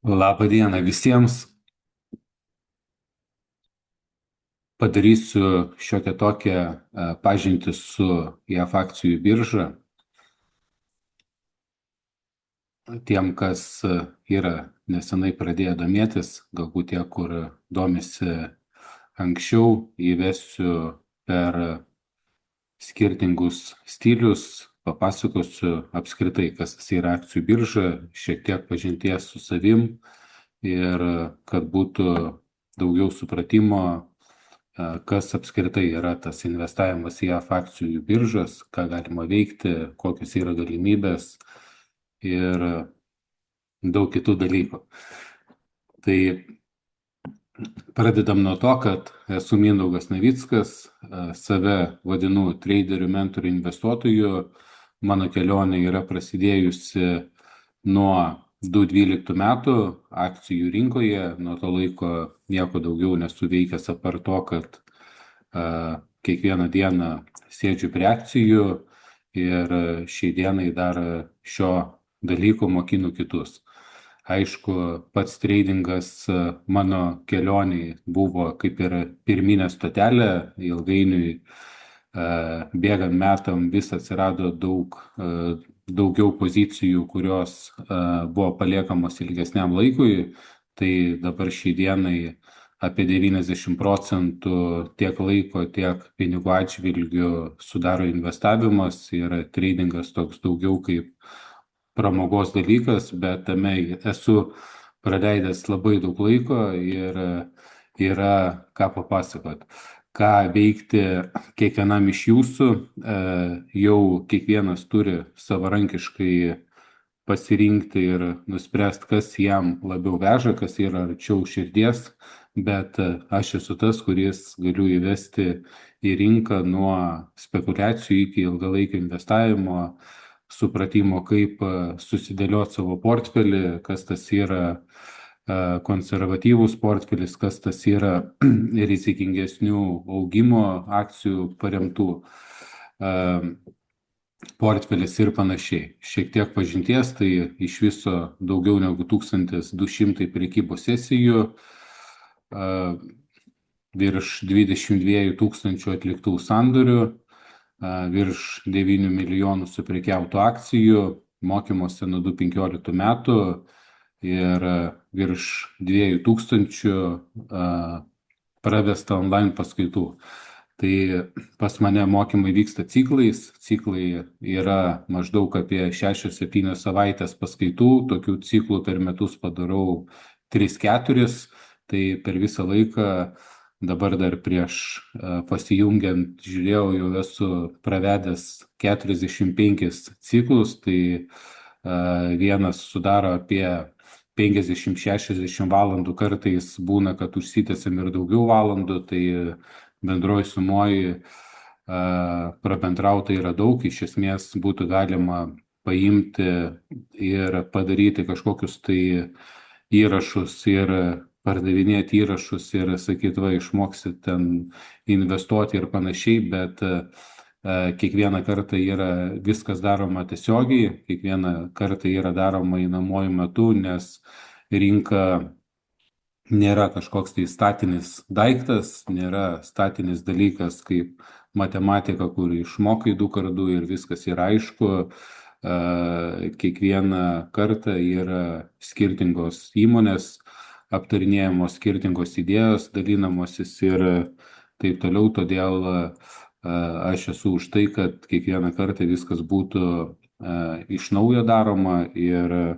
Labą dieną visiems. Padarysiu šiokią tokią pažintį su JAF akcijų birža. Tiem, kas yra nesenai pradėję domėtis, galbūt tie, kur domisi anksčiau, įvesiu per skirtingus stilius, papasakosiu apskritai, kas yra akcijų birža, šiek tiek pažinties su savim ir kad būtų daugiau supratimo, kas apskritai yra tas investavimas į JAF akcijų biržas, ką galima veikti, kokios yra galimybės ir daug kitų dalykų. Tai pradedam nuo to, kad esu Mindaugas Navickas, save vadinu traderiu, mentoriu, investuotoju. Mano kelionė yra prasidėjusi nuo 2012 metų akcijų rinkoje. Nuo to laiko nieko daugiau nesu veikęs apart to, kad kiekvieną dieną sėdžiu prie akcijų ir šiai dienai dar šio dalyko mokinu kitus. Aišku, pats tradingas mano kelioniai buvo kaip ir pirminė stotelė, ilgainiui bėgant metam vis atsirado daugiau pozicijų, kurios buvo paliekamos ilgesniam laikui. Tai dabar šiai dienai apie 90% tiek laiko, tiek pinigų atžvilgių sudaro investavimas ir tradingas toks daugiau kaip pramogos dalykas, bet tame esu praleidęs labai daug laiko ir yra ką papasakot. Ką veikti kiekvienam iš jūsų, jau kiekvienas turi savarankiškai pasirinkti ir nuspręsti, kas jam labiau veža, kas yra arčiau širdies, bet aš esu tas, kuris galiu įvesti į rinką nuo spekulacijų iki ilgalaikio investavimo, supratimo, kaip susidėlioti savo portfelį, kas tas yra konservatyvus portfelis, kas tas yra rizikingesnių augimo akcijų paremtų portfelis ir panašiai. Šiek tiek pažinties, tai iš viso daugiau negu 1200 prekybos sesijų, virš 22 tūkstančių atliktų sandorių, virš 9 milijonų suprekiautų akcijų, mokymuose nuo 2015 metų ir virš 2000 pravesta online paskaitų. Tai pas mane mokymai vyksta ciklais. Ciklai yra maždaug apie 6-7 savaitės paskaitų. Tokių ciklų per metus padarau 3-4. Tai per visą laiką, dabar dar prieš pasijungiant, žiūrėjau, jau esu pravedęs 45 ciklus. Tai vienas sudaro apie 50-60 valandų, kartais būna, kad užsitęsiam ir daugiau valandų. Tai bendroji sumoji prabendrauta yra daug. Iš esmės būtų galima paimti ir padaryti kažkokius tai įrašus ir pardavinėti įrašus ir sakyti, va, išmoksit ten investuoti ir panašiai, bet kiekvieną kartą yra viskas daroma tiesiogiai, kiekvieną kartą yra daroma einamuoju metu, nes rinka nėra kažkoks tai statinis daiktas, nėra statinis dalykas kaip matematika, kur išmokai 2 kart 2 ir viskas yra aišku. Kiekvieną kartą yra skirtingos įmonės, aptarinėjamos skirtingos idėjos, dalinamosis ir taip toliau. Todėl aš esu už tai, kad kiekvieną kartą viskas būtų iš naujo daroma ir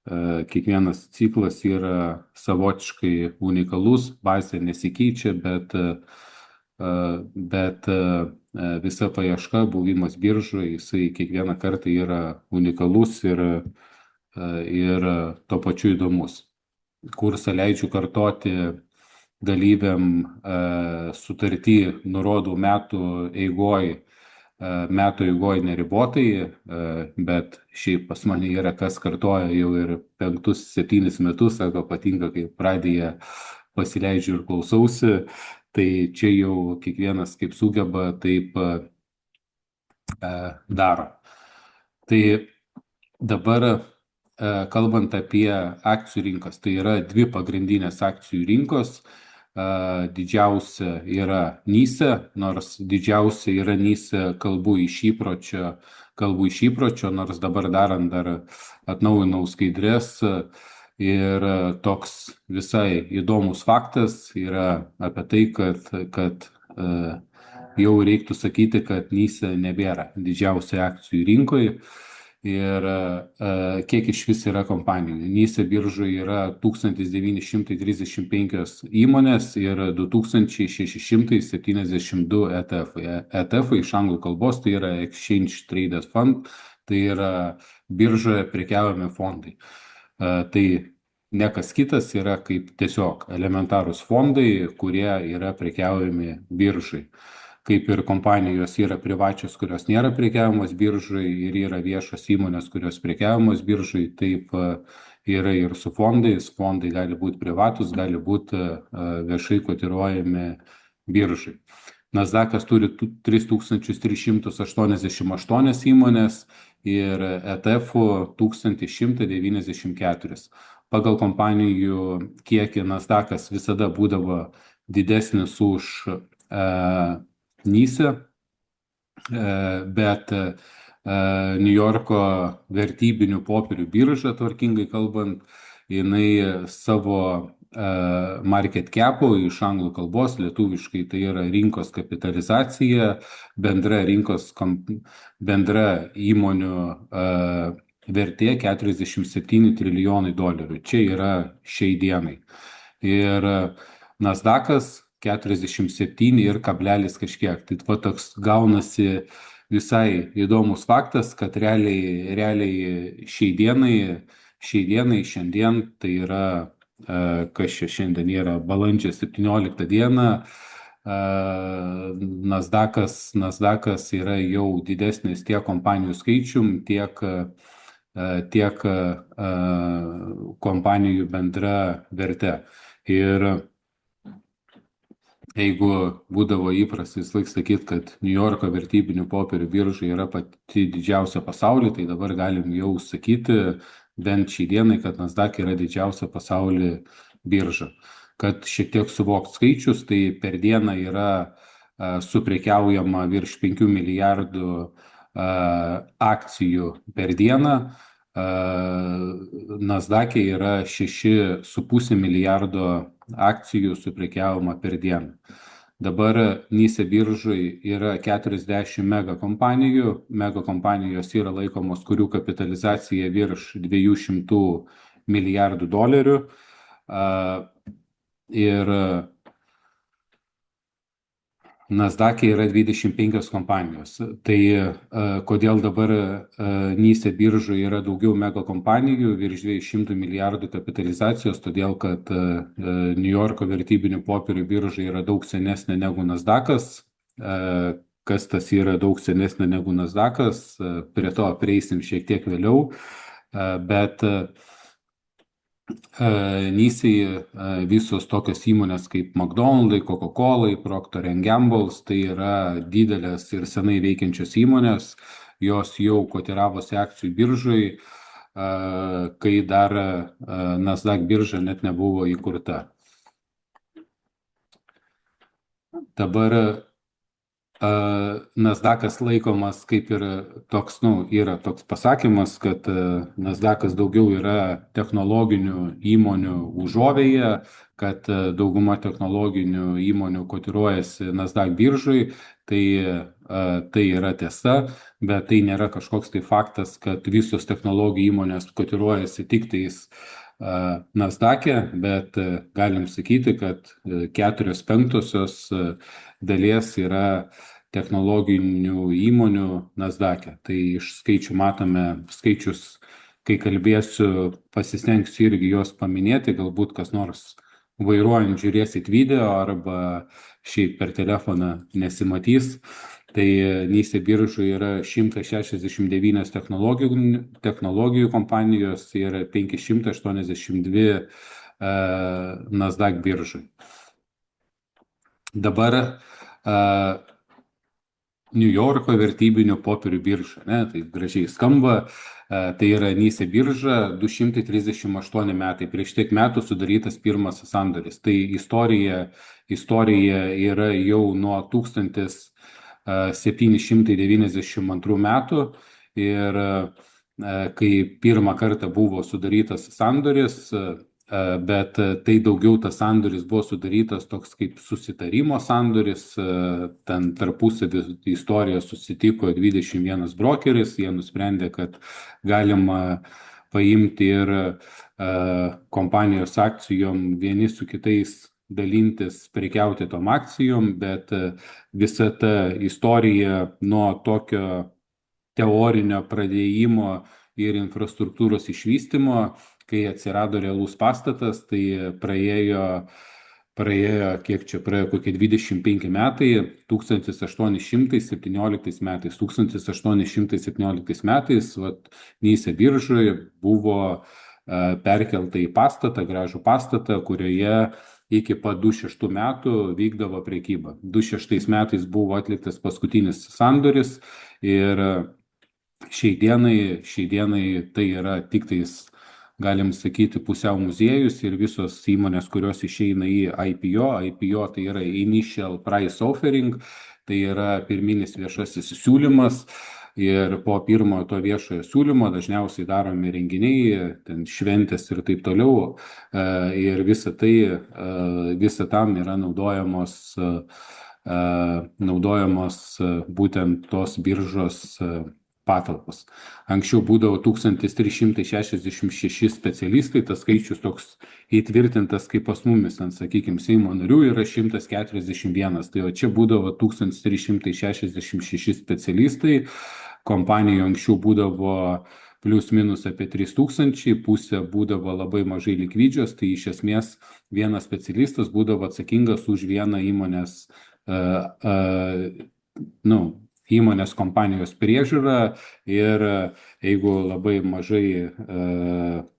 kiekvienas ciklas yra savotiškai unikalus, bazė nesikeičia, bet visa paieška, buvimas biržoje, jisai kiekvieną kartą yra unikalus ir tuo pačiu įdomus. Kursą leidžiu kartoti dalyviam sutartį, nurodau metų eigoje neribotai, bet šiaip pas mane yra kas kartoja jau ir 5-7 metus, sako, patinka, kai pradėję pasileidžiu ir klausausi. Tai čia jau kiekvienas kaip sugeba, taip daro. Tai dabar kalbant apie akcijų rinkas, tai yra dvi pagrindinės akcijų rinkos. Didžiausia yra NYSE, nors didžiausia yra NYSE kalbu iš įpročio, nors dabar dar atnaujinau skaidrės. Ir toks visai įdomus faktas yra apie tai, kad jau reiktų sakyti, kad NYSE nebėra didžiausia akcijų rinkoje. Ir kiek iš vis yra kompanijų. NYSE biržoje yra 1935 įmonės ir 2672 ETF. ETF iš anglų kalbos tai yra Exchange Traded Fund, tai yra biržoje prekiaujami fondai. Tai ne kas kitas yra kaip tiesiog elementarūs fondai, kurie yra prekiaujami biržai. Kaip ir kompanijos yra privačios, kurios nėra prekiaujamos biržai, ir yra viešos įmonės, kurios prekiaujamos biržai, taip yra ir su fondais. Fondai gali būti privatus, gali būti viešai kotiruojami biržai. Nasdaqas turi 3388 įmonės ir ETF 1194. Pagal kompanijų kiekį Nasdaqas visada būdavo didesnis už NYSE, bet New Yorko vertybinių popierių birža, tvarkingai kalbant, jinai savo market cap'o iš anglų kalbos, lietuviškai tai yra rinkos kapitalizacija, bendra įmonių vertė 47 trilijonai dolerių. Čia yra šiai dienai. Ir Nasdaqas 47 ir kablelis kažkiek. Tai toks gaunasi visai įdomus faktas, kad realiai šiandien, tai yra, kas čia šiandien yra, balandžio 17 diena, Nasdaqas yra jau didesnis tiek kompanijų skaičium, tiek kompanijų bendra verte. Ir jeigu būdavo įprasta vis laik sakyti, kad New Yorko vertybinių popierių birža yra pati didžiausia pasaulyje, tai dabar galim jau sakyti, bent šiai dienai, kad Nasdaq yra didžiausia pasaulyje birža. Kad šiek tiek suvokt skaičius, tai per dieną yra suprekiaujama virš 5 milijardų akcijų per dieną. Nasdaq'e yra 6,5 milijardo akcijų suprekiaujama per dieną. Dabar NYSE biržai yra 40 megakompanijų. Megakompanijos yra laikomos, kurių kapitalizacija virš 200 milijardų dolerių. Ir Nasdaq'e yra 25 kompanijos. Tai kodėl dabar NYSE biržoje yra daugiau megakompanijų, virš 200 milijardų kapitalizacijos, todėl kad New Yorko vertybinių popierių birža yra daug senesnė negu Nasdaq'as. Kas tas yra daug senesnė negu Nasdaq'as, prie to prieisim šiek tiek vėliau. Bet NYSE visos tokios įmonės kaip McDonald's, Coca-Cola, Procter & Gamble, tai yra didelės ir senai veikiančios įmonės. Jos jau kotiravosi akcijų biržai, kai dar Nasdaq birža net nebuvo įkurta. Dabar Nasdaq'as laikomas kaip ir toks, yra toks pasakymas, kad Nasdaq'as daugiau yra technologinių įmonių užuovėje, kad dauguma technologinių įmonių kotiruojasi Nasdaq biržai. Tai yra tiesa, bet tai nėra kažkoks tai faktas, kad visos technologijų įmonės kotiruojasi tik tais Nasdaq'e, bet galim sakyti, kad 4/5 dalies yra technologinių įmonių Nasdaq'e. Tai iš skaičių matome skaičius, kai kalbėsiu, pasistengsiu irgi juos paminėti, galbūt kas nors vairuojant žiūrėsit video arba šiaip per telefoną nesimatys. Tai NYSE biržoje yra 169 technologijų kompanijos ir 582 Nasdaq biržai. Dabar New Yorko vertybinių popierių birža, ne, tai gražiai skamba, tai yra NYSE birža, 238 metai, prieš tiek metų sudarytas pirmas sandoris. Tai istorija yra jau nuo 1792 metų ir kai pirmą kartą buvo sudarytas sandoris, bet tai daugiau tas sandoris buvo sudarytas toks kaip susitarimo sandoris, ten tarpusavį istoriją susitiko 21 brokeris, jie nusprendė, kad galima paimti ir kompanijos akcijom vieni su kitais dalintis, prekiauti tom akcijom, bet visa ta istorija nuo tokio teorinio pradėjimo ir infrastruktūros išvystymo, kai atsirado realus pastatas, tai praėjo kokie 25 metai, 1817 metais, NYSE biržoje buvo perkelta į pastatą, gražų pastatą, kurioje iki pat 26 metų vykdavo prekyba. 26 metais buvo atliktas paskutinis sandoris ir šiai dienai tai yra tik tais, galim sakyti, pusiau muziejus ir visos įmonės, kurios išeina į IPO tai yra Initial Price Offering, tai yra pirminis viešasis siūlymas ir po pirmojo to viešojo siūlymo dažniausiai daromi renginiai, ten šventės ir taip toliau ir visa tam yra naudojamos būtent tos biržos patalpos. Anksčiau būdavo 1366 specialistai, tas skaičius toks įtvirtintas kaip pas mumis, sakykime, Seimo narių yra 141, tai o čia būdavo 1366 specialistai, kompanijų anksčiau būdavo plius minus apie 3000, pusė būdavo labai mažai likvidžios, tai iš esmės vienas specialistas būdavo atsakingas už vieną įmonės kompanijos priežiūrą ir jeigu labai mažai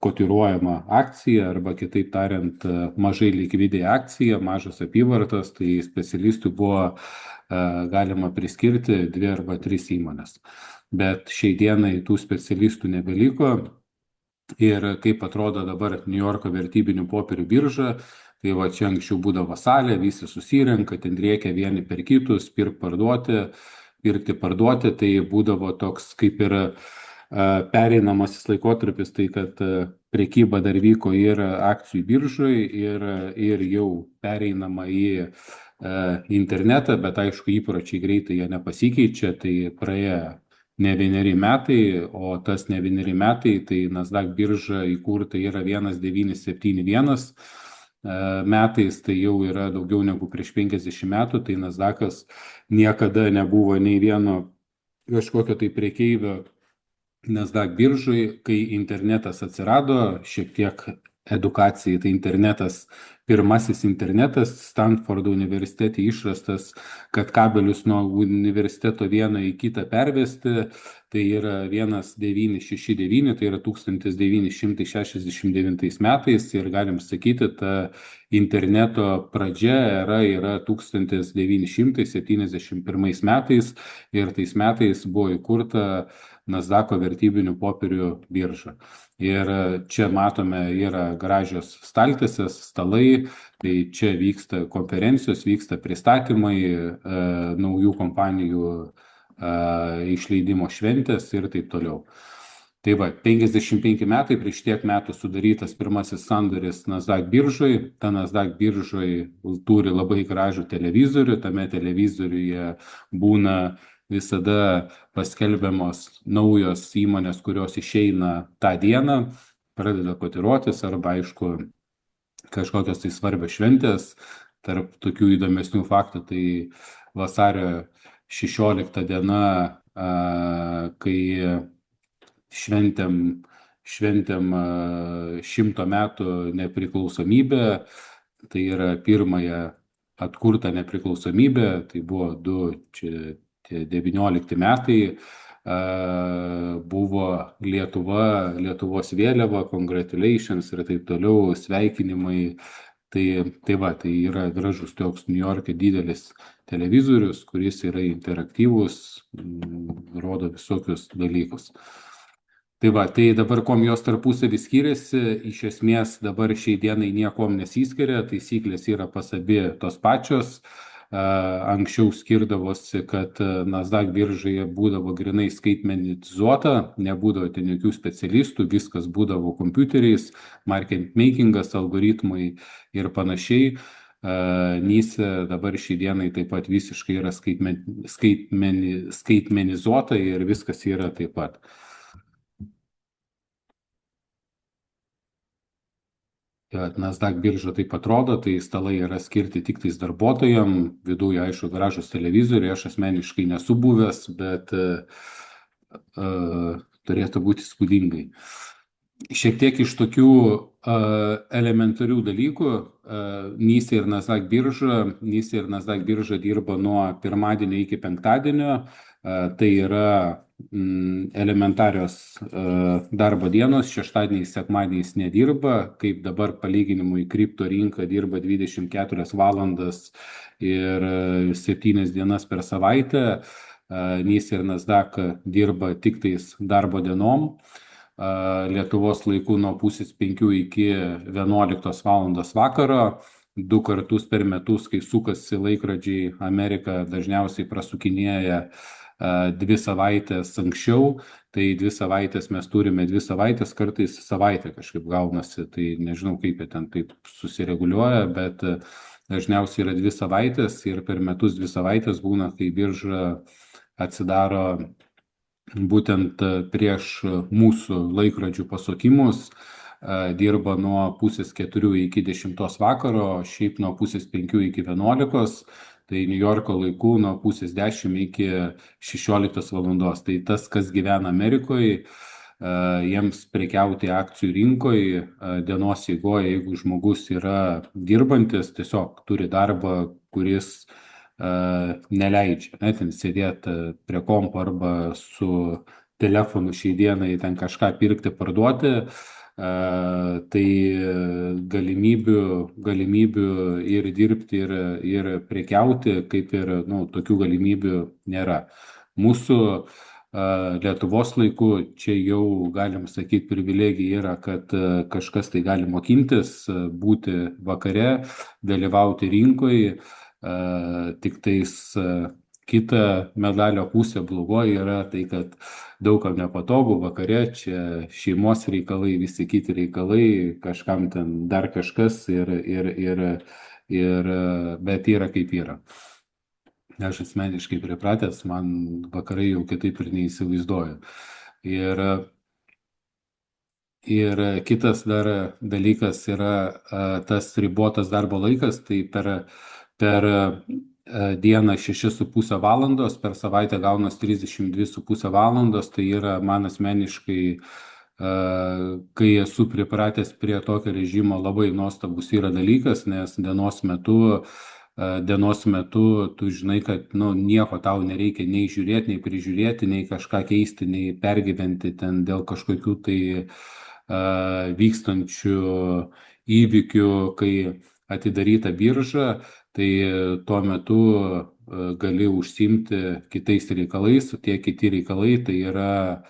kotiruojama akcija arba kitaip tariant mažai likvidė akcija, mažas apyvartos, tai specialistų buvo galima priskirti 2 arba 3 įmonės. Bet šiai dienai tų specialistų nebeliko ir kaip atrodo dabar New Yorko vertybinių popierių birža, tai va čia anksčiau būdavo salė, visi susirenka, ten rėkia vieni per kitus, pirkti, parduoti, tai būdavo toks kaip ir pereinamasis laikotarpis, tai kad prekyba dar vyko ir akcijų biržoje ir jau pereinama į internetą, bet aišku įpročiai greitai jie nepasikeičia, tai praėjo ne 1 metai, o tas ne 1 metai, tai Nasdaq birža įkurta yra 1971 metais, tai jau yra daugiau negu prieš 50 metų, tai Nasdaqas niekada nebuvo nei vieno kažkokio tai prekeivio Nasdaq biržai, kai internetas atsirado, šiek tiek edukacijai, tai pirmasis internetas Stanfordo universitete išrastas, kad kabelius nuo universiteto vieno į kitą pervesti, tai yra 1969, tai yra 1969 metais ir galim sakyti, ta interneto pradžia yra 1971 metais ir tais metais buvo įkurta Nasdaqo vertybinių popierių birža. Ir čia matome yra gražios staltiesės, stalai, tai čia vyksta konferencijos, vyksta pristatymai, naujų kompanijų išleidimo šventės ir taip toliau. Tai va, 55 metai, prieš tiek metų sudarytas pirmasis sandoris Nasdaq biržai, ta Nasdaq biržai turi labai gražų televizorių, tame televizoriuje būna visada paskelbiamos naujos įmonės, kurios išeina tą dieną, pradeda kotiruotis arba aišku kažkokios tai svarbios šventės. Tarp tokių įdomesnių faktų tai vasario 16 diena, kai šventėm 100 metų nepriklausomybę, tai yra pirmąją atkurtą nepriklausomybę, tai buvo 19 metai, buvo Lietuvos vėliava, congratulations ir taip toliau, sveikinimai Tai yra gražus toks Niujorke didelis televizorius, kuris yra interaktyvus, rodo visokius dalykus. Tai dabar kom jos tarpusavį skiriasi, iš esmės dabar šiai dienai niekom nesiskiria, taisyklės yra pas abi tos pačios. Anksčiau skirdavosi, kad Nasdaq biržoje būdavo grinai skaitmenizuota, nebūdavo ten jokių specialistų, viskas būdavo kompiuteriais, market makingas, algoritmai ir panašiai. NYSE dabar šiai dienai taip pat visiškai yra skaitmenizuota ir viskas yra taip pat. Kad Nasdaq birža taip atrodo, tai stalai yra skirti tik tais darbuotojam, viduje aišku gražus televizoriai, aš asmeniškai nesu buvęs, bet turėtų būti įspūdingai. Šiek tiek iš tokių elementarių dalykų, NYSE ir Nasdaq birža dirba nuo pirmadienio iki penktadienio, tai yra elementarios darbo dienos, šeštadieniais, sekmadieniais nedirba, kaip dabar palyginimui kripto rinka dirba 24 valandas ir 7 dienas per savaitę, NYSE ir Nasdaq dirba tik tais darbo dienom. Lietuvos laiku nuo 4:30 iki 11 valandos vakaro, 2 kartus per metus, kai sukasi laikrodžiai, Amerika dažniausiai prasukinėja 2 savaitės anksčiau, tai 2 savaitės mes turime 2 savaitės, kartais savaitę kažkaip gaunasi, tai nežinau kaip jie ten taip susireguliuoja, bet dažniausiai yra 2 savaitės ir per metus 2 savaitės būna, kai birža atsidaro būtent prieš mūsų laikrodžių pasukimus, dirba nuo 3:30 iki 10 vakaro, šiaip nuo 4:30 iki 11, tai Niujorko laikų nuo 9:30 iki 16 valandos. Tai tas, kas gyvena Amerikoje, jiems prekiauti akcijų rinkoje dienos eigoje, jeigu žmogus yra dirbantis, tiesiog turi darbą, kuris neleidžia, ten sėdėti prie kompo arba su telefonu šiai dienai ten kažką pirkti, parduoti, tai galimybių ir dirbti, ir prekiauti, kaip ir tokių galimybių nėra. Mūsų Lietuvos laiku čia jau, galim sakyti, privilegija yra, kad kažkas tai gali mokintis, būti vakare, dalyvauti rinkoje. Tik tais kita medalio pusė blogoji yra tai, kad daugam nepatogu vakare, čia šeimos reikalai, visi kiti reikalai, kažkam ten dar kažkas, bet yra kaip yra. Aš asmeniškai pripratęs, man vakarai jau kitaip ir neįsivaizduoju. Ir kitas dar dalykas yra tas ribotas darbo laikas, tai per dieną 6,5 valandos, per savaitę gaunas 32,5 valandos, tai yra man asmeniškai, kai esu pripratęs prie tokio režimo, labai nuostabus yra dalykas, nes dienos metu tu žinai, kad nieko tau nereikia nei žiūrėti, nei prižiūrėti, nei kažką keisti, nei pergyventi ten dėl kažkokių tai vykstančių įvykių, kai atidaryta birža, tai tuo metu gali užsiimti kitais reikalais, o tie kiti reikalai tai yra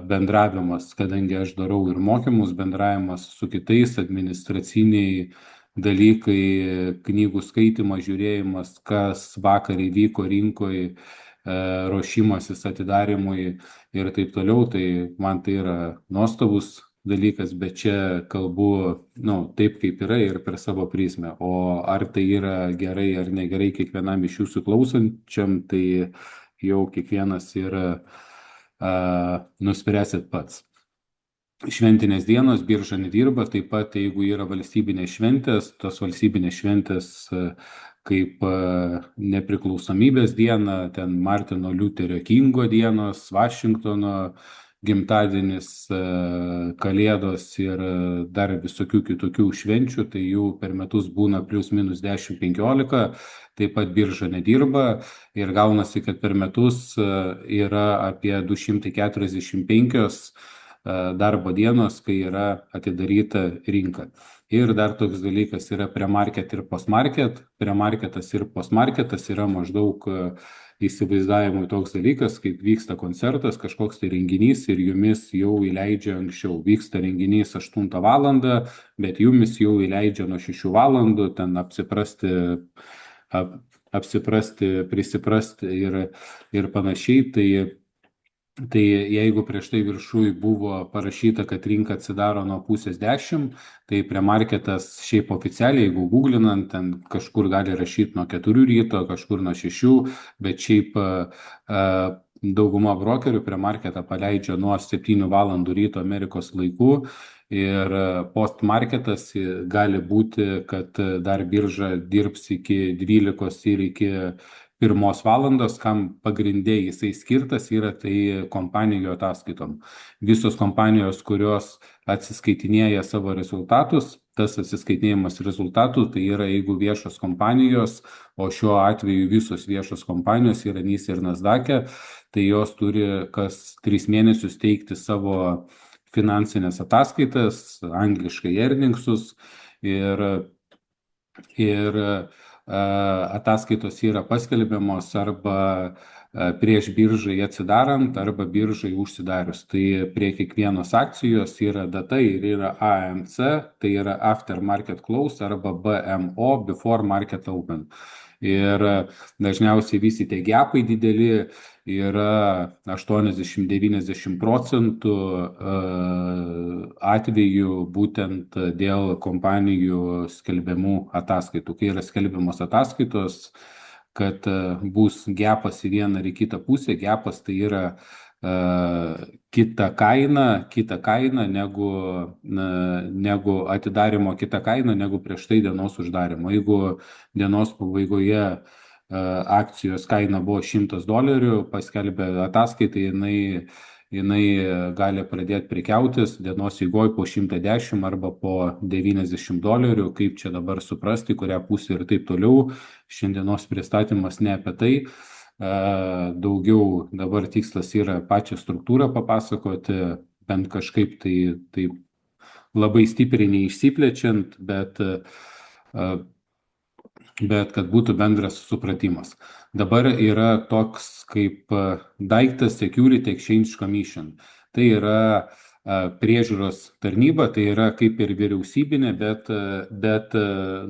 bendravimas, kadangi aš darau ir mokymus, bendravimas su kitais, administraciniai dalykai, knygų skaitimas, žiūrėjimas, kas vakar įvyko rinkoje, ruošimasis atidarimui ir taip toliau, tai man tai yra nuostabus dalykas, bet čia kalbu taip, kaip yra ir per savo prizmę. O ar tai yra gerai ar negerai kiekvienam iš jūsų klausančiam, tai jau kiekvienas yra nuspręsit pats. Šventinės dienos birža nedirba, taip pat jeigu yra valstybinės šventės, tos valstybinės šventės kaip nepriklausomybės diena, ten Martino Liuterio Kingo dienos, Vašingtono gimtadienis, Kalėdos ir dar visokių kitokių švenčių, tai jų per metus būna plius minus 10-15, taip pat birža nedirba ir gaunasi, kad per metus yra apie 245 darbo dienos, kai yra atidaryta rinka. Ir dar toks dalykas yra premarket ir postmarket. Premarketas ir postmarketas yra maždaug įsivaizdavimui toks dalykas, kaip vyksta koncertas, kažkoks tai renginys ir jumis jau įleidžia anksčiau. Vyksta renginys 8 valandą, bet jumis jau įleidžia nuo 6 valandų, ten apsiprasti, prisiprasti ir panašiai. Tai jeigu prieš tai viršui buvo parašyta, kad rinka atsidaro nuo 9:30, tai premarketas šiaip oficialiai, jeigu googlinant, ten kažkur gali rašyti nuo 4 ryto, kažkur nuo 6, bet šiaip dauguma brokerių premarketą paleidžia nuo 7 valandų ryto Amerikos laikų. Ir postmarketas gali būti, kad dar birža dirbs iki 12 ir iki 1 valandos, kam pagrindė jisai skirtas yra tai kompanijų ataskaitom. Visos kompanijos, kurios atsiskaitinėja savo rezultatus, tas atsiskaitinėjimas rezultatų, tai yra jeigu viešos kompanijos, o šiuo atveju visos viešos kompanijos yra NYSE ir Nasdaq'e, tai jos turi kas 3 mėnesius teikti savo finansinės ataskaitas, angliškai earningsus, ir ataskaitos yra paskelbiamos arba prieš biržai atsidarant, arba biržai užsidarius. Tai prie kiekvienos akcijos yra data ir yra AMC, tai yra After Market Close, arba BMO, Before Market Open. Ir dažniausiai visi tie gapai dideli yra 80-90% atveju būtent dėl kompanijų skelbiamų ataskaitų. Kai yra skelbiamos ataskaitos, kad bus gapas į vieną ar į kitą pusę, gapas tai yra kita kaina negu atidarimo kita kaina, negu prieš tai dienos uždarimo. Jeigu dienos pabaigoje akcijos kaina buvo $100, paskelbė ataskaitą, jinai gali pradėti prekiautis dienos eigoj po 110 arba po $90, kaip čia dabar suprasti, kurią pusę ir taip toliau. Šiandienos pristatymas ne apie tai. Daugiau dabar tikslas yra pačią struktūrą papasakoti, bent kažkaip tai labai stipriai neišsiplečiant, bet kad būtų bendras supratimas. Dabar yra toks kaip daiktas Security Exchange Commission. Tai yra priežiūros tarnyba, tai yra kaip ir vyriausybinė, bet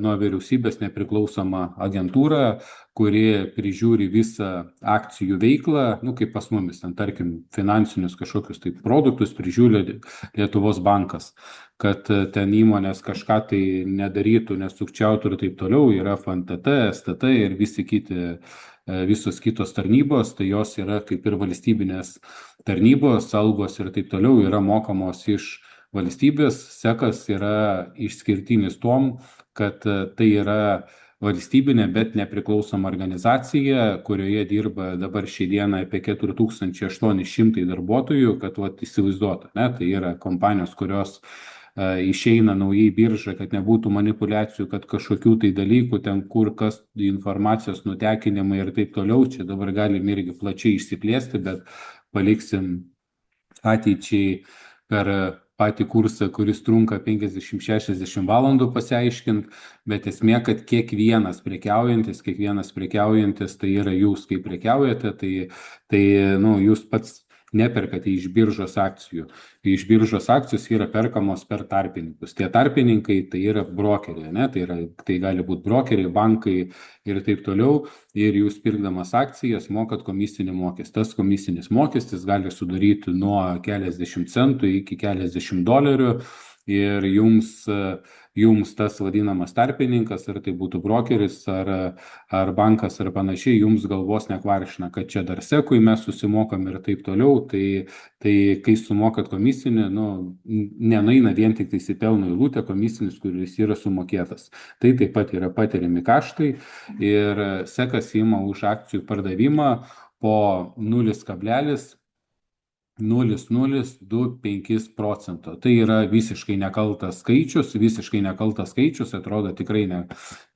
nuo vyriausybės nepriklausoma agentūra, kuri prižiūri visą akcijų veiklą, kaip pas mumis, ten tarkim finansinius kažkokius tai produktus prižiūri Lietuvos bankas, kad ten įmonės kažką tai nedarytų, nesukčiautų ir taip toliau, yra FNTT, STT ir visos kitos tarnybos, tai jos yra kaip ir valstybinės tarnybos, algos ir taip toliau yra mokamos iš valstybės. SECas yra išskirtinis tom, kad tai yra valstybinė, bet nepriklausoma organizacija, kurioje dirba dabar šią dieną apie 4800 darbuotojų, kad įsivaizduotų, tai yra kompanijos, kurios išeina naujai biržą, kad nebūtų manipulacijų, kad kažkokių tai dalykų ten kur kas informacijos nutekinimai ir taip toliau. Čia dabar galim irgi plačiai išsiplėsti, bet paliksim ateičiai per patį kursą, kuris trunka 50-60 valandų pasiaiškinti, bet esmė, kad kiekvienas prekiaujantis, tai yra jūs, kai prekiaujate, tai jūs pats neperkate iš biržos akcijų. Iš biržos akcijos yra perkamos per tarpininkus. Tie tarpininkai tai yra brokeriai, tai gali būti brokeriai, bankai ir taip toliau. Ir jūs pirkdamas akcijas mokat komisinį mokestį. Tas komisinis mokestis gali sudaryti nuo keliasdešimt centų iki $40. Ir jums tas vadinamas tarpininkas, ar tai būtų brokeris, ar bankas, ar panašiai, jums galvos nekvaršina, kad čia dar sekui mes susimokam ir taip toliau. Tai kai sumokat komisinį, nenueina vien tik į pelno eilutę, komisinis, kuris yra sumokėtas. Tai taip pat yra patiriami kaštai ir sekas ima už akcijų pardavimą po 0,0025%. Tai yra visiškai nekaltas skaičius, atrodo tikrai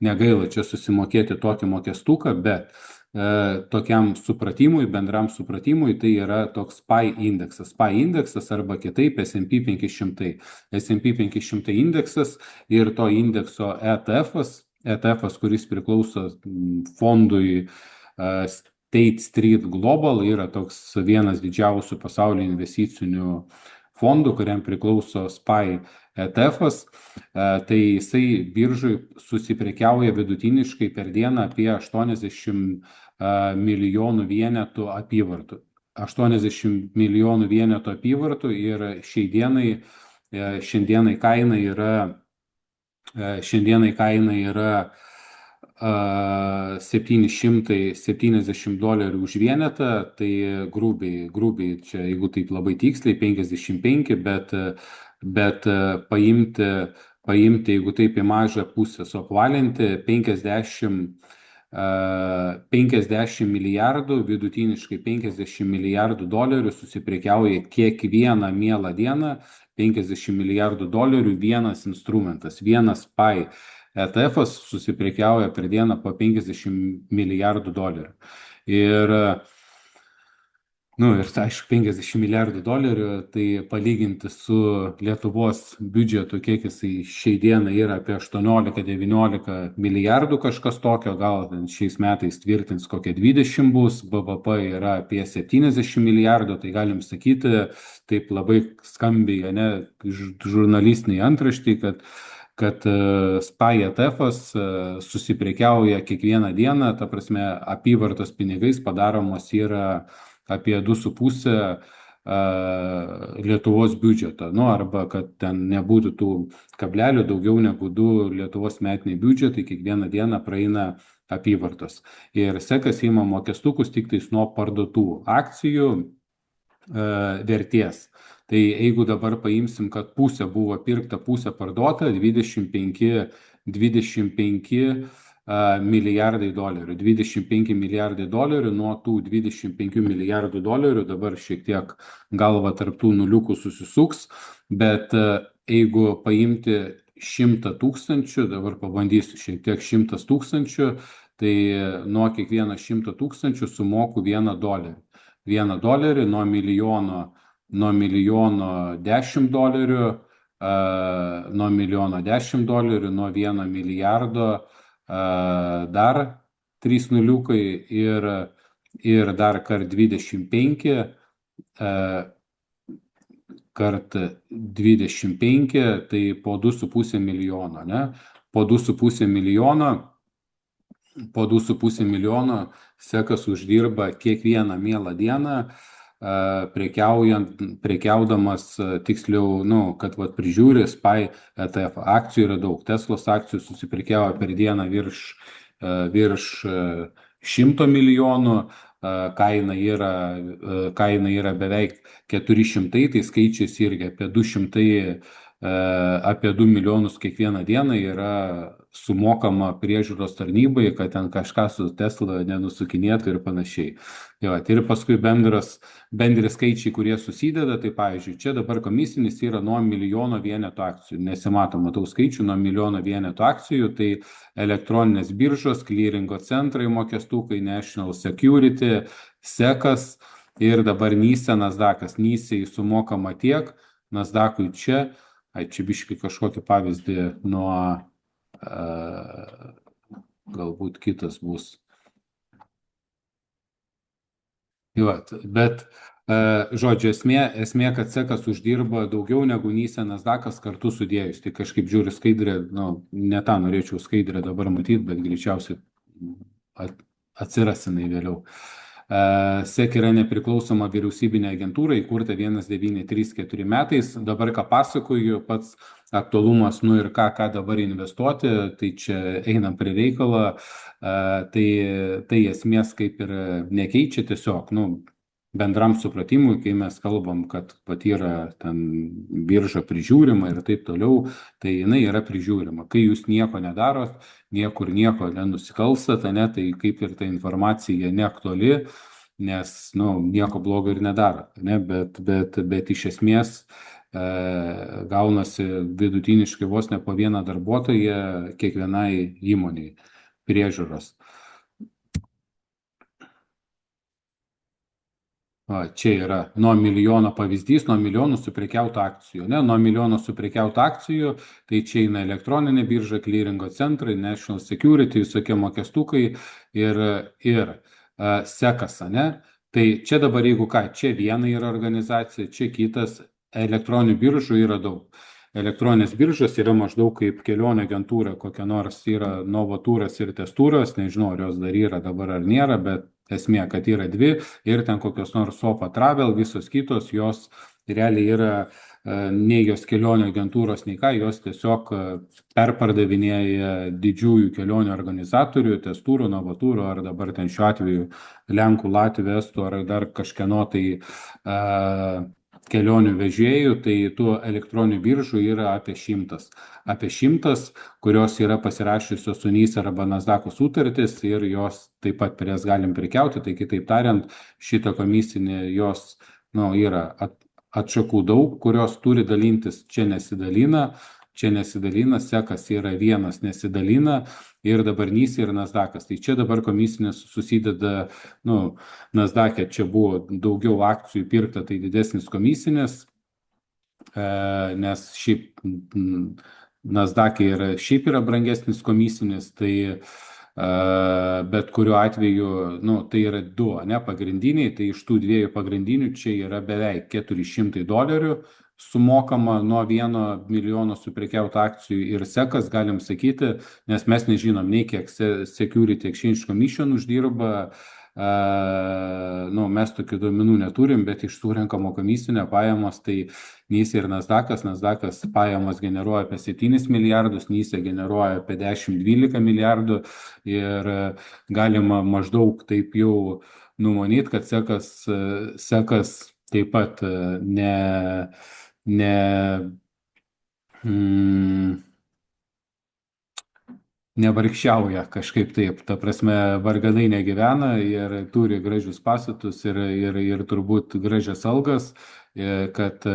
negaila čia susimokėti tokį mokestuką, bet tokiam supratimui, bendram supratimui, tai yra toks SPY indeksas. SPY indeksas arba kitaip S&P 500. S&P 500 indeksas ir to indekso ETF, kuris priklauso fondui State Street Global, yra toks vienas didžiausių pasaulio investicinių fondų, kuriam priklauso SPY ETF-as, tai jisai biržui susiprekiauja vidutiniškai per dieną apie 80 milijonų vienetų apyvartų. 80 milijonų vienetų apyvartų ir šiandienai kaina yra $770 už vienetą, tai grubiai čia, jeigu taip labai tiksliai, 55, bet paimti, jeigu taip į mažą pusę suapvalinti, 50 milijardų, vidutiniškai 50 milijardų dolerių susiprekiauja kiekvieną mielą dieną, 50 milijardų dolerių vienas instrumentas, vienas SPY ETF-as susiprekiauja per dieną po 50 milijardų dolerių. Ir aišku, 50 milijardų dolerių, tai palyginti su Lietuvos biudžetu, kiek jisai šiai dienai yra apie 18-19 milijardų kažkas tokio, gal šiais metais tvirtins kokie 20 bus, BVP yra apie 70 milijardų, tai galim sakyti, taip labai skambiai, žurnalistiniai antraštį, kad SPY ETF-as susiprekiauja kiekvieną dieną, ta prasme, apyvartos pinigais padaromos yra apie 2,5 Lietuvos biudžeto, arba kad ten nebūtų tų kablelių, daugiau negu 2 Lietuvos metiniai biudžetai kiekvieną dieną praeina apyvartos. Ir SECas ima mokestukus tik tais nuo parduotų akcijų vertės. Tai jeigu dabar paimsim, kad pusė buvo pirkta, pusė parduota, 25 milijardai dolerių. 25 milijardai dolerių, nuo tų 25 milijardų dolerių dabar šiek tiek galva tarptų nuliukų susisuks, bet jeigu paimti 100 tūkstančių, dabar pabandysiu šiek tiek 100 tūkstančių, tai nuo kiekvieno 100 tūkstančių sumoku $1. $1 nuo milijono $10, nuo milijono $10, nuo 1 milijardo dar 3 nuliukai ir dar kart 25, tai po 2,5 milijono, ne? Po 2,5 milijono SECas uždirba kiekvieną mielą dieną, prekiaudamas, tiksliau, kad prižiūri SPY ETF. Akcijų yra daug. Teslos akcijų susiprekiauja per dieną virš 100 milijonų, kaina yra beveik 400, tai skaičiais irgi apie 2 milijonus kiekvieną dieną yra sumokama priežiūros tarnybai, kad ten kažką su Tesla nenusukinėtų ir panašiai. Ir paskui bendri skaičiai, kurie susideda, tai pavyzdžiui, čia dabar komisinis yra nuo milijono vienetų akcijų, nesimato, matau skaičių nuo milijono vienetų akcijų, tai elektroninės biržos, clearingo centrai, mokestukai, National Security, SECas ir dabar NYSE, Nasdaqas. NYSE sumokama tiek, Nasdaqui čia biškai kažkokį pavyzdį nuo galbūt kitas bus. Bet žodžiu, esmė, kad SECas uždirba daugiau negu NYSE, Nasdaqas kartu sudėjus. Tai kažkaip žiūriu skaidrę, ne tą norėčiau skaidrę dabar matyti, bet greičiausiai atsirasinai vėliau. SEC yra nepriklausoma vyriausybinė agentūra, įkurta 1934 metais. Dabar ką pasakoju, pats aktualumas, ir ką dabar investuoti, tai čia einam prie reikalo, tai esmės kaip ir nekeičia, tiesiog, bendram supratimui, kai mes kalbam, kad yra ten birža prižiūrima ir taip toliau, tai jinai yra prižiūrima. Kai jūs nieko nedarot, niekur nieko nenusikalstat, tai kaip ir ta informacija neaktuali, nes nieko blogo ir nedarot, bet iš esmės gaunasi vidutiniškai vos ne po vieną darbuotoją kiekvienai įmoniai priežiūros. Čia yra nuo milijono pavyzdys, nuo milijonų suprekiautų akcijų. Ne? Nuo milijono suprekiautų akcijų, tai čia eina elektroninė birža, clearingo centrai, National Security, visokie mokėstukai ir sekas, ne? Tai čia dabar, jeigu ką, čia viena yra organizacija, čia kitas, elektroninių biržų yra daug. Elektroninės biržos yra maždaug kaip kelionių agentūra, kokia nors yra Novaturas ir Testuras, nežinau, ar jos dar yra dabar ar nėra, bet esmė, kad yra dvi ir ten kokios nors Sofa Travel, visos kitos, jos realiai yra nei jos kelionių agentūros, nei ką, jos tiesiog perpardavinėja didžiųjų kelionių organizatorių, Testūrų, Novatūrų, ar dabar ten šiuo atveju Lenkų, Latvių, Estų, ar dar kažkieno tai kelionių vežėjų, tai tų elektroninių biržų yra apie 100. Apie 100, kurios yra pasirašiusios su NYSE arba Nasdaq'o sutartis ir jos taip pat prie jas galim prekiauti. Tai kitaip tariant, šita komisinė jos yra atšakų daug, kurios turi dalintis, čia nesidalina, sekas yra vienas, nesidalina ir dabar NYSE ir Nasdaq'as. Tai čia dabar komisinės susideda, Nasdaq'e čia buvo daugiau akcijų pirkta, tai didesnis komisinės, nes šiaip Nasdaq'e šiaip yra brangesnis komisinis, tai bet kuriuo atveju, tai yra du, pagrindiniai, tai iš tų dviejų pagrindinių čia yra beveik $400 sumokama nuo 1 milijono suprekiautų akcijų ir sekas, galim sakyti, nes mes nežinom nei kiek Security Exchange Commission uždirba, mes tokių duomenų neturim, bet iš surenkamo komisinio pajamos, tai NYSE ir Nasdaq'as pajamos generuoja apie 7 milijardus, NYSE generuoja apie 10-12 milijardų ir galima maždaug taip jau numanyti, kad sekas taip pat nevargšiauja kažkaip taip, ta prasme varganai negyvena ir turi gražius pastatus ir turbūt gražias algas, kad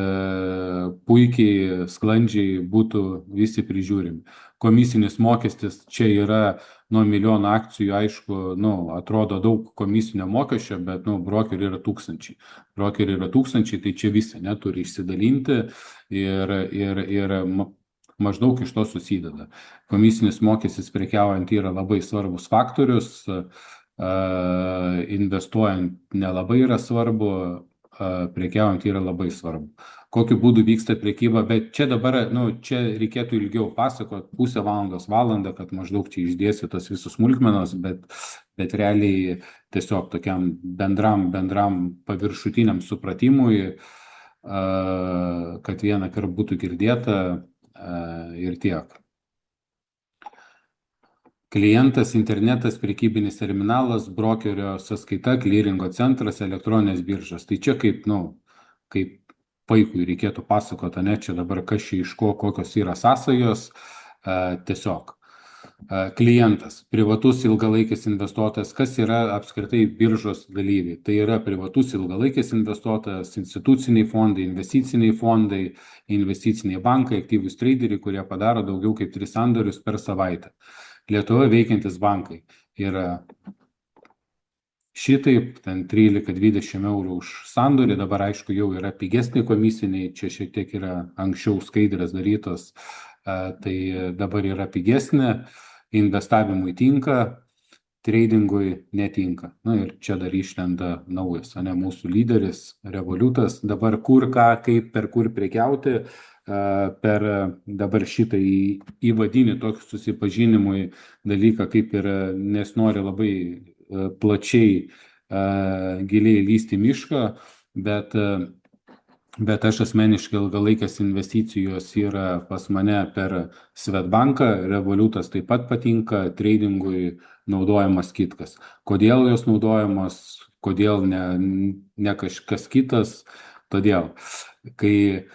puikiai, sklandžiai būtų visi prižiūrimi. Komisinis mokestis čia yra nuo milijono akcijų, aišku, atrodo daug komisinio mokesčio, bet brokerių yra tūkstančiai. Tai čia visi neturi išsidalinti ir maždaug iš to susideda. Komisinis mokestis prekiaujant yra labai svarbus faktorius, investuojant nelabai yra svarbu, prekiaujant yra labai svarbu. Kokiu būdu vyksta prekyba, bet čia dabar, čia reikėtų ilgiau pasakoti, pusę valandą, kad maždaug čia išdėstytos visus smulkmenos, bet realiai tiesiog tokiam bendram paviršutiniam supratimui, kad vieną kartą būtų girdėta ir tiek. Klientas, internetas, prekybinis terminalas, brokerio sąskaita, clearingo centras, elektroninės biržos. Tai čia kaip vaikui reikėtų pasakoti, čia dabar kas čia iš ko, kokios yra sąsajos, tiesiog. Klientas, privatus ilgalaikis investuotojas, kas yra apskritai biržos dalyviai. Tai yra privatus ilgalaikis investuotojas, instituciniai fondai, investiciniai bankai, aktyvūs traderiai, kurie padaro daugiau kaip 3 sandorius per savaitę. Lietuvoje veikiantis bankai yra šitaip, ten 13-20 eurų už sandorį, dabar aišku jau yra pigesni komisiniai, čia šiek tiek yra anksčiau skaidrės darytos, tai dabar yra pigesnė, investavimui tinka, tradingui netinka. Ir čia dar išlenda naujas, mūsų lyderis, Revolutas, dabar kur, ką, kaip, per kur prekiauti, per dabar šitą įvadinį tokį susipažinimui dalyką, kaip ir nesinori labai plačiai giliai lysti mišką, bet aš asmeniškai ilgalaikės investicijos yra pas mane per Swedbanką, Revolutas taip pat patinka, tradingui naudojamas kitkas. Kodėl jos naudojamos, kodėl ne kažkas kitas, todėl, kai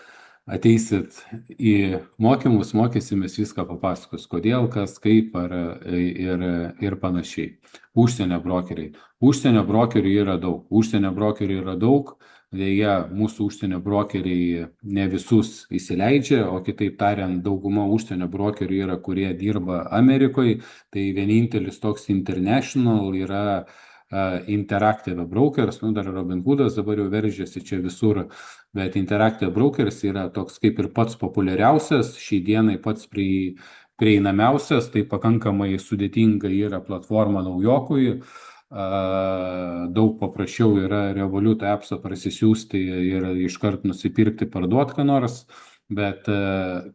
ateisit į mokymus, mokysimės viską papasakos, kodėl, kas, kaip ir panašiai. Užsienio brokeriai. Užsienio brokerių yra daug, dėja mūsų užsienio brokeriai ne visus įsileidžia, o kitaip tariant, dauguma užsienio brokerių yra, kurie dirba Amerikoje, tai vienintelis toks international yra Interactive Brokers, dar Robinhoodas dabar jau veržiasi čia visur, bet Interactive Brokers yra toks kaip ir pats populiariausias, šiai dienai pats prieinamiausias, tai pakankamai sudėtinga yra platforma naujokui. Daug paprasčiau yra Revolut appsą prasisiųsti ir iškart nusipirkti, parduoti ką nors, bet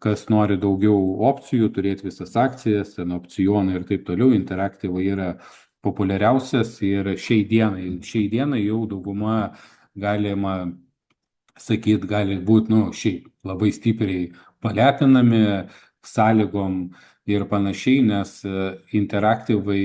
kas nori daugiau opcijų, turėti visas akcijas, opcionai ir taip toliau, Interactive yra populiariausias ir šiai dienai jau dauguma galima sakyti, gali būti, šiaip labai stipriai palepinami sąlygom ir panašiai, nes Interactive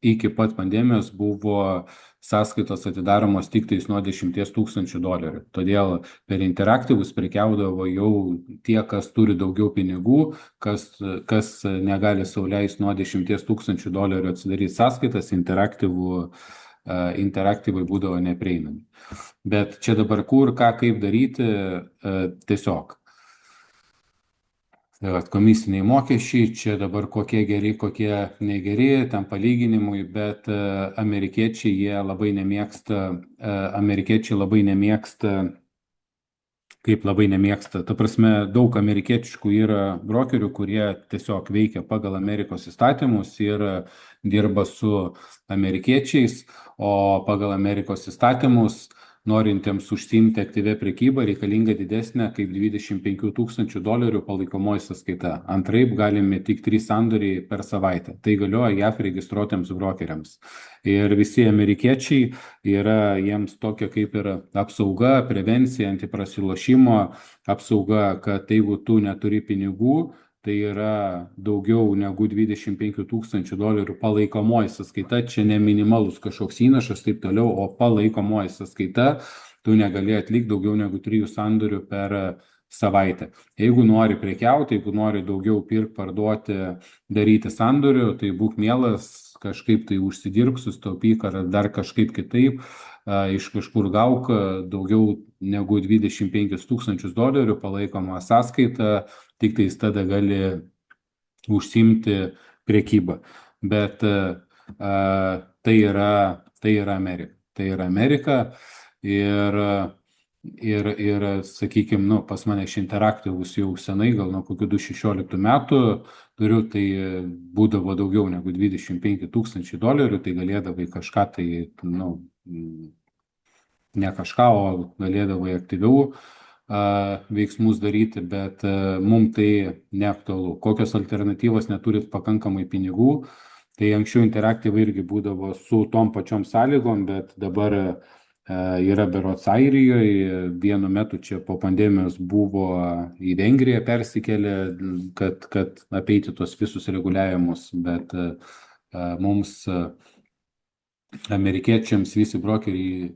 iki pat pandemijos buvo sąskaitos atidaromos tik tais nuo $10,000. Todėl per Interactive'us prekiaudavo jau tie, kas turi daugiau pinigų, kas negali sau leisti nuo $10,000 atsidaryti sąskaitas, Interactive'ai būdavo neprieinami. Bet čia dabar kur, ką, kaip daryti, tiesiog. Komisiniai mokesčiai, čia dabar kokie geri, kokie negeri, ten palyginimui, bet amerikiečiai labai nemėgsta, ta prasme, daug amerikietiškų yra brokerių, kurie tiesiog veikia pagal Amerikos įstatymus ir dirba su amerikiečiais, o pagal Amerikos įstatymus norintiems užsiimti aktyvę prekybą reikalinga didesnė kaip $25,000 palaikomoji sąskaita. Antraip galime tik 3 sandoriai per savaitę. Tai galioja JAF registruotiems brokeriams. Ir visi amerikiečiai yra jiems tokia kaip ir apsauga, prevencija, antiprasilošimo apsauga, kad jeigu tu neturi pinigų, tai yra daugiau negu $25,000 palaikomoji sąskaita, čia ne minimalus kažkoks įnašas, taip toliau, o palaikomoji sąskaita, tu negali atlikti daugiau negu 3 sandorių per savaitę. Jeigu nori prekiauti, jeigu nori daugiau pirkti, parduoti, daryti sandorių, tai būk mielas, kažkaip tai užsidirbk, sustaupyk ar dar kažkaip kitaip, iš kažkur gauk daugiau negu $25,000 palaikomą sąskaitą, tik tais tada gali užsiimti prekybą. Bet tai yra Amerika. Tai yra Amerika ir sakykime, pas mane iš Interactive'us jau senai, gal nuo kokių 2016 metų turiu, tai būdavo daugiau negu $25,000, tai galėdavai kažką tai, ne kažką, o galėdavai aktyviau veiksmus daryti, bet mums tai neaktualu. Kokios alternatyvos neturit pakankamai pinigų, tai anksčiau Interactive irgi būdavo su tom pačiom sąlygom, bet dabar yra berods Airijoje, vienu metu čia po pandemijos buvo į Vengriją persikėlę, kad apeiti tos visus reguliavimus, bet mums amerikiečiams visi brokeriai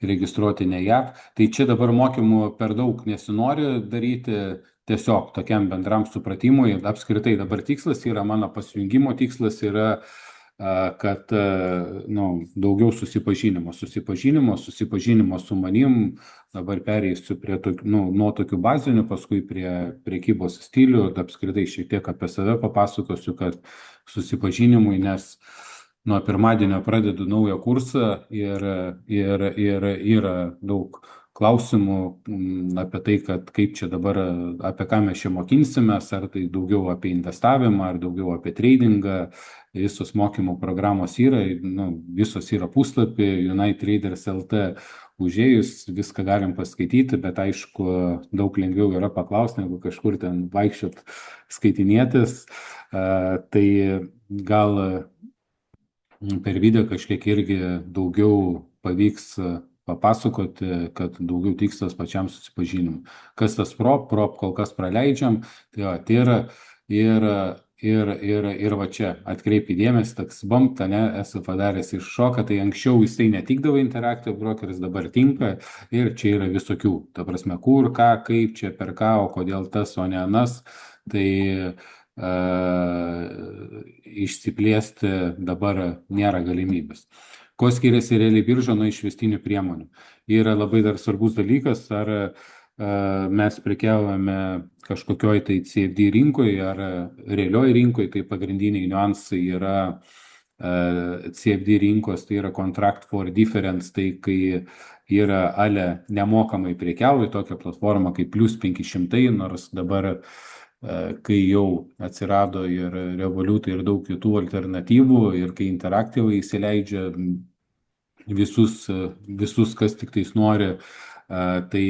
registruoti ne JAV. Tai čia dabar mokymų per daug nesinori daryti, tiesiog tokiam bendram supratimui. Apskritai dabar tikslas yra, mano pasijungimo tikslas yra, kad daugiau susipažinimo su manim. Dabar pereisiu prie nuo tokių bazinių, paskui prie prekybos stilių, apskritai šiek tiek apie save papasakosiu, kad susipažinimui, nes nuo pirmadienio pradedu naują kursą ir yra daug klausimų apie tai, kad kaip čia dabar, apie ką mes čia mokinsimės, ar tai daugiau apie investavimą, ar daugiau apie tradingą. Visos mokymų programos yra, visos yra puslapį, Unite Traders LT užėjus, viską galim paskaityti, bet aišku, daug lengviau yra paklausti, negu kažkur ten vaikščiot skaitinėtis. Tai gal per video kažkiek irgi daugiau pavyks papasakoti, kad daugiau tikslas pačiam susipažinimui. Kas tas prop kol kas praleidžiam, tai yra ir va čia atkreipi dėmesį, toks bump, esu padaręs iššoką, tai anksčiau jisai netikdavo Interactive Brokers, dabar tinka ir čia yra visokių, ta prasme, kur, ką, kaip čia, per ką, o kodėl tas, o ne anas, tai išsiplėsti dabar nėra galimybės. Ko skiriasi realiai birža nuo išvestinių priemonių? Yra labai dar svarbus dalykas, ar mes prekiaujame kažkokioj tai CFD rinkoje ar realioj rinkoje, tai pagrindiniai niuansai yra CFD rinkos, tai yra Contract for Difference, tai kai yra ale nemokamai prekiauja tokia platforma kaip Plus 500, nors dabar, kai jau atsirado ir Revolut ir daug kitų alternatyvų ir kai Interactive įsileidžia visus, kas tik tais nori, tai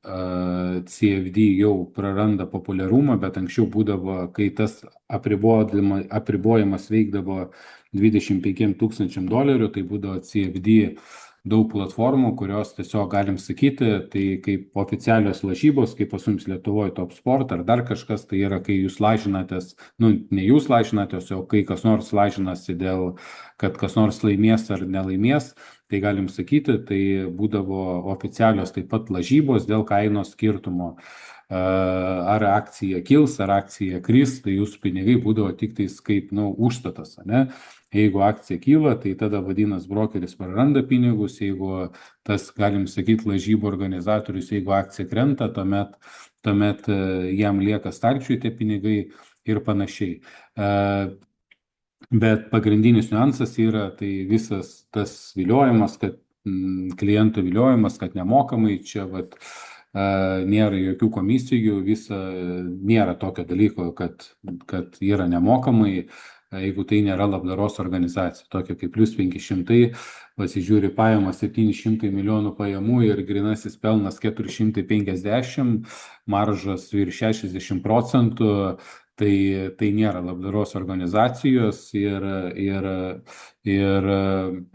CFD jau praranda populiarumą, bet anksčiau būdavo, kai tas apribojimas veikdavo $25,000, tai būdavo CFD daug platformų, kurios tiesiog galim sakyti, tai kaip oficialios lažybos, kaip pas jums Lietuvoje Top Sport ar dar kažkas, tai yra, kai jūs lažinatės, ne jūs lažinatės, o kai kas nors lažinasi dėl, kad kas nors laimės ar nelaimės, tai galim sakyti, tai būdavo oficialios taip pat lažybos dėl kainos skirtumo. Ar akcija kils, ar akcija kris, tai jūsų pinigai būdavo tik tais kaip, užstatas, ne? Jeigu akcija kyla, tai tada vadinas brokeris praranda pinigus, jeigu tas, galim sakyti, lažybų organizatorius, jeigu akcija krenta, tuomet jam lieka stalčiui tie pinigai ir panašiai. Bet pagrindinis niuansas yra tai visas tas viliojimas, kad klientų viliojimas, kad nemokamai čia nėra jokių komisijų, nėra tokio dalyko, kad yra nemokamai, jeigu tai nėra labdaros organizacija, tokia kaip Plus 500, pasižiūri pajamas 700 milijonų pajamų ir grinasis pelnas 450, maržas virš 60%, tai nėra labdaros organizacijos ir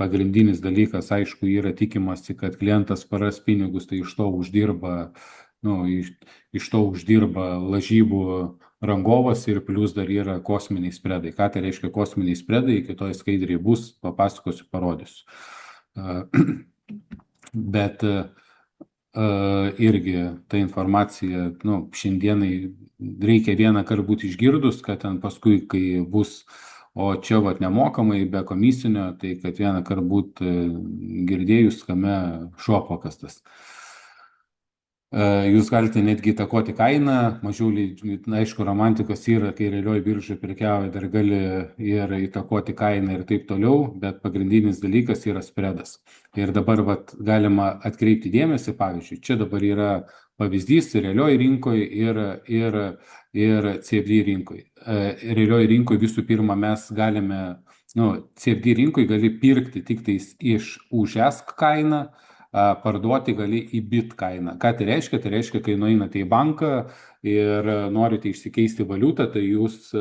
pagrindinis dalykas, aišku, yra tikimasi, kad klientas paras pinigus, tai iš to uždirba lažybų rangovas ir plus dar yra kosminiai spredai. Ką tai reiškia kosminiai spredai, kitoj skaidriai bus, papasakosiu, parodysiu. Bet irgi ta informacija, šiandienai reikia vieną kartą būti išgirdus, kad ten paskui, kai bus, o čia nemokamai, be komisinio, tai kad vieną kartą būti girdėjus, kame šuo pakastas. Jūs galite netgi įtakoti kainą, mažiau, aišku, romantikos yra, kai realioji birža prekiauja, dar gali ir įtakoti kainą ir taip toliau, bet pagrindinis dalykas yra spredas. Ir dabar galima atkreipti dėmesį, pavyzdžiui, čia dabar yra pavyzdys realioji rinkoje ir CFD rinkoje. Realioji rinkoje visų pirma mes galime, CFD rinkoje gali pirkti tik tais už ESK kainą, parduoti gali į bit kainą. Ką tai reiškia? Tai reiškia, kai nueinate į banką ir norite išsikeisti valiutą, tai jūs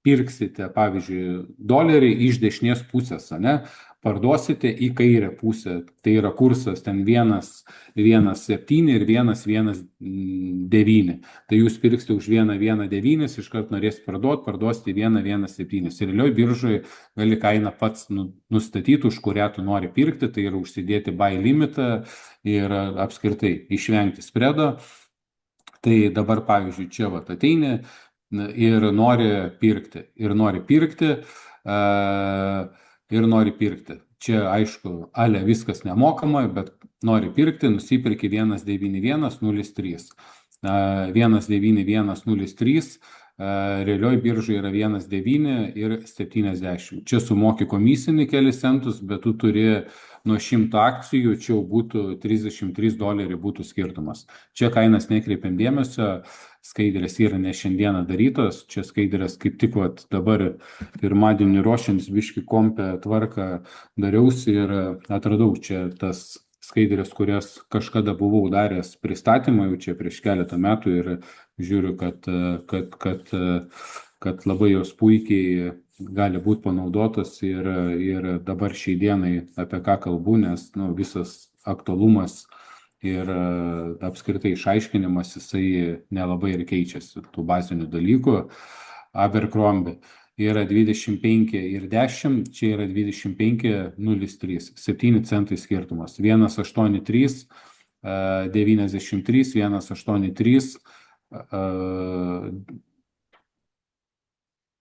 pirksite, pavyzdžiui, dolerį iš dešinės pusės, ne? Parduosite į kairę pusę. Tai yra kursas ten 1,17 ir 1,19. Tai jūs pirksite už 1,19, iškart norėsite parduosite 1,17. Ir realioj biržoje gali kainą pats nustatyti, už kurią tu nori pirkti, tai yra užsidėti buy limitą ir apskritai išvengti spredo. Tai dabar, pavyzdžiui, čia ateini ir nori pirkti. Čia, aišku, ale viskas nemokama, bet nori pirkti, nusipirki 1,9103. 1,9103, realioj biržoje yra 1,9 ir 70. Čia sumoki komisinį kelis centus, bet tu turi nuo 100 akcijų, čia jau būtų $33 būtų skirtumas. Čia kainas nekreipiam dėmesio, skaidrės yra ne šiandieną darytos, čia skaidrės kaip tik dabar pirmadienį ruošiant biškį kompę tvarką dariausi ir atradau čia tas skaidrės, kurias kažkada buvau daręs pristatymą jau čia prieš keletą metų ir žiūriu, kad labai jos puikiai gali būti panaudotas ir dabar šiai dienai apie ką kalbu, nes visas aktualumas ir apskritai išaiškinimas jisai nelabai ir keičiasi tų bazinių dalykų. Abercrombie yra 25 ir 10, čia yra 25,03, 7 centai skirtumas. 1,83, 93, 1,83,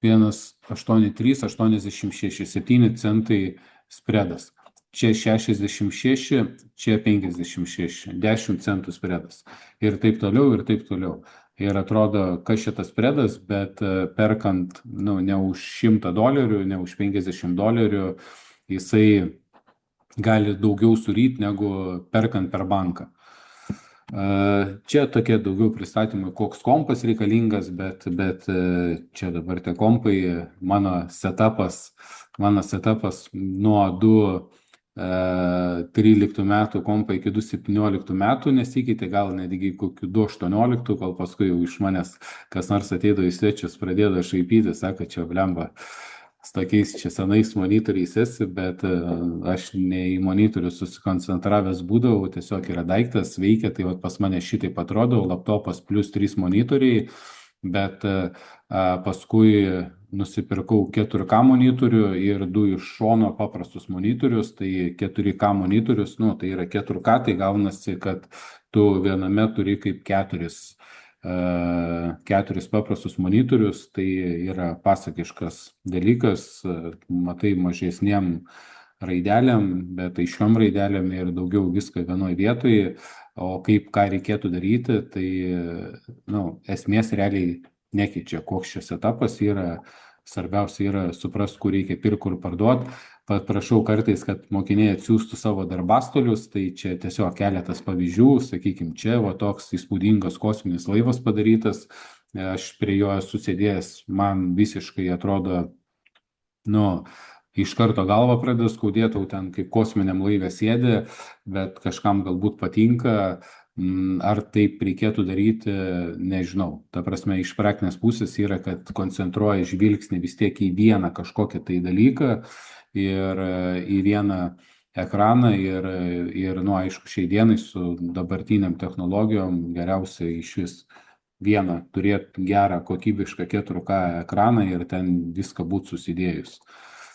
1,83, 86, 7 centai spredas. Čia 66, čia 56, 10 centų spredas. Ir taip toliau, ir taip toliau. ir atrodo, kas šitas spredas, bet perkant, nu, ne už $100, ne už $50, jisai gali daugiau suryti negu perkant per banką. Čia tokie daugiau pristatymai, koks kompas reikalingas, bet čia dabar tie kompai, mano setupas nuo 2013 metų kompai iki 2017 metų nesikeitė, gal netgi kokių 2018, kol paskui jau iš manęs kas nors ateidavo į svečius, pradėjo šaipyti, sako, čia blemba, su tokiais čia senais monitoriais esi, bet aš ne į monitorius susikoncentravęs būdavau, tiesiog yra daiktas, veikia, tai vat pas mane šitaip atrodo, laptopas plus 3 monitoriai, bet paskui nusipirkau 4K monitorių ir 2 iš šono paprastus monitorius, tai 4K monitorius, nu, tai yra 4K, tai gaunasi, kad tu viename turi kaip keturis paprastus monitorius, tai yra pasakiškas dalykas, matai mažesniem raidelėm, bet aiškiom raidelėm ir daugiau viską vienoje vietoje, o kaip ką reikėtų daryti, tai nu, esmės realiai nekeičia, koks šis etapas yra, svarbiausia yra suprast, kur reikia pirkti, kur parduoti. Prašau kartais, kad mokiniai atsiųstų savo darbastolius, tai čia tiesiog keletas pavyzdžių, sakykime, čia va toks įspūdingas kosminis laivas padarytas, aš prie jo esu sėdėjęs, man visiškai atrodo, nu, iš karto galva pradeda skaudėti, ten kaip kosminiam laivė sėdė, bet kažkam galbūt patinka, ar taip reikėtų daryti, nežinau. Ta prasme, iš praktinės pusės yra, kad koncentruoja žvilgsnį vis tiek į vieną kažkokią tai dalyką ir į vieną ekraną ir nu, aišku, šiai dienai su dabartiniam technologijom geriausia iš vis vieną turėti gerą kokybišką 4K ekraną ir ten viską būtų susidėjus.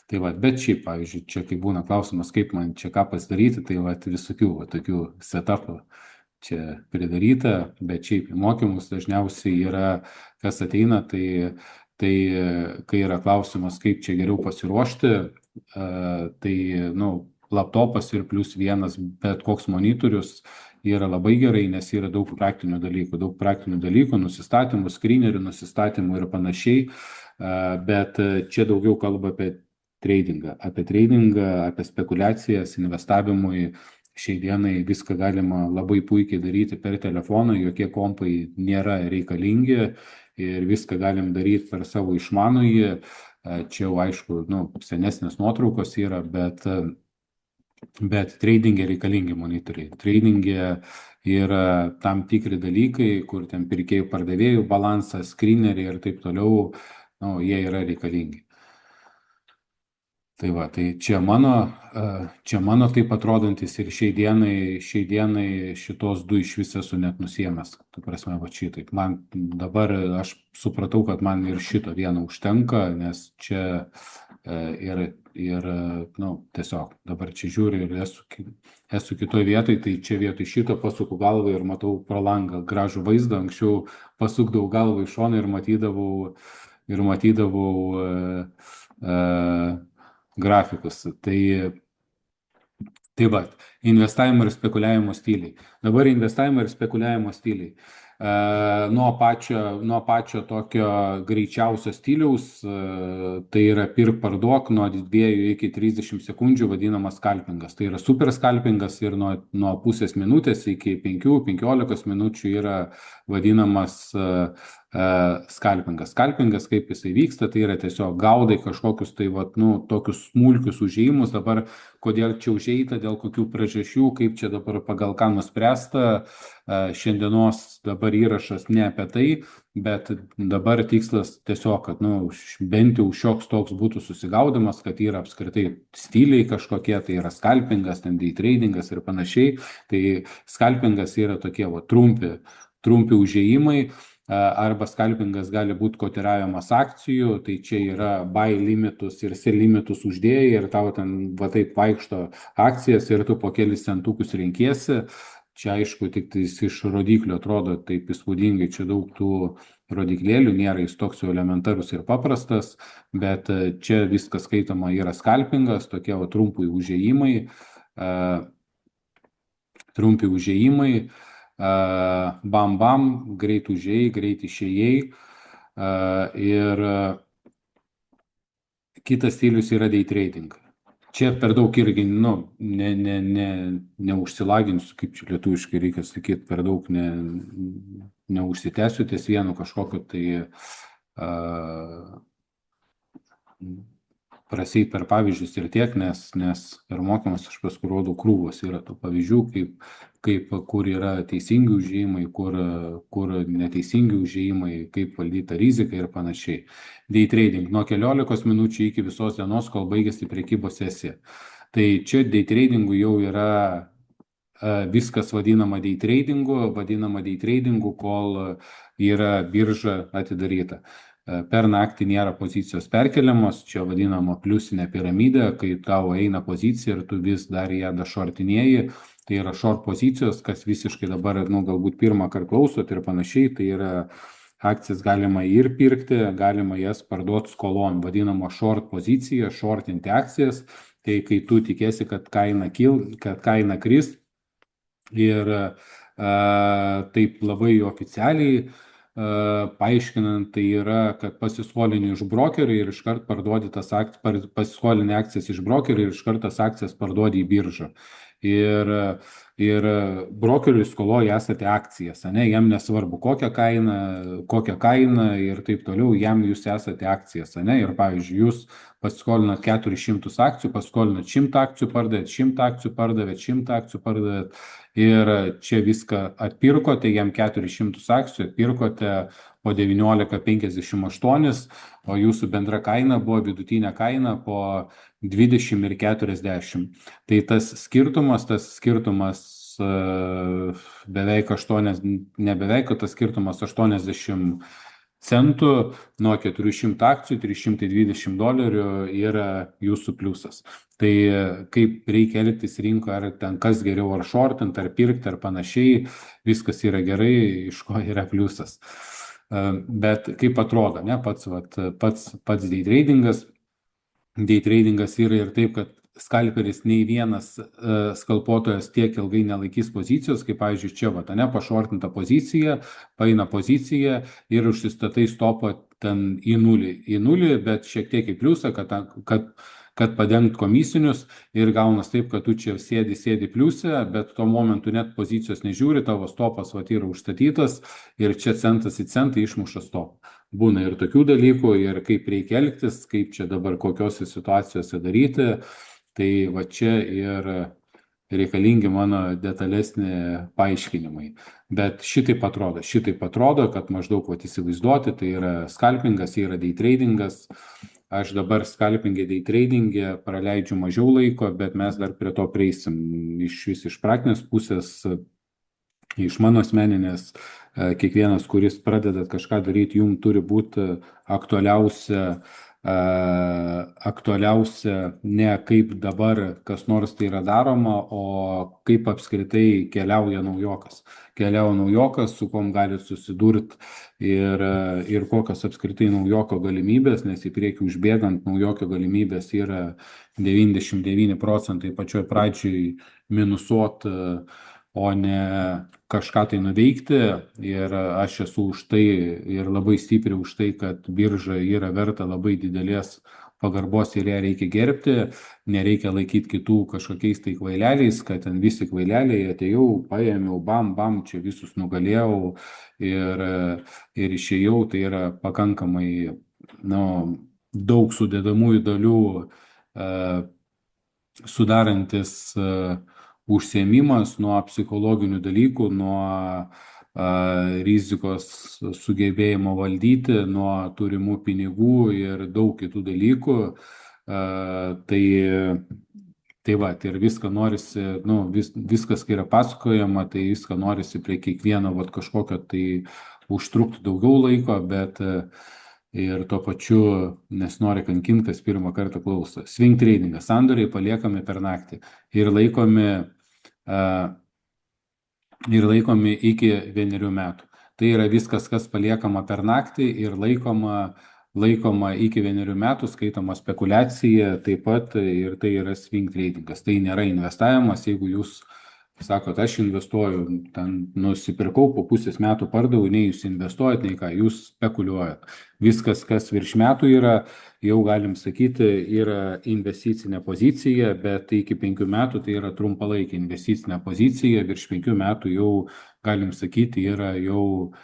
Tai va, bet šiaip, pavyzdžiui, čia kai būna klausimas, kaip man čia ką pasidaryti, tai va, visokių va, tokių setupų čia pridaryta, bet šiaip mokymus dažniausiai yra, kas ateina, tai kai yra klausimas, kaip čia geriau pasiruošti, tai nu, laptopas ir plus vienas bet koks monitorius yra labai gerai, nes yra daug praktinių dalykų, nusistatymų, skrynerių nusistatymų ir panašiai, bet čia daugiau kalba apie tradingą, apie spekulacijas, investavimui. Šiai dienai viską galima labai puikiai daryti per telefoną, jokie kompai nėra reikalingi ir viską galim daryti per savo išmanųjį. Čia jau aišku, nu, senesnės nuotraukos yra, bet tradingė reikalingi monitoriai. Tradingė yra tam tikri dalykai, kur ten pirkėjų pardavėjų balansas, skryneriai ir taip toliau, nu, jie yra reikalingi. Tai va, tai čia mano taip atrodantis ir šiai dienai šitos 2 iš viso esu net nusiėmęs. Tu prasme, va šitaip. Man dabar aš supratau, kad man ir šito vieno užtenka, nes čia ir nu, tiesiog dabar čia žiūriu ir esu kitoj vietoj, tai čia vietoj šito pasuku galvą ir matau pro langą gražų vaizdą. Anksčiau pasukdavau galvą į šoną ir matydavau grafikus. Tai va, investavimo ir spekuliavimo stiliai. Dabar investavimo ir spekuliavimo stiliai. Nuo pačio tokio greičiausio stiliaus, tai yra pirk parduok nuo 2 iki 30 sekundžių vadinamas skalpingas. Tai yra super skalpingas ir nuo pusės minutės iki 5-15 minučių yra vadinamas skalpingas. Skalpingas, kaip jisai vyksta, tai yra tiesiog gaudai kažkokius tai vat, nu, tokius smulkius užėjimus. Dabar kodėl čia užeita, dėl kokių priežasčių, kaip čia dabar pagal ką nuspręsta. Šiandienos dabar įrašas ne apie tai, bet dabar tikslas tiesiog, kad nu, bent jau šioks toks būtų susigaudimas, kad yra apskritai stiliai kažkokie, tai yra skalpingas, ten day tradingas ir panašiai. Tai skalpingas yra tokie va, trumpi užėjimai. Arba skalpingas gali būti kotiravimas akcijų, tai čia yra buy limitus ir sell limitus uždėjai ir tau ten va taip vaikšto akcijas ir tu po kelis centukus renkiesi. Čia aišku, tik tais iš rodiklio atrodo taip įspūdingai, čia daug tų rodiklėlių, nėra jis toks jau elementarus ir paprastas, bet čia viskas skaitoma yra skalpingas, tokie va trumpi užėjimai. bam bam, greit užėjai, greit išėjai. Ir kitas stilius yra day trading. Čia per daug irgi, neužsilaginsiu, kaip čia lietuviškai reikia sakyti, per daug neužsitęsiu ties vienu kažkokiu tai praseit per pavyzdžius ir tiek, nes per mokymus aš paskui rodau krūvos yra tų pavyzdžių, kur yra teisingi užėjimai, kur neteisingi užėjimai, kaip valdyti tą riziką ir panašiai. Day trading nuo 15 minučių iki visos dienos, kol baigėsi prekybos sesija. Tai čia day tradingu jau yra viskas vadinama day tradingu, kol yra birža atidaryta. Per naktį nėra pozicijos perkeliamos, čia vadinama pliusinė piramidė, kai tau eina pozicija ir tu vis dar ją dašortinėji, tai yra short pozicijos, kas visiškai dabar, galbūt pirmą kartą klausot ir panašiai, tai yra akcijas galima ir pirkti, galima jas parduoti skolon, vadinama short pozicija, shortinti akcijas, tai kai tu tikėsi, kad kaina kris ir taip labai oficialiai paaiškinant, tai yra, kad pasiskolini iš brokerio ir iškart parduodi pasiskolini akcijas iš brokerio ir iškart tas akcijas parduodi į biržą. Ir brokeriui skoloji esate akcijas, jam nesvarbu kokią kainą ir taip toliau, jam jūs esate akcijas, ir pavyzdžiui, jūs pasiskolinat 400 akcijų, pasiskolinat 100 akcijų, pardavėt 100 akcijų, pardavėt 100 akcijų, pardavėt ir čia viską atpirkote, jam 400 akcijų, atpirkote po 19,58, o jūsų bendra kaina buvo vidutinė kaina po 20 ir 40. Tai tas skirtumas beveik 80 centų nuo 400 akcijų, $320 yra jūsų pliusas. Tai kaip reikia elgtis rinkoje, ar ten kas geriau, ar shortint, ar pirkti, ar panašiai, viskas yra gerai, iš ko yra pliusas. Bet kaip atrodo, pats day tradingas yra ir taip, kad skalperis nei vienas skalpuotojas tiek ilgai nelaikys pozicijos, kaip pavyzdžiui čia, pašortinta pozicija, paeina pozicija ir užsistatai stopą ten į nulį, bet šiek tiek į pliusą, kad padengt komisinius ir gaunas taip, kad tu čia sėdi pliusę, bet tuo momentu net pozicijos nežiūri, tavo stopas yra užstatytas ir čia centas į centą išmuša stopą. Būna ir tokių dalykų, ir kaip reikia elgtis, kaip čia dabar kokiose situacijose daryti, tai va čia ir reikalingi mano detalesni paaiškinimai. Bet šitaip atrodo, kad maždaug įsivaizduoti, tai yra skalpingas, yra day tradingas. Aš dabar skalpingė day tradingė praleidžiu mažiau laiko, bet mes dar prie to prieisim iš praktinės pusės, iš mano asmeninės. Kiekvienas, kuris pradedat kažką daryti, jums turi būti aktualiausia ne kaip dabar kas nors tai yra daroma, o kaip apskritai keliauja naujokas. Su kom gali susidurti ir kokios apskritai naujoko galimybės, nes į priekį užbėgant naujoko galimybės yra 99% pačioj pradžioj minusuot, o ne kažką tai nuveikti. Ir aš esu už tai ir labai stipriai už tai, kad birža yra verta labai didelės pagarbos ir ją reikia gerbti, nereikia laikyti kitų kažkokiais tai kvaileliais, kad ten visi kvaileliai, atėjau, paėmiau, bam, čia visus nugalėjau ir išėjau. Tai yra pakankamai daug sudedamųjų dalių sudarantis užsiėmimas, nuo psichologinių dalykų, nuo rizikos sugebėjimo valdyti, nuo turimų pinigų ir daug kitų dalykų. Tai viską norisi, viskas, kai yra pasakojama, tai viską norisi prie kiekvieno kažkokio tai užtrukti daugiau laiko, bet ir tuo pačiu nesinori kankinti, kas pirmą kartą klauso. Swing tradingas, sandoriai paliekami per naktį ir laikomi iki 1 metų. Tai yra viskas, kas paliekama per naktį ir laikoma iki 1 metų, skaitoma spekulacija taip pat, ir tai yra swing tradingas. Tai nėra investavimas. Jeigu jūs Sakot, aš investuoju, ten nusipirkau, po pusės metų pardaviau, nei jūs investuojat, nei ką, jūs spekuliuojat. Viskas, kas virš metų yra, jau galim sakyti, yra investicinė pozicija, bet iki 5 metų tai yra trumpalaikė investicinė pozicija, virš 5 metų jau galim sakyti, yra jau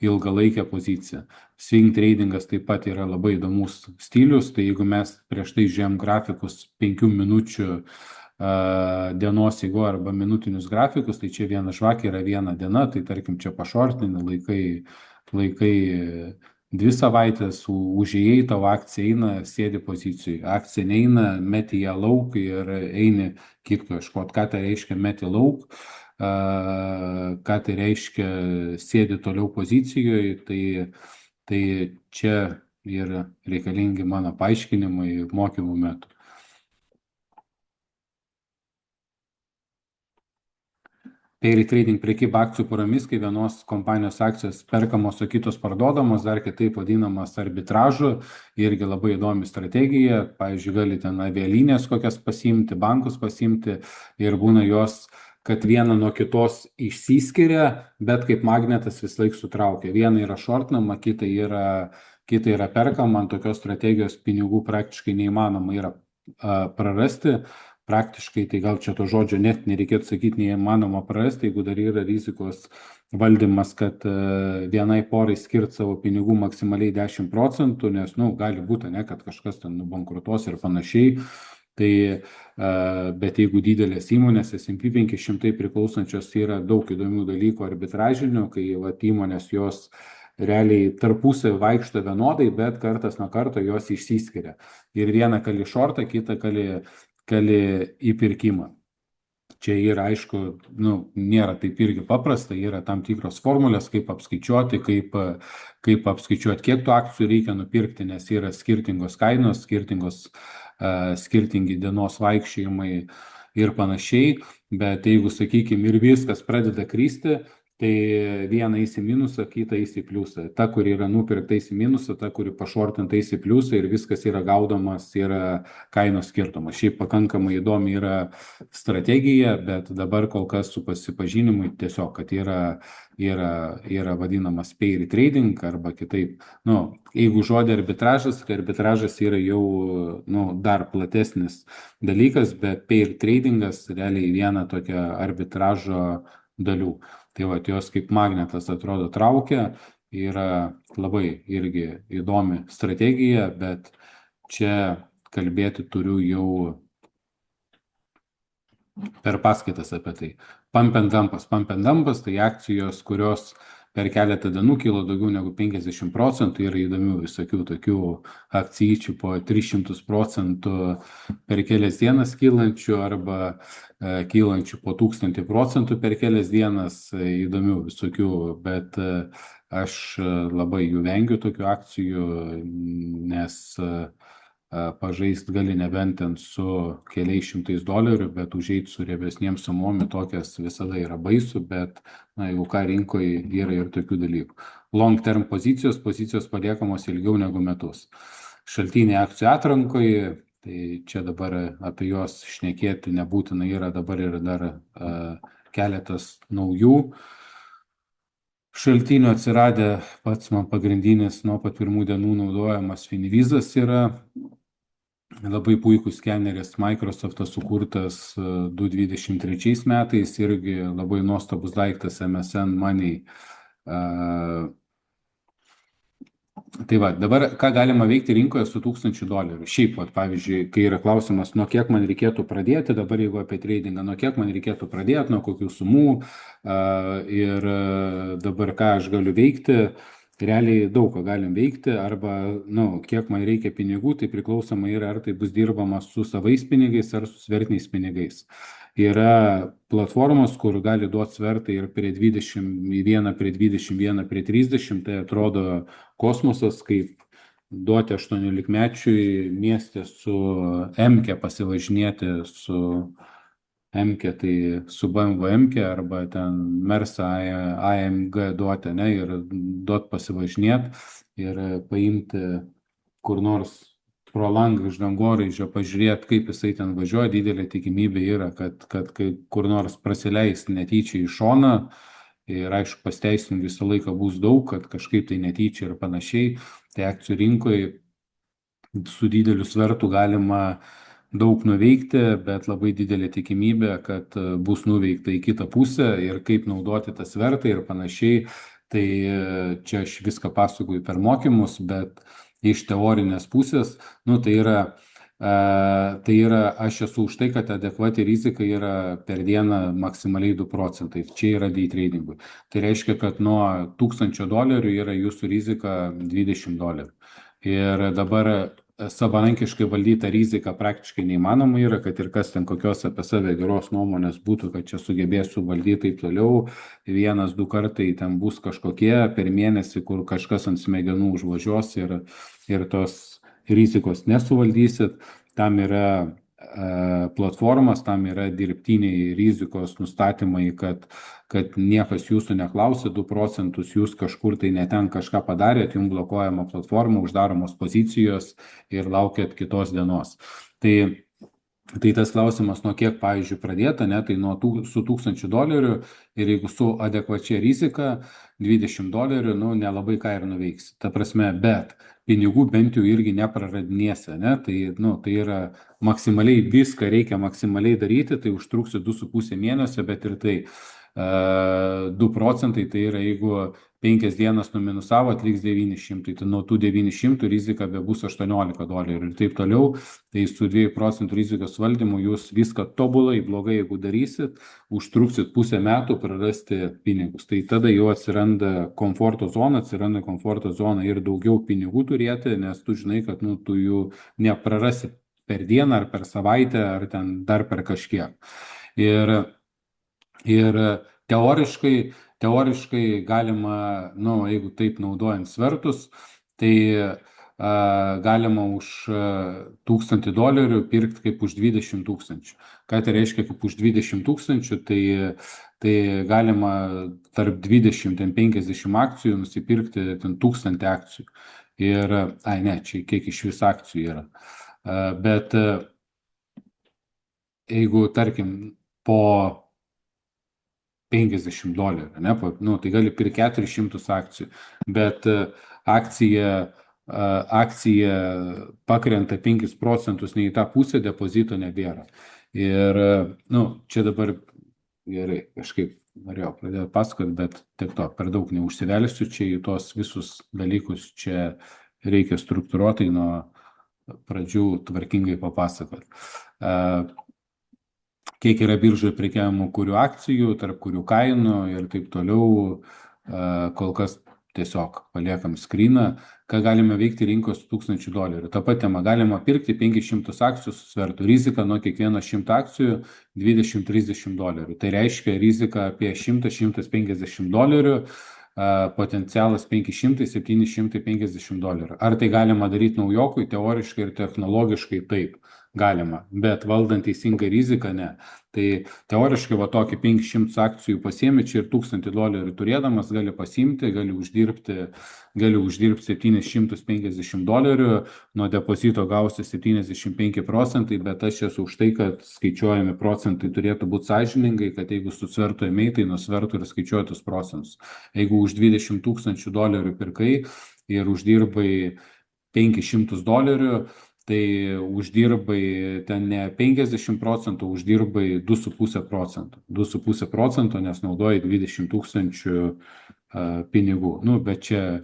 ilgalaikė pozicija. Swing tradingas taip pat yra labai įdomus stilius, tai jeigu mes prieš tai žiūrėjom grafikus 5 minučių dienos eigo arba minutinius grafikus, tai čia viena žvakė yra viena diena, tai tarkim čia pašortinį laikai 2 savaitės, užėjai, tavo akcija eina, sėdi pozicijoje, akcija neina, meti ją lauk ir eini kitko iškot. Ką tai reiškia meti lauk, ką tai reiškia sėdi toliau pozicijoje, tai čia yra reikalingi mano paaiškinimai mokymų metu. Pair trading prekyba akcijų poromis, kai vienos kompanijos akcijos perkamos, o kitos parduodamos, dar kitaip vadinamas arbitražu, irgi labai įdomi strategija. Pavyzdžiui, gali ten avialinės kokias pasiimti, bankus pasiimti ir būna jos, kad viena nuo kitos išsiskiria, bet kaip magnetas vis laik sutraukia. Viena yra shortinama, kita yra perkama, ant tokios strategijos pinigų praktiškai neįmanoma yra prarasti. Praktiškai, tai gal čia to žodžio net nereikėtų sakyti, neįmanoma prarasti, jeigu dar yra rizikos valdymas, kad vienai porai skirti savo pinigų maksimaliai 10%, nes, gali būti, kad kažkas ten nubankrutuos ir panašiai. Tai, bet jeigu didelės įmonės, S&P 500 priklausančios, yra daug įdomių dalykų arbitražinių, kai įmonės jos realiai tarpusavy vaikšto vienodai, bet kartas nuo karto jos išsiskiria. Ir vieną kali šortą, kitą kali įpirkimą. Čia yra, aišku, nėra taip irgi paprasta, yra tam tikros formulės, kaip apskaičiuoti, kaip apskaičiuoti, kiek tų akcijų reikia nupirkti, nes yra skirtingos kainos, skirtingi dienos vaikščiojimai ir panašiai, bet jeigu, sakykime, ir viskas pradeda kristi, tai viena eis į minusą, kita eis į pliusą. Ta, kuri yra nupirkta eis į minusą, ta, kuri pašortinta eis į pliusą ir viskas yra gaudomas, yra kainos skirtumas. Šiaip pakankamai įdomi yra strategija, bet dabar kol kas su pasipažinimui tiesiog, kad yra vadinamas pair trading arba kitaip. Jeigu žodį arbitražas, tai arbitražas yra jau dar platesnis dalykas, bet pair tradingas realiai viena tokia arbitražo dalių. Tai jos kaip magnetas atrodo traukia, yra labai irgi įdomi strategija, bet čia kalbėti turiu jau per paskaitas apie tai. Pump and dumpas, tai akcijos, kurios per keletą dienų kilo daugiau negu 50%, yra įdomių visokių tokių akcijyčių po 300% per kelias dienas kylančių arba kylančių po 1000% per kelias dienas, įdomių visokių, bet aš labai jų vengiu tokių akcijų, nes pažaist gali nebent ten su keliais $100, bet užeit su riebesniem sumom tokias visada yra baisu, bet jeigu ką rinkoje yra ir tokių dalykų. Long term pozicijos paliekamos ilgiau negu metus. Šaltiniai akcijų atrankoje, tai čia dabar apie juos šnekėti nebūtina, yra dabar ir dar keletas naujų šaltinių atsiradę. Pats man pagrindinis nuo pat pirmų dienų naudojamas Finvizas yra labai puikus skeneris, Microsoft'as sukurtas 2023 metais, irgi labai nuostabus daiktas, MSN Money. Tai dabar ką galima veikti rinkoje su $1000? Šiaip, pavyzdžiui, kai yra klausimas, nuo kiek man reikėtų pradėti, dabar jeigu apie tradingą, nuo kiek man reikėtų pradėti, nuo kokių sumų ir dabar ką aš galiu veikti, realiai daug ką galim veikti, arba, kiek man reikia pinigų, tai priklausomai yra, ar tai bus dirbama su savais pinigais ar su svertiniais pinigais. Yra platformos, kur gali duoti svertai ir prie 21, prie 21, prie 30, tai atrodo kosmosas, kaip duoti 18-mečiui mieste su M-ke pasivažinėti, su M-ke, tai su BMW M-ke arba ten Mersa AMG duoti, ir duoti pasivažinėti ir paimti kur nors pro langą iš dangoraižio pažiūrėti, kaip jisai ten važiuoja, didelė tikimybė yra, kad kai kur nors prasileis netyčia į šoną. Ir aišku, pasteisinimų visą laiką bus daug, kad kažkaip tai netyčia ir panašiai. Tai akcijų rinkoje su dideliu svertu galima daug nuveikti, bet labai didelė tikimybė, kad bus nuveikta į kitą pusę ir kaip naudoti tą svertą ir panašiai. Tai čia aš viską pasakoju per mokymus, bet iš teorinės pusės, nu, tai yra, aš esu už tai, kad adekvati rizika yra per dieną maksimaliai 2 procentai. Čia yra day tradingui. Tai reiškia, kad nuo $1000 yra jūsų rizika $20. Ir dabar savarankiškai valdyta rizika praktiškai neįmanoma yra, kad ir kas ten kokios apie save geros nuomonės būtų, kad čia sugebėsiu valdyti taip toliau. 1-2 kartai ten bus kažkokie per mėnesį, kur kažkas ant smegenų užvažiuos ir tos rizikos nesuvaldysit. Tam yra platformas, tam yra dirbtiniai rizikos nustatymai, kad niekas jūsų neklausia 2 procentus, jūs kažkur tai neten kažką padarėt, jums blokuojama platforma, uždaromos pozicijos ir laukiat kitos dienos. Tai tas klausimas, nuo kiek, pavyzdžiui, pradėta, ne, tai su $1000 ir jeigu su adekvačia rizika $20, nu, nelabai ką ir nuveiks. Ta prasme, bet pinigų bent jau irgi nepraradinėsi, ne, tai yra maksimaliai viską reikia maksimaliai daryti, tai užtruksi 2,5 mėnesio, bet ir tai 2 procentai, tai yra jeigu 5 dienas numinusavo, liks 900, tai nuo tų 900 rizika bebus $18 ir taip toliau, tai su 2 procentų rizikos valdymu jūs viską tobulai, blogai jeigu darysit, užtruksit pusę metų prarasti pinigus. Tai tada jau atsiranda komforto zona ir daugiau pinigų turėti, nes tu žinai, kad tu jų neprarasi per dieną ar per savaitę ar ten dar per kažkiek. Ir teoriškai galima, jeigu taip naudojant svertus, tai galima už $1000 pirkti kaip už 20 000. Ką tai reiškia kaip už 20 000, tai galima tarp 20-50 akcijų nusipirkti 1000 akcijų. Ir, čia kiek iš vis akcijų yra. Bet jeigu, tarkim, po $50, ne, tai gali pirkti 400 akcijų, bet akcija pakrenta 5 procentus nei į tą pusę, depozito nebėra. Ir, čia dabar gerai, kažkaip norėjau pradėti pasakoti, bet tiek to, per daug neužsivelsiu čia į tos visus dalykus, čia reikia struktūruotai nuo pradžių tvarkingai papasakoti. Kiek yra biržoje prekiavimo kurių akcijų, tarp kurių kainų ir taip toliau, kol kas tiesiog paliekam skryną, ką galime veikti rinkos $1000. Ta pati tema, galima pirkti 500 akcijų su svertu, rizika nuo kiekvieno 100 akcijų $20-30. Tai reiškia rizika apie $100-150, potencialas $500-750. Ar tai galima daryti naujokui? Teoriškai ir technologiškai taip galima, bet valdant teisingą riziką ne. Tai teoriškai tokį 500 akcijų pasiemi čia ir $1000 turėdamas gali pasiimti, gali uždirbti $750, nuo depozito gausi 75 procentai, bet aš esu už tai, kad skaičiuojami procentai turėtų būti sąžiningai, kad jeigu su svertu ėmei, tai nuo svertų ir skaičiuotus procentus. Jeigu už $20 000 pirkai ir uždirbai $500, tai uždirbai ten ne 50 procentų, uždirbai 2,5 procento. 2,5 procento, nes naudoji 20 000 pinigų. Bet čia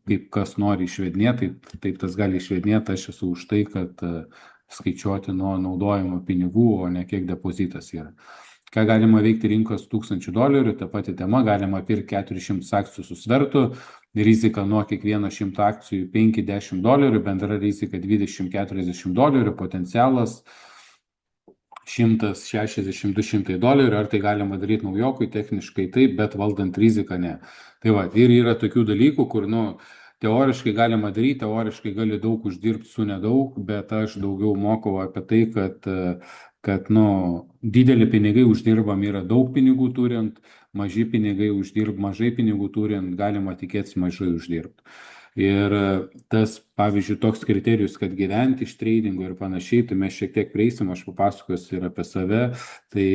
kaip kas nori išvedinėti, taip tas gali išvedinėti, aš esu už tai, kad skaičiuoti nuo naudojimo pinigų, o ne kiek depozitas yra. Ką galima veikti rinkos $1000, ta pati tema, galima pirkti 400 akcijų su svertu, rizika nuo kiekvieno 100 akcijų $5-10, bendra rizika $20-40, potencialas $160-200. Ar tai galima daryti naujokui? Techniškai taip, bet valdant riziką ne. Tai ir yra tokių dalykų, kur teoriškai galima daryti, teoriškai gali daug uždirbti su nedaug, bet aš daugiau mokau apie tai, kad dideli pinigai uždirbam yra daug pinigų turint, maži pinigai uždirb mažai pinigų turint, galima tikėtis mažai uždirbti. Ir tas, pavyzdžiui, toks kriterijus, kad gyventi iš tradingo ir panašiai, tai mes šiek tiek prieisim, aš papasakosiu ir apie save. Tai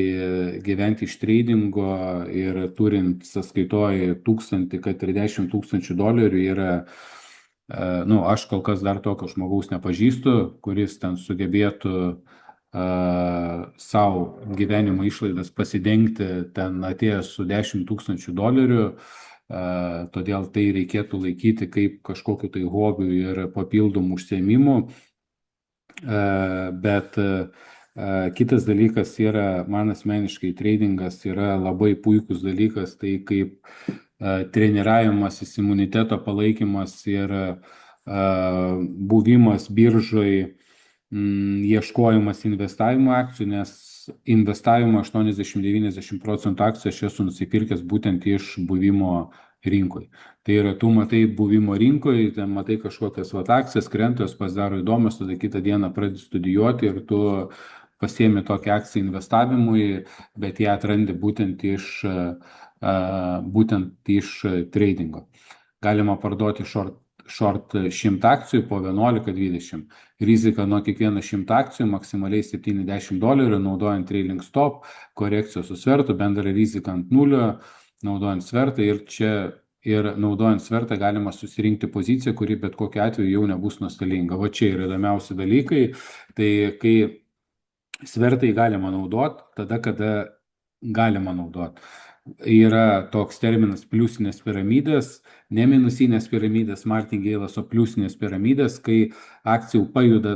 gyventi iš tradingo ir turint sąskaitoj 1000, kad ir 10 000 dolerių yra, nu, aš kol kas dar tokio žmogaus nepažįstu, kuris ten sugebėtų savo gyvenimo išlaidas pasidengti ten atėjęs su 10 000 dolerių. Todėl tai reikėtų laikyti kaip kažkokiu tai hobiu ir papildomų užsiėmimų. Bet kitas dalykas yra, man asmeniškai tradingas yra labai puikus dalykas, tai kaip treniravimas, imuniteto palaikymas ir buvimas biržoj, ieškojimas investavimo akcijų, nes investavimo 80-90% akcijų aš esu nusipirkęs būtent iš buvimo rinkoje. Tai yra, tu matai buvimo rinkoje, ten matai kažkokias akcijas, krenta, jos pasidaro įdomios, tada kitą dieną pradedi studijuoti ir tu pasiemi tokią akciją investavimui, bet ją atrandi būtent iš tradingo. Galima parduoti short 100 akcijų po 11-20. Rizika nuo kiekvieno 100 akcijų maksimaliai $70, naudojant trailing stop, korekcijos su svertu, bendra rizika ant nulio, naudojant svertą ir naudojant svertą galima susirinkti poziciją, kuri bet kokiu atveju jau nebus nuostolinga. Va čia yra įdomiausi dalykai. Tai kai svertai galima naudoti, tada kada galima naudoti. Yra toks terminas pliusinės piramidės, ne minusinės piramidės, martingėlas, o pliusinės piramidės, kai akcijų pajuda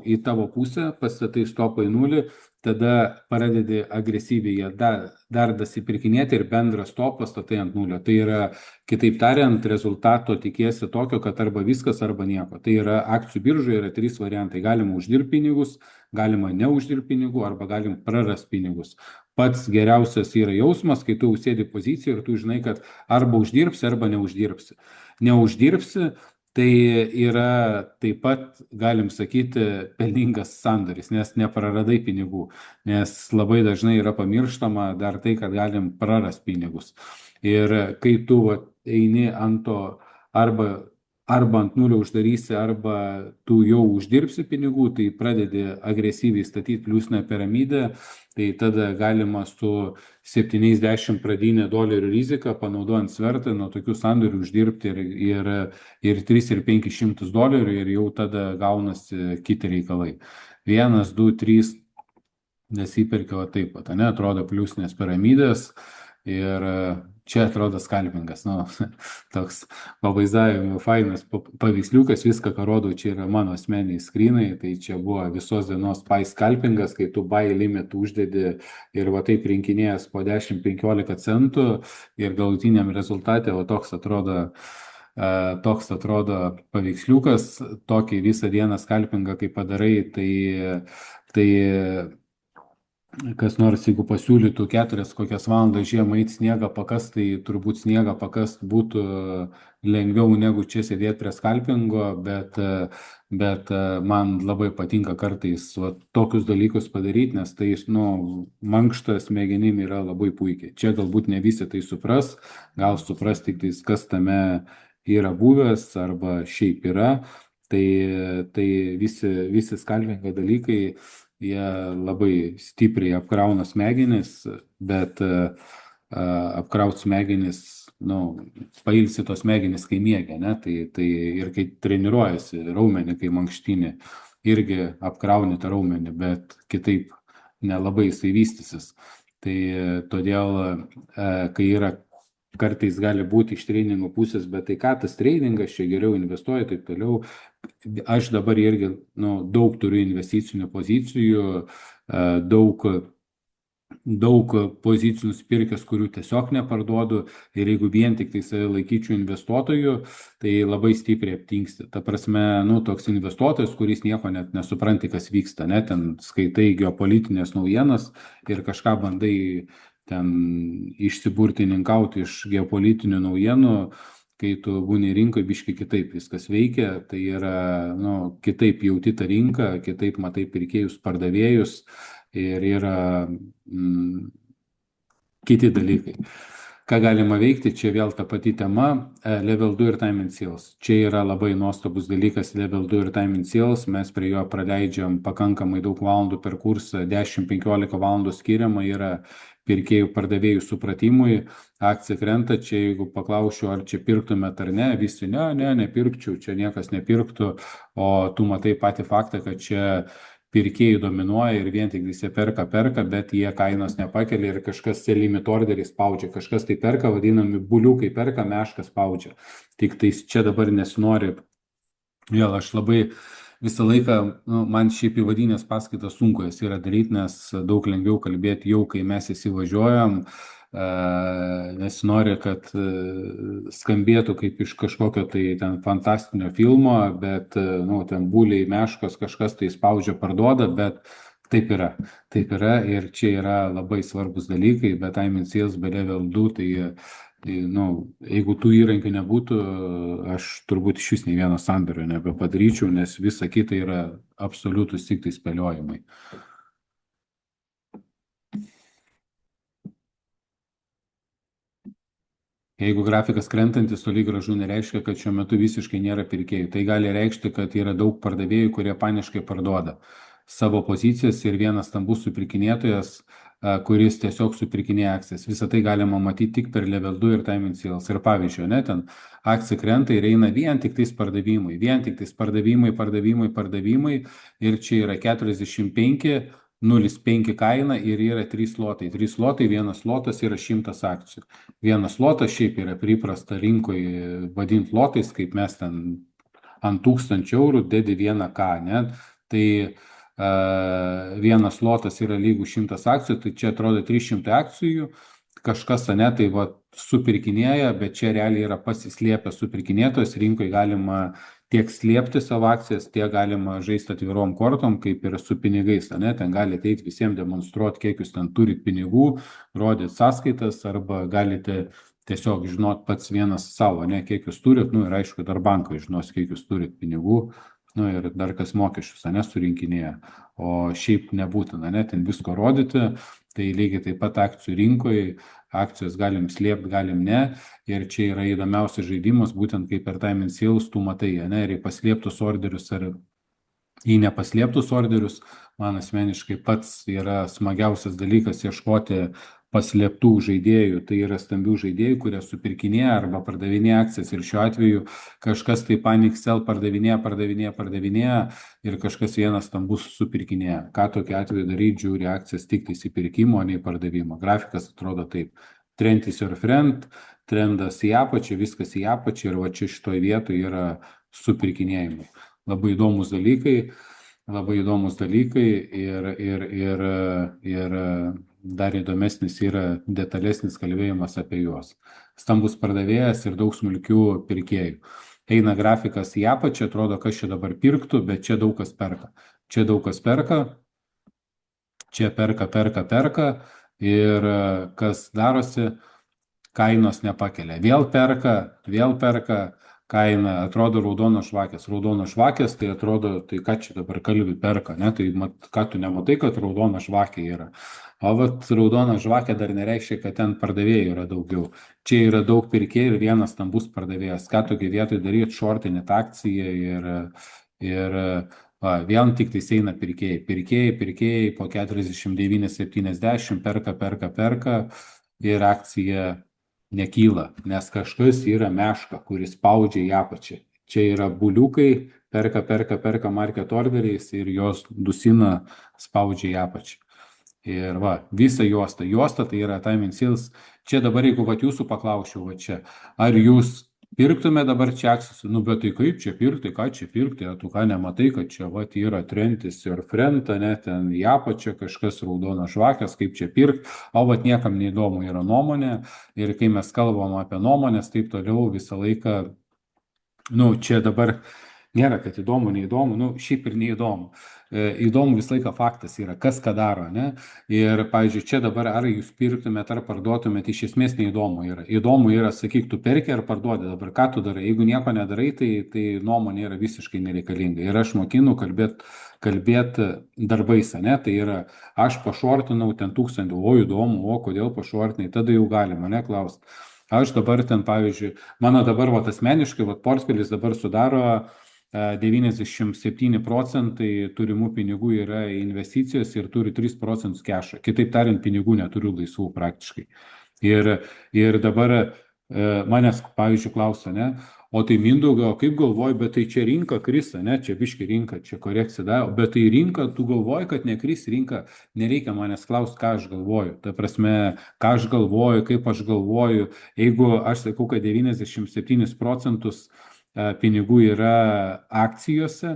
į tavo pusę, pastatai stopą į nulį, tada pradedi agresyviai dar dasipirkinėti ir bendrą stopą statai ant nulio. Tai yra, kitaip tariant, rezultato tikiesi tokio, kad arba viskas, arba nieko. Tai yra, akcijų biržoje yra 3 variantai. Galima uždirbti pinigus, galima neuždirbti pinigų, arba galim prarasti pinigus. Pats geriausias yra jausmas, kai tu sėdi pozicijoje ir tu žinai, kad arba uždirbsi, arba neuždirbsi. Neuždirbsi, tai yra taip pat, galim sakyti, pelningas sandoris, nes nepraradai pinigų, nes labai dažnai yra pamirštama dar tai, kad galim prarasti pinigus. Ir kai tu eini ant to arba ant nulio uždarysi, arba tu jau uždirbsi pinigų, tai pradedi agresyviai statyti pliusinę piramidę, tai tada galima su 70 pradinė dolerių rizika, panaudojant svertą, nuo tokių sandorių uždirbti ir 3 ir 500 dolerių, ir jau tada gaunasi kiti reikalai. 1, 2, 3 nesipirkio taip pat, ne, atrodo pliusinės piramidės. Ir čia atrodo skalpingas, nu, toks pavaizdavimo fainas paveiksliukas, viską, ką rodau, čia yra mano asmeniai skrinai, tai čia buvo visos dienos buy skalpingas, kai tu buy limit uždedi ir va taip rinkinėjęs po 10-15 centų ir galutiniam rezultate va toks atrodo paveiksliukas, tokį visą dieną skalpingą, kai padarai, tai kas nors, jeigu pasiūlytų 4 kokias valandas žiemą eiti sniegą pakast, tai turbūt sniegą pakast būtų lengviau negu čia sėdėti prie skalpingo, bet man labai patinka kartais tokius dalykus padaryti, nes tai, mankšta smegenim yra labai puikiai. Čia galbūt ne visi tai supras, gal supras tik tais, kas tame yra buvęs arba šiaip yra, tai visi skalpingo dalykai jie labai stipriai apkrauna smegenis, bet apkraut smegenis, pailsi tos smegenis, kai miegi, ne? Tai ir kai treniruojasi raumenį, kai mankštinį, irgi apkrauni tą raumenį, bet kitaip nelabai jisai vystysis. Tai todėl, kai yra kartais gali būti iš treningo pusės, bet tai ką tas treningas, čia geriau investuoja, taip toliau. Aš dabar irgi daug turiu investicinių pozicijų, daug pozicijų nusipirkęs, kurių tiesiog neparduodu, ir jeigu vien tik tai save laikyčiau investuotojų, tai labai stipriai aptingsti. Ta prasme, toks investuotojas, kuris nieko net nesupranti, kas vyksta, net ten skaitai geopolitinės naujienas ir kažką bandai ten išsiburtininkauti iš geopolitinių naujienų, kai tu būni rinkoje, biškai kitaip viskas veikia, tai yra, kitaip jauti tą rinką, kitaip matai pirkėjus, pardavėjus ir yra kiti dalykai. Ką galima veikti, čia vėl ta pati tema, Level 2 ir Time and Sales. Čia yra labai nuostabus dalykas Level 2 ir Time and Sales, mes prie jo praleidžiam pakankamai daug valandų per kursą, 10-15 valandų skiriama yra pirkėjų pardavėjų supratimui, akcija krenta, čia jeigu paklausčiau, ar čia pirktumėt ar ne, visi nepirkčiau, čia niekas nepirktų, o tu matai patį faktą, kad čia pirkėjai dominuoja ir vien tik visi perka, bet jie kainos nepakelia ir kažkas limit orderį spaudžia, kažkas tai perka, vadinami buliukai perka, meškas spaudžia. Tik tai čia dabar nesinori, vėl aš labai visą laiką, man šiaip įvadinės paskaitas sunku jas yra daryti, nes daug lengviau kalbėti jau, kai mes įsivažiuojam, nesinori, kad skambėtų kaip iš kažkokio tai ten fantastinio filmo, bet ten buliai, meškos, kažkas tai spaudžia, parduoda, bet taip yra ir čia yra labai svarbus dalykai, bet Time and Sales be Level 2, tai jeigu tų įrankių nebūtų, aš turbūt iš vis nei vieno sandorio nebepadaryčiau, nes visa kita yra absoliutus tik tai spėliojimai. Jeigu grafikas krentantis, toli gražu nereiškia, kad šiuo metu visiškai nėra pirkėjų. Tai gali reikšti, kad yra daug pardavėjų, kurie paniškai parduoda savo pozicijas ir vienas stambus supirkinėtojas, kuris tiesiog supirkinėja akcijas. Visą tai galima matyti tik per Level 2 ir Time and Sales. Ir pavyzdžiui, ten akcija krenta ir eina vien tik tais pardavimai, pardavimai ir čia yra 45, 0,5 kaina ir yra 3 lotai. 3 lotai, vienas lotas yra 100 akcijų. Vienas lotas šiaip yra priprasta rinkoje vadinti lotais, kaip mes ten ant 1000 eurų dedi 1K, ne? Tai vienas lotas yra lygų 100 akcijų, tai čia atrodo 300 akcijų, kažkas tai supirkinėja, bet čia realiai yra pasislėpęs supirkinėtojas, rinkoje galima tiek slėpti savo akcijas, tiek galima žaisti atvirom kortom, kaip ir su pinigais, ten galite eiti visiems demonstruoti, kiek jūs ten turit pinigų, rodyti sąskaitas, arba galite tiesiog žinot pats vienas savo, kiek jūs turit, ir aišku, dar bankai žinos, kiek jūs turit pinigų, ir dar kas mokesčius, surinkinėja, o šiaip nebūtina, ten visko rodyti, tai lygiai taip pat akcijų rinkoje, akcijos galim slėpti, galim ne, ir čia yra įdomiausias žaidimas, būtent kaip per Time and Sales tu matai, ir į paslėptus orderius ar į nepaslėptus orderius, man asmeniškai pats yra smagiausias dalykas ieškoti paslėptų žaidėjų, tai yra stambių žaidėjų, kurie supirkinėja arba pardavinėja akcijas ir šiuo atveju kažkas tai Panic Sell pardavinėja ir kažkas vienas stambus supirkinėja. Ką tokiu atveju daryti, žiūri akcijas tik į pirkimo, o ne į pardavimą. Grafikas atrodo taip. Trend is your friend, trendas į apačią, viskas į apačią ir va čia šitoje vietoje yra supirkinėjimai. Labai įdomus dalykai ir dar įdomesnis yra detalesnis kalbėjimas apie juos. Stambus pardavėjas ir daug smulkių pirkėjų. Eina grafikas į apačią, atrodo, kas čia dabar pirktų, bet čia daug kas perka. Čia perka ir kas darosi, kainos nepakelia. Vėl perka, kaina atrodo raudonos žvakės, tai atrodo, tai ką čia dabar kalbi perka, tai ką tu nematai, kad raudona žvakė yra. O raudona žvakė dar nereiškia, kad ten pardavėjų yra daugiau. Čia yra daug pirkėjų ir vienas stambus pardavėjas. Ką tokia vietoj daryti, šortinėt akciją ir vėl tik tai eina pirkėjai po 49,70 perka ir akcija nekyla, nes kažkas yra meška, kuris spaudžia į apačią. Čia yra buliukai, perka market orderiais ir jos dusina, spaudžia į apačią. Ir visa juosta tai yra Time and Sales. Čia dabar, jeigu jūsų paklausčiau, čia, ar jūs pirktume dabar čia akcijas, bet tai kaip čia pirkti, ką čia pirkti, tu ką nematai, kad čia yra trendis ir frenta, ten į apačią kažkas raudona žvakės, kaip čia pirkti, o niekam neįdomu yra nuomonė ir kai mes kalbam apie nuomonės, taip toliau visą laiką, čia dabar Nėra, kad įdomu, neįdomu, nu, šiaip ir neįdomu. Įdomu visą laiką faktas yra, kas ką daro, ne? Ir, pavyzdžiui, čia dabar ar jūs pirktumėte, ar parduotumėte, iš esmės neįdomu yra. Įdomu yra, sakyk, tu perki ar parduodi, dabar ką tu darai. Jeigu nieko nedarai, tai nuomonė yra visiškai nereikalinga. Ir aš mokinu kalbėt darbais, ne? Tai yra, aš pašortinau ten 1000, o įdomu, o kodėl pašortinai, tada jau galima, ne, klausti. Aš dabar ten, pavyzdžiui, mano dabar, vat, asmeniškai, vat, portfelis dabar sudaro 97% turimų pinigų yra investicijos ir turi 3% kešo. Kitaip tariant, pinigų neturiu laisvų praktiškai. Ir dabar manęs, pavyzdžiui, klausia, ne, o tai Mindaugai, o kaip galvoji, bet tai čia rinka krisa, ne, čia biški rinka, čia korekcija daro, bet tai rinka, tu galvoji, kad nekris rinka, nereikia manęs klausti, ką aš galvoju. Ta prasme, ką aš galvoju, kaip aš galvoju, jeigu aš sakau, kad 97% pinigų yra akcijose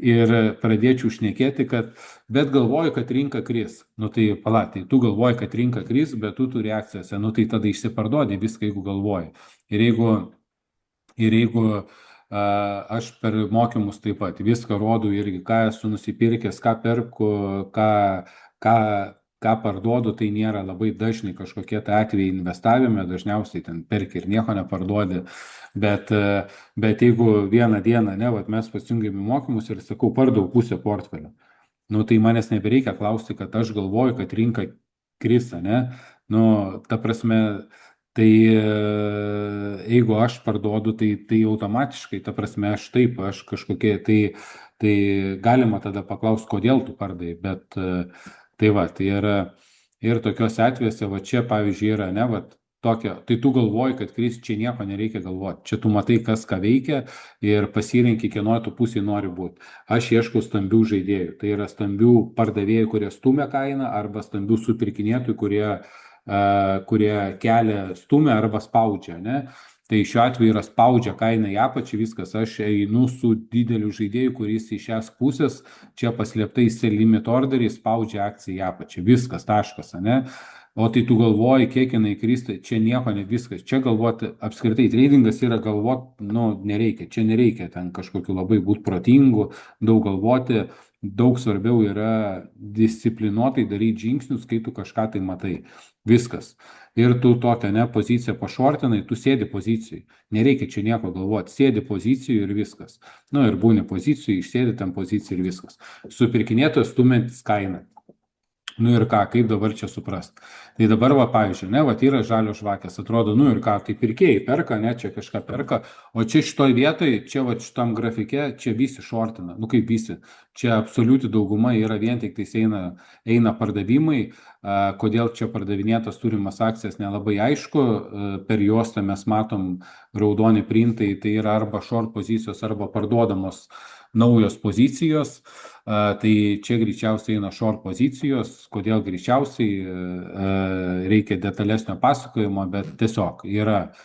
ir pradėčiau šnekėti, kad bet galvoju, kad rinka kris. Nu tai palatai, tu galvoji, kad rinka kris, bet tu turi akcijose. Nu tai tada išsiparduodi viską, jeigu galvoji. Ir jeigu aš per mokymus taip pat viską rodau irgi, ką esu nusipirkęs, ką perku, ką, ką parduodu, tai nėra labai dažnai kažkokie tai atvejai investavime, dažniausiai ten perki ir nieko neparduodi. Bet jeigu vieną dieną, ne, vat mes pasijungėme mokymus ir sakau, pardavau pusę portfelio, nu tai manęs nebereikia klausti, kad aš galvoju, kad rinka krisa, ne, nu ta prasme, tai jeigu aš parduodu, tai automatiškai, ta prasme, aš kažkokie, tai galima tada paklausti, kodėl tu pardai, bet tai va, tai yra ir tokiuose atvejuose, va čia pavyzdžiui yra, ne, va, tokia, tai tu galvoji, kad kris, čia nieko nereikia galvoti. Čia tu matai, kas ką veikia ir pasirinki, kieno tu pusėje nori būti. Aš ieškau stambių žaidėjų. Tai yra stambių pardavėjų, kurie stumia kainą, arba stambių supirkinėtojų, kurie kelia, stumia arba spaudžia. Ne? Tai šiuo atveju yra spaudžia kainą į apačią, viskas. Aš einu su dideliu žaidėju, kuris iš šias pusės čia paslėptais limit orderiais spaudžia akciją į apačią. Viskas, taškas, ne? O tai tu galvoji, kiek jinai kristi, čia nieko, ne viskas. Čia galvoti, apskritai, tradingas yra galvoti, nu, nereikia. Čia nereikia ten kažkokiu labai būti protingu, daug galvoti. Daug svarbiau yra disciplinuotai daryti žingsnius, kai tu kažką tai matai. Viskas. Ir tu tokią, ne, poziciją pašortinai, tu sėdi pozicijai. Nereikia čia nieko galvoti. Sėdi pozicijai ir viskas. Nu, ir būni pozicijai, išsėdi tam pozicijai ir viskas. Supirkinėtojas stumiantis kainą. Nu ir ką, kaip dabar čia suprast? Tai dabar, va, pavyzdžiui, ne, va, yra žalios žvakės, atrodo, nu ir ką, tai pirkėjai perka, ne, čia kažką perka, o čia šitoj vietoj, čia va, šitam grafike, čia visi šortina, nu kaip visi, čia absoliuti dauguma yra vien tik tais eina pardavimai, kodėl čia pardavinėtas turimas akcijas nelabai aišku, per juostą mes matom raudoni printai, tai yra arba short pozicijos, arba parduodamos naujos pozicijos, tai čia greičiausiai eina short pozicijos, kodėl greičiausiai reikia detalesnio pasakojimo, bet tiesiog yra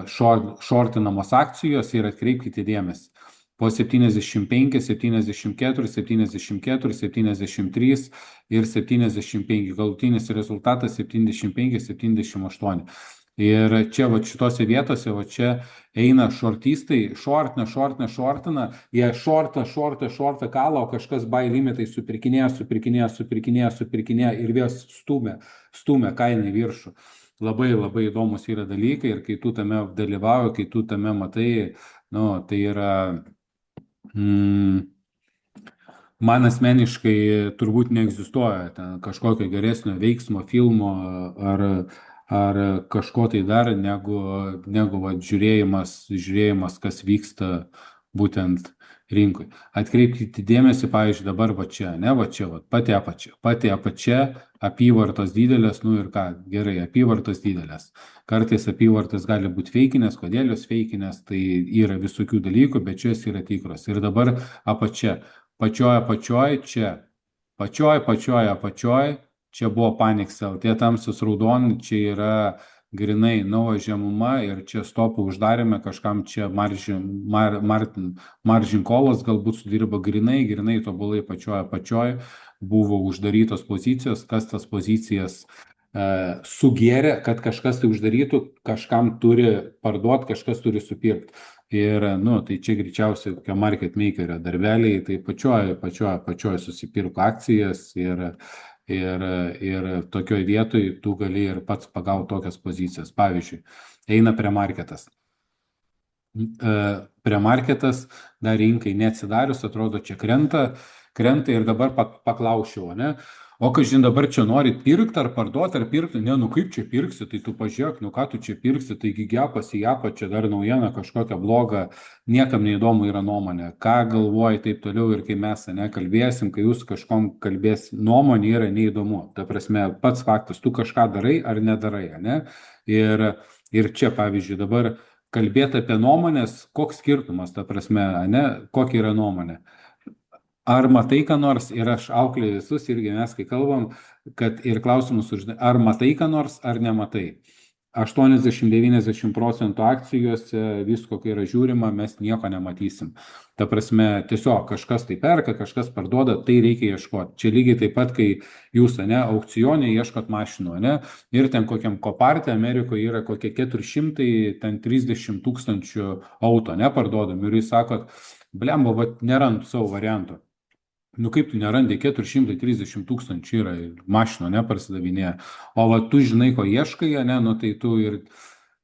shortinamos akcijos ir atkreipkite dėmesį. Po 75, 74, 74, 73 ir 75, galutinis rezultatas 75, 78. Ir čia va šitose vietose, va čia eina šortistai, šortina, jie šorta kalą, o kažkas buy limitai supirkinėja ir vėl stumia kainą į viršų. Labai labai įdomus yra dalykai ir kai tu tame dalyvauji, kai tu tame matai, nu, tai yra, man asmeniškai turbūt neegzistuoja ten kažkokio geresnio veiksmo, filmo ar kažko tai dar, negu va, žiūrėjimas, kas vyksta būtent rinkoj. Atkreipkite dėmesį, pavyzdžiui, dabar va čia, ne, va čia, va, pati apačia, apyvartos didelės, nu ir ką, gerai, apyvartos didelės. Kartais apyvartos gali būti feikinės, kodėl jos feikinės, tai yra visokių dalykų, bet šios yra tikros. Ir dabar apačia, pačioj, apačioj, čia buvo Panixel, tie tamsus raudoni, čia yra grinai nauja žemuma ir čia stopų uždarėme, kažkam čia margin callas galbūt sudirba grinai tobulai pačioj, buvo uždarytos pozicijos, kas tas pozicijas sugėrė, kad kažkas tai uždarytų, kažkam turi parduoti, kažkas turi supirkti. Ir, nu, tai čia greičiausiai kokia market makerio darbeliai, tai pačioj susipirko akcijas ir tokioj vietoj tu gali ir pats pagauti tokias pozicijas. Pavyzdžiui, eina premarketas, dar rinkai neatsidarius, atrodo, čia krenta ir dabar paklausiau, ne? O kažin dabar čia nori pirkti ar parduoti ar pirkti, ne, nu kaip čia pirksi, tai tu pažiūrėk, nu ką tu čia pirksi, taigi gepas į japą, čia dar naujiena kažkokia bloga, niekam neįdomu yra nuomonė, ką galvoji taip toliau ir kai mes, ne, kalbėsim, kai jūs kažkom kalbės, nuomonė yra neįdomu. Ta prasme, pats faktas, tu kažką darai ar nedarai, ne? Ir čia, pavyzdžiui, dabar kalbėti apie nuomonės, koks skirtumas, ta prasme, ne, kokia yra nuomonė. Ar matai ką nors, ir aš auklėju visus, irgi mes kai kalbam, kad ir klausimus užduoti, ar matai ką nors, ar nematai. 80-90% akcijose visko, kai yra žiūrima, mes nieko nematysim. Ta prasme, tiesiog kažkas tai perka, kažkas parduoda, tai reikia ieškoti. Čia lygiai taip pat, kai jūs, ne, aukcionė ieškot mašinų, ne, ir ten kokiam Koparte Amerikoje yra kokie 430 tūkstančių auto, ne, parduodami, ir jūs sakot, blemba, vat nerand savo variantų. Nu kaip tu nerandi, 430 tūkstančių yra mašino, neparsidavinėja. O va tu žinai, ko ieškai, ne, nu tai tu ir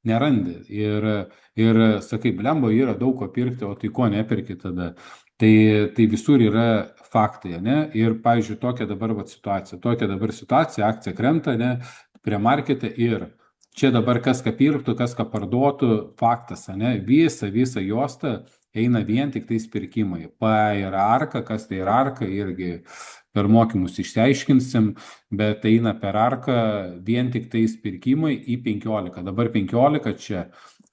nerandi. Ir sakai, blemba, yra daug ko pirkti, o tai ko neperki tada. Tai visur yra faktai, ne? Ir, pavyzdžiui, tokia dabar situacija, akcija krenta, ne, prie markete ir čia dabar kas ką pirktų, kas ką parduotų, faktas, ne, visą juostą eina vien tik tais pirkimai. Yra arka, kas tai yra arka, irgi per mokymus išsiaiškinsim, bet eina per arką vien tik tais pirkimai į 15. Dabar 15 čia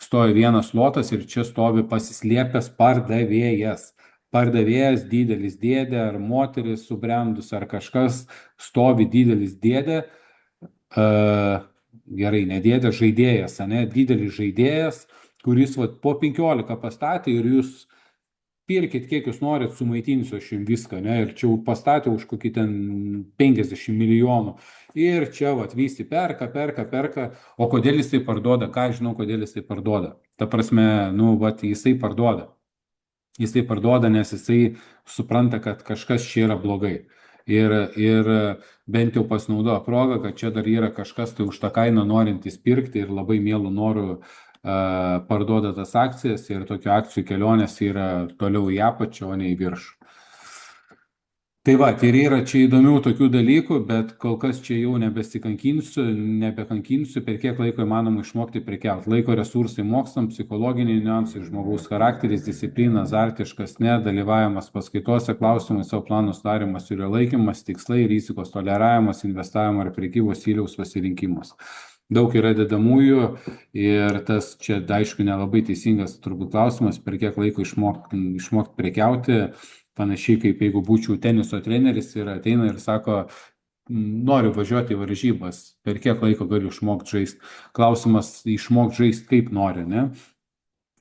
stovi vienas lotas ir čia stovi pasislėpęs pardavėjas. Pardavėjas didelis dėdė ar moteris subrendus ar kažkas stovi didelis dėdė, gerai, ne dėdė, žaidėjas, ne, didelis žaidėjas, kuris vat, po 15 pastatė ir jūs pirkit, kiek jūs norit, sumaitinsiu aš jums viską, ne, ir čia pastatė už kokį ten 50 milijonų. Ir čia vat, visi perka, o kodėl jis tai parduoda, ką žinau, kodėl jis tai parduoda. Ta prasme, nu, vat, jisai parduoda. Jisai parduoda, nes jisai supranta, kad kažkas čia yra blogai. Ir bent jau pasinaudoja progą, kad čia dar yra kažkas tai už tą kainą norintis pirkti ir labai mielų norų parduoda tas akcijas ir tokių akcijų kelionės yra toliau į apačią, o ne į viršų. Tai va, ir yra čia įdomių tokių dalykų, bet kol kas čia jau nebekankinsiu, per kiek laiko įmanoma išmokti prekiauti. Laiko resursai mokslams, psichologiniai niuansai, žmogaus charakteris, disciplina, azartiškas, dalyvavimas paskaitose, klausimai, savo planų sudarimas ir jo laikymas, tikslai, rizikos toleravimas, investavimo ir prekybos stiliaus pasirinkimas. Daug yra dedamųjų ir tas čia, aišku, nelabai teisingas turbūt klausimas, per kiek laiko išmokti prekiauti, panašiai kaip jeigu būčiau teniso treneris ir ateina ir sako, noriu važiuoti į varžybas, per kiek laiko galiu išmokti žaisti. Klausimas, išmokti žaisti kaip nori, ne?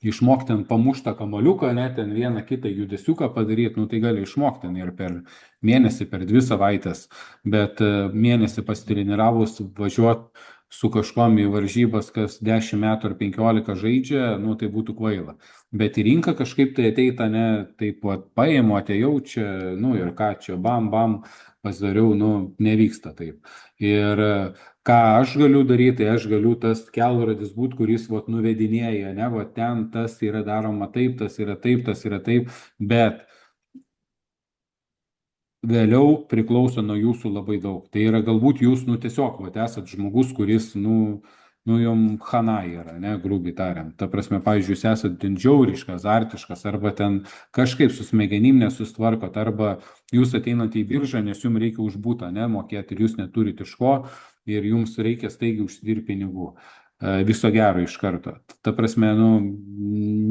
Išmokti ten pamuštą kamaliuką, ne, ten vieną kitą judesiuką padaryti, nu tai gali išmokti ir per mėnesį, per 2 savaitės, bet mėnesį pasitreniravus važiuoti su kažkom į varžybas, kas 10 metų ar 15 žaidžia, nu tai būtų kvaila. Bet į rinką kažkaip tai ateita, ne, taip pat paėmu, atėjau čia, nu ir ką čia, bam, pasidariau, nu nevyksta taip. Ir ką aš galiu daryti, tai aš galiu tas kelrodis būt, kuris vat nuvedinėja, ne, vat ten tas yra daroma taip, tas yra taip, bet vėliau priklauso nuo jūsų labai daug. Tai yra galbūt jūs, nu tiesiog, vat esat žmogus, kuris, nu jom chana yra, ne, grubiai tariant. Ta prasme, pavyzdžiui, jūs esat ten žiauriškas, azartiškas, arba ten kažkaip su smegenim nesustvarkot, arba jūs ateinate į biržą, nes jums reikia už butą, ne, mokėti ir jūs neturite iš ko ir jums reikia staigiai užsidirbti pinigų. Viso gero iš karto. Ta prasme, nu,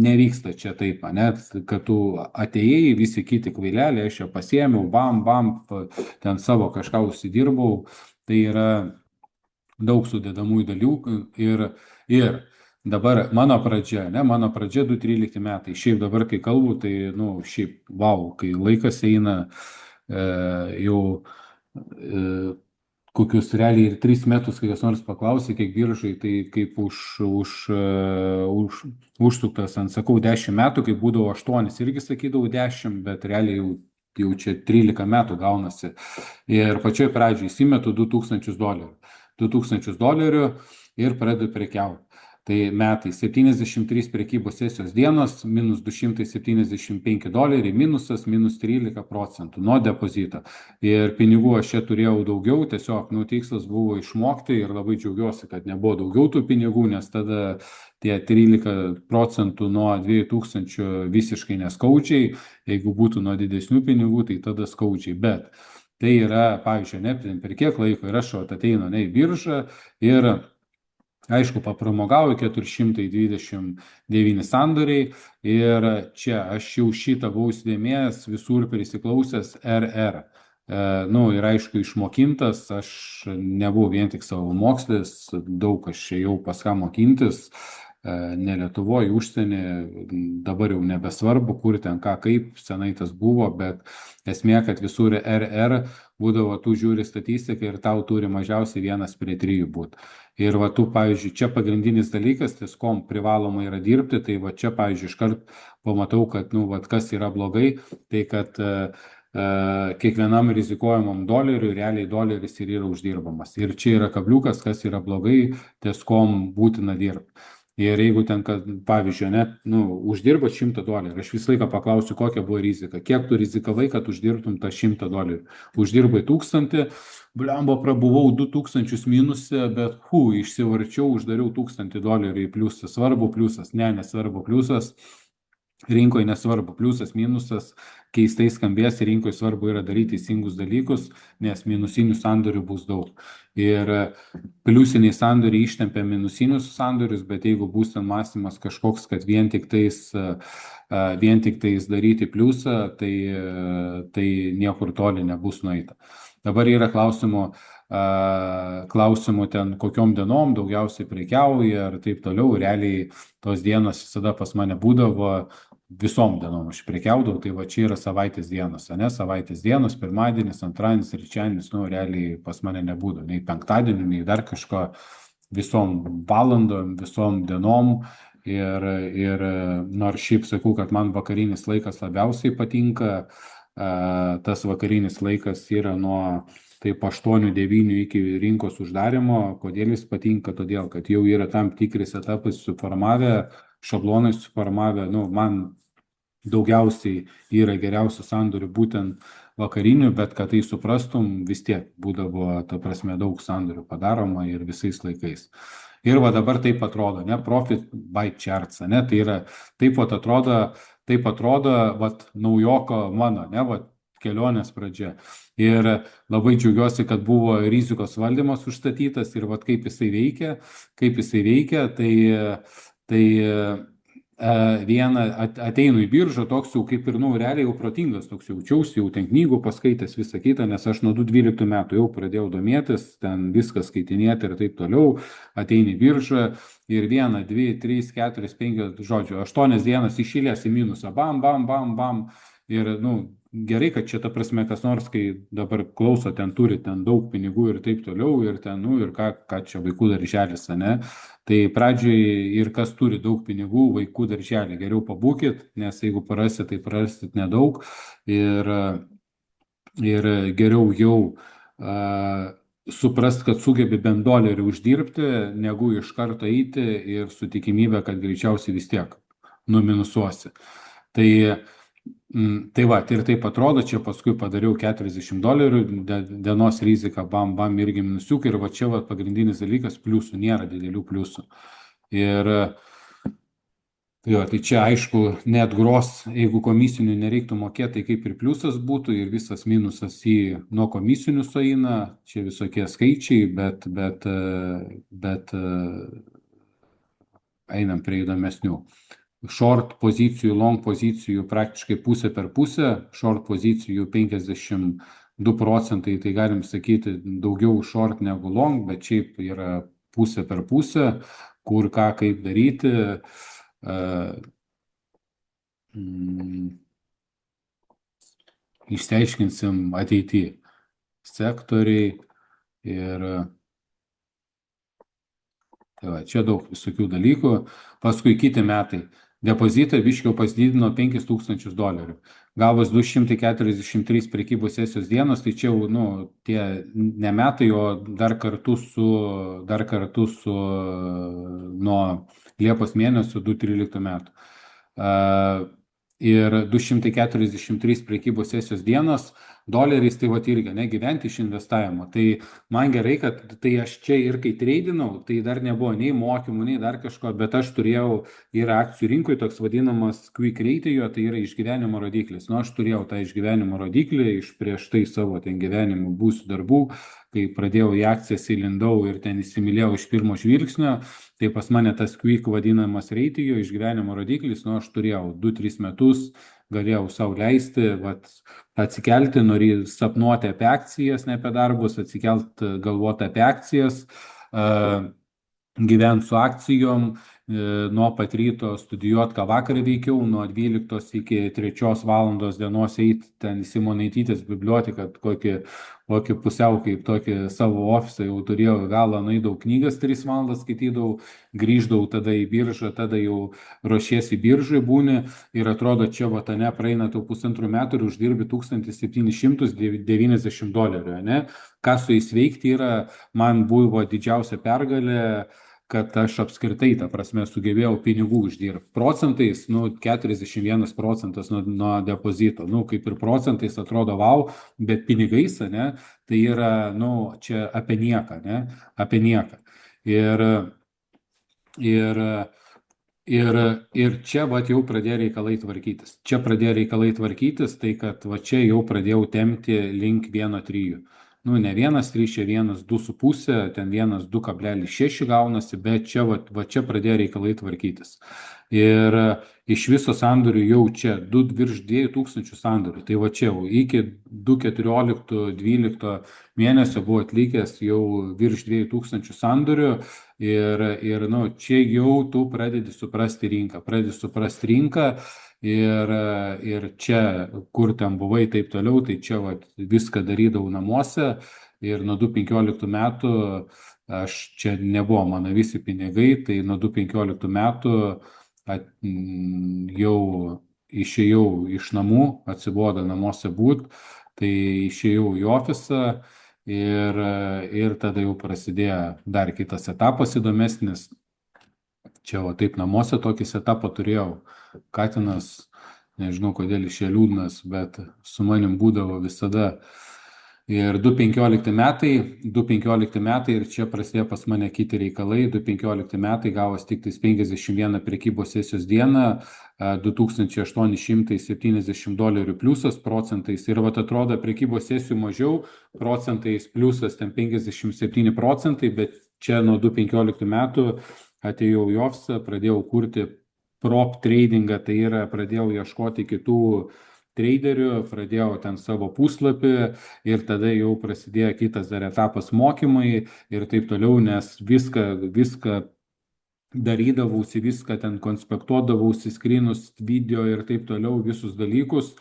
nevyksta čia taip, ne, kad tu atėjai, visi kiti kvaileliai, aš čia pasiėmiau, bam, ten savo kažką užsidirbau, tai yra daug sudedamųjų dalykų ir dabar mano pradžia 2013 metai, šiaip dabar, kai kalbu, tai, nu, šiaip, wow, kai laikas eina jau kokius realiai ir 3 metus, kai kas nors paklausė, kiek biržai, tai kaip užsuktas, ant sakau, 10 metų, kai būdavo 8, irgi sakydavau 10, bet realiai jau čia 13 metų gaunasi. Ir pačioj pradžioj įsimetu $2000. $2000 ir pradedu prekiauti. Tai metai 73 prekybos sesijos dienos, minus $275, minusas minus 13% nuo depozito. Ir pinigų aš čia turėjau daugiau, tiesiog, tikslas buvo išmokti ir labai džiaugiuosi, kad nebuvo daugiau tų pinigų, nes tada tie 13% nuo 2000 visiškai neskaudžiai, jeigu būtų nuo didesnių pinigų, tai tada skaudžiai, bet tai yra, pavyzdžiui, ne, per kiek laiko ir aš ateinu į biržą ir aišku, papramogauju 429 sandoriai ir čia aš jau šitą buvau įsidėmėjęs, visur prisiklausęs RR. Ir aišku, išmokintas, aš nebuvau vien tik savo mokslis, daug aš jau pas ką mokintis, ne Lietuvoje, užsienį, dabar jau nebesvarbu, kur ten ką, kaip senai tas buvo, bet esmė, kad visur RR būdavo, tu žiūri statistiką ir tau turi mažiausiai 1:3 būti. Ir va, tu, pavyzdžiui, čia pagrindinis dalykas, ties kom privaloma yra dirbti, tai va čia, pavyzdžiui, iškart pamatau, kad, kas yra blogai, tai kad kiekvienam rizikuojamam doleriui realiai doleris ir yra uždirbamas. Ir čia yra kabliukas, kas yra blogai, ties kom būtina dirbti. Ir jeigu ten, kad, pavyzdžiui, uždirba $100, aš visą laiką paklausiu, kokia buvo rizika, kiek tu rizikavai, kad uždirbtum tą $100. Uždirbai 1000, blembo, prabuvau 2000 minuse, bet išsivarčiau, uždariau $1000 į pliusą. Svarbu pliusas, nesvarbu pliusas. Rinkoje nesvarbu, pliusas, minusas, keistai skambės, rinkoje svarbu yra daryti teisingus dalykus, nes minusinių sandorių bus daug. Ir pliusiniai sandoriai ištempia minusinius sandorius, bet jeigu bus ten mąstymas kažkoks, kad vien tik tais daryti pliusą, tai niekur toli nebus nueita. Dabar yra klausimų ten kokiom dienom daugiausiai prekiauja ir taip toliau. Realiai tos dienos visada pas mane būdavo, visom dienom aš prekiaudavau, tai va čia yra savaitės dienos, savaitės dienos, pirmadienis, antradienis, trečiadienis, realiai pas mane nebūdavo, nei penktadienį, nei dar kažko, visom valandom, visom dienom. Ir nors šiaip sakau, kad man vakarinis laikas labiausiai patinka, tas vakarinis laikas yra nuo taip 8-9 iki rinkos uždarimo. Kodėl jis patinka? Todėl, kad jau yra tam tikris etapai suformavę, šablonai suformavę, man daugiausiai yra geriausių sandorių būtent vakarinių, bet kad tai suprastum, vis tiek būdavo, ta prasme, daug sandorių padaroma ir visais laikais. Ir va dabar taip atrodo, profit by charts, tai yra, taip atrodo, naujoko mano, kelionės pradžia. Ir labai džiaugiuosi, kad buvo rizikos valdymas užstatytas ir kaip jisai veikia, tai vieną ateinu į biržą, toks jau kaip ir, realiai jau protingas, toks jaučiausi, jau ten knygų paskaitęs visą kitą, nes aš nuo 2012 metų jau pradėjau domėtis, ten viską skaitinėti ir taip toliau, ateini į biržą ir 1, 2, 3, 4, 5, 8 dienas išėlės į minusą, bam, bam, bam, bam. Ir, gerai, kad čia ta prasme, kas nors, kai dabar klauso, ten turi ten daug pinigų ir taip toliau, ir ten, ir ką čia vaikų darželis, Tai pradžiai ir kas turi daug pinigų, vaikų darželį, geriau pabūkit, nes jeigu parasit, tai parasit nedaug. Ir geriau jau suprast, kad sugebi bent $1 uždirbti, negu iš karto eiti ir su tikimybė, kad greičiausiai vis tiek numinusuosi. Tai va, ir taip atrodo, čia paskui padariau $40, dienos rizika, bam, bam, irgi minusiuk, ir va čia va pagrindinis dalykas, pliusų, nėra didelių pliusų. Ir tai čia aišku, net gros, jeigu komisinių nereiktų mokėti, tai kaip ir pliusas būtų, ir visas minusas nuo komisinių sueina, čia visokie skaičiai, bet einam prie įdomesnių. Short pozicijų, long pozicijų praktiškai pusė per pusę, short pozicijų 52%, tai galim sakyti daugiau short negu long, bet šiaip yra pusė per pusę, kur ką kaip daryti. Išsiaiškinsim ateityje. Sektoriai, Ir tai va, čia daug visokių dalykų. Paskui kiti metai. Depozitą biškiau pasididino $5,000. Gavus 243 prekybos sesijos dienos, tai čia jau, nu, tie ne metai, o dar kartu su nuo Liepos mėnesio 2013 metų. Ir 243 prekybos sesijos dienos doleriais, tai va irgi, ne, gyventi iš investavimo. Tai man gerai, kad tai aš čia ir kai treidinau, tai dar nebuvo nei mokymų, nei dar kažko, bet aš turėjau, yra akcijų rinkoje toks vadinamas quick ratio, tai yra išgyvenimo rodiklis. Nu, aš turėjau tą išgyvenimo rodiklį iš prieš tai savo ten gyvenimo būsių darbų, kai pradėjau į akcijas įlindau ir ten įsimylėjau iš pirmo žvilgsnio, tai pas mane tas quick vadinamas ratio, išgyvenimo rodiklis, nu, aš turėjau 2-3 metus, galėjau savo leisti, vat, atsikelti, nori sapnuoti apie akcijas, ne apie darbus, atsikelti, galvoti apie akcijas, gyventi su akcijom, nuo pat ryto studijuoti, ką vakar veikiau, nuo 12 iki 3 valandos dienos eiti ten į Simonaitytės biblioteką, kokį pusiau kaip tokį savo ofisą jau turėjau, galą nueidavau knygas 3 valandas skaitydavau, grįždavau tada į biržą, tada jau ruošiesi biržai būni ir atrodo, čia va, ne, praeina tau 1,5 metų ir uždirbi $1,790, ne? Ką su jais veikti yra, man buvo didžiausia pergalė, kad aš apskritai, ta prasme, sugebėjau pinigų uždirbti. Procentais, nu, 41% nuo depozito, nu, kaip ir procentais atrodo, wow, bet pinigais, ne, tai yra, nu, čia apie nieką, ne, apie nieką. Ir čia, va, jau pradėjo reikalai tvarkytis. Čia pradėjo reikalai tvarkytis, tai kad, va, čia jau pradėjau tempti link 1,3. Nu, ne 1,3, čia 1,2,5, ten 1,2,6 gaunasi, bet čia, va, čia pradėjo reikalai tvarkytis. Ir iš viso sandorių jau čia virš 2,000 sandorių. Tai va čia jau iki 2014-2012 mėnesio buvo atlikęs jau virš 2,000 sandorių. Ir nu, čia jau tu pradedi suprasti rinką. Ir čia, kur ten buvai taip toliau, tai čia va, viską darydavau namuose. Ir nuo 2015 metų, aš čia nebuvo mano visi pinigai, tai nuo 2015 metų jau išėjau iš namų, atsibodo namuose būt, tai išėjau į ofisą ir tada jau prasidėjo dar kitas etapas įdomesnis. Čia va taip namuose tokį setapą turėjau. Katinas, nežinau kodėl iš čia liūdnas, bet su manim būdavo visada. Ir 2015 metai ir čia prasidėjo pas mane kiti reikalai. 2015 metai gavos tik tais 51 prekybos sesijos dieną, $2,870 pliusas procentais. Ir vat atrodo prekybos sesijų mažiau, procentais pliusas ten 57%, bet čia nuo 2015 metų atėjau į ofisą, pradėjau kurti prop tradingą, tai yra pradėjau ieškoti kitų traderių, pradėjau ten savo puslapį ir tada jau prasidėjo kitas dar etapas mokymai ir taip toliau, nes viską darydavausi, viską ten konspektuodavausi, skrynus, video ir taip toliau, visus dalykus.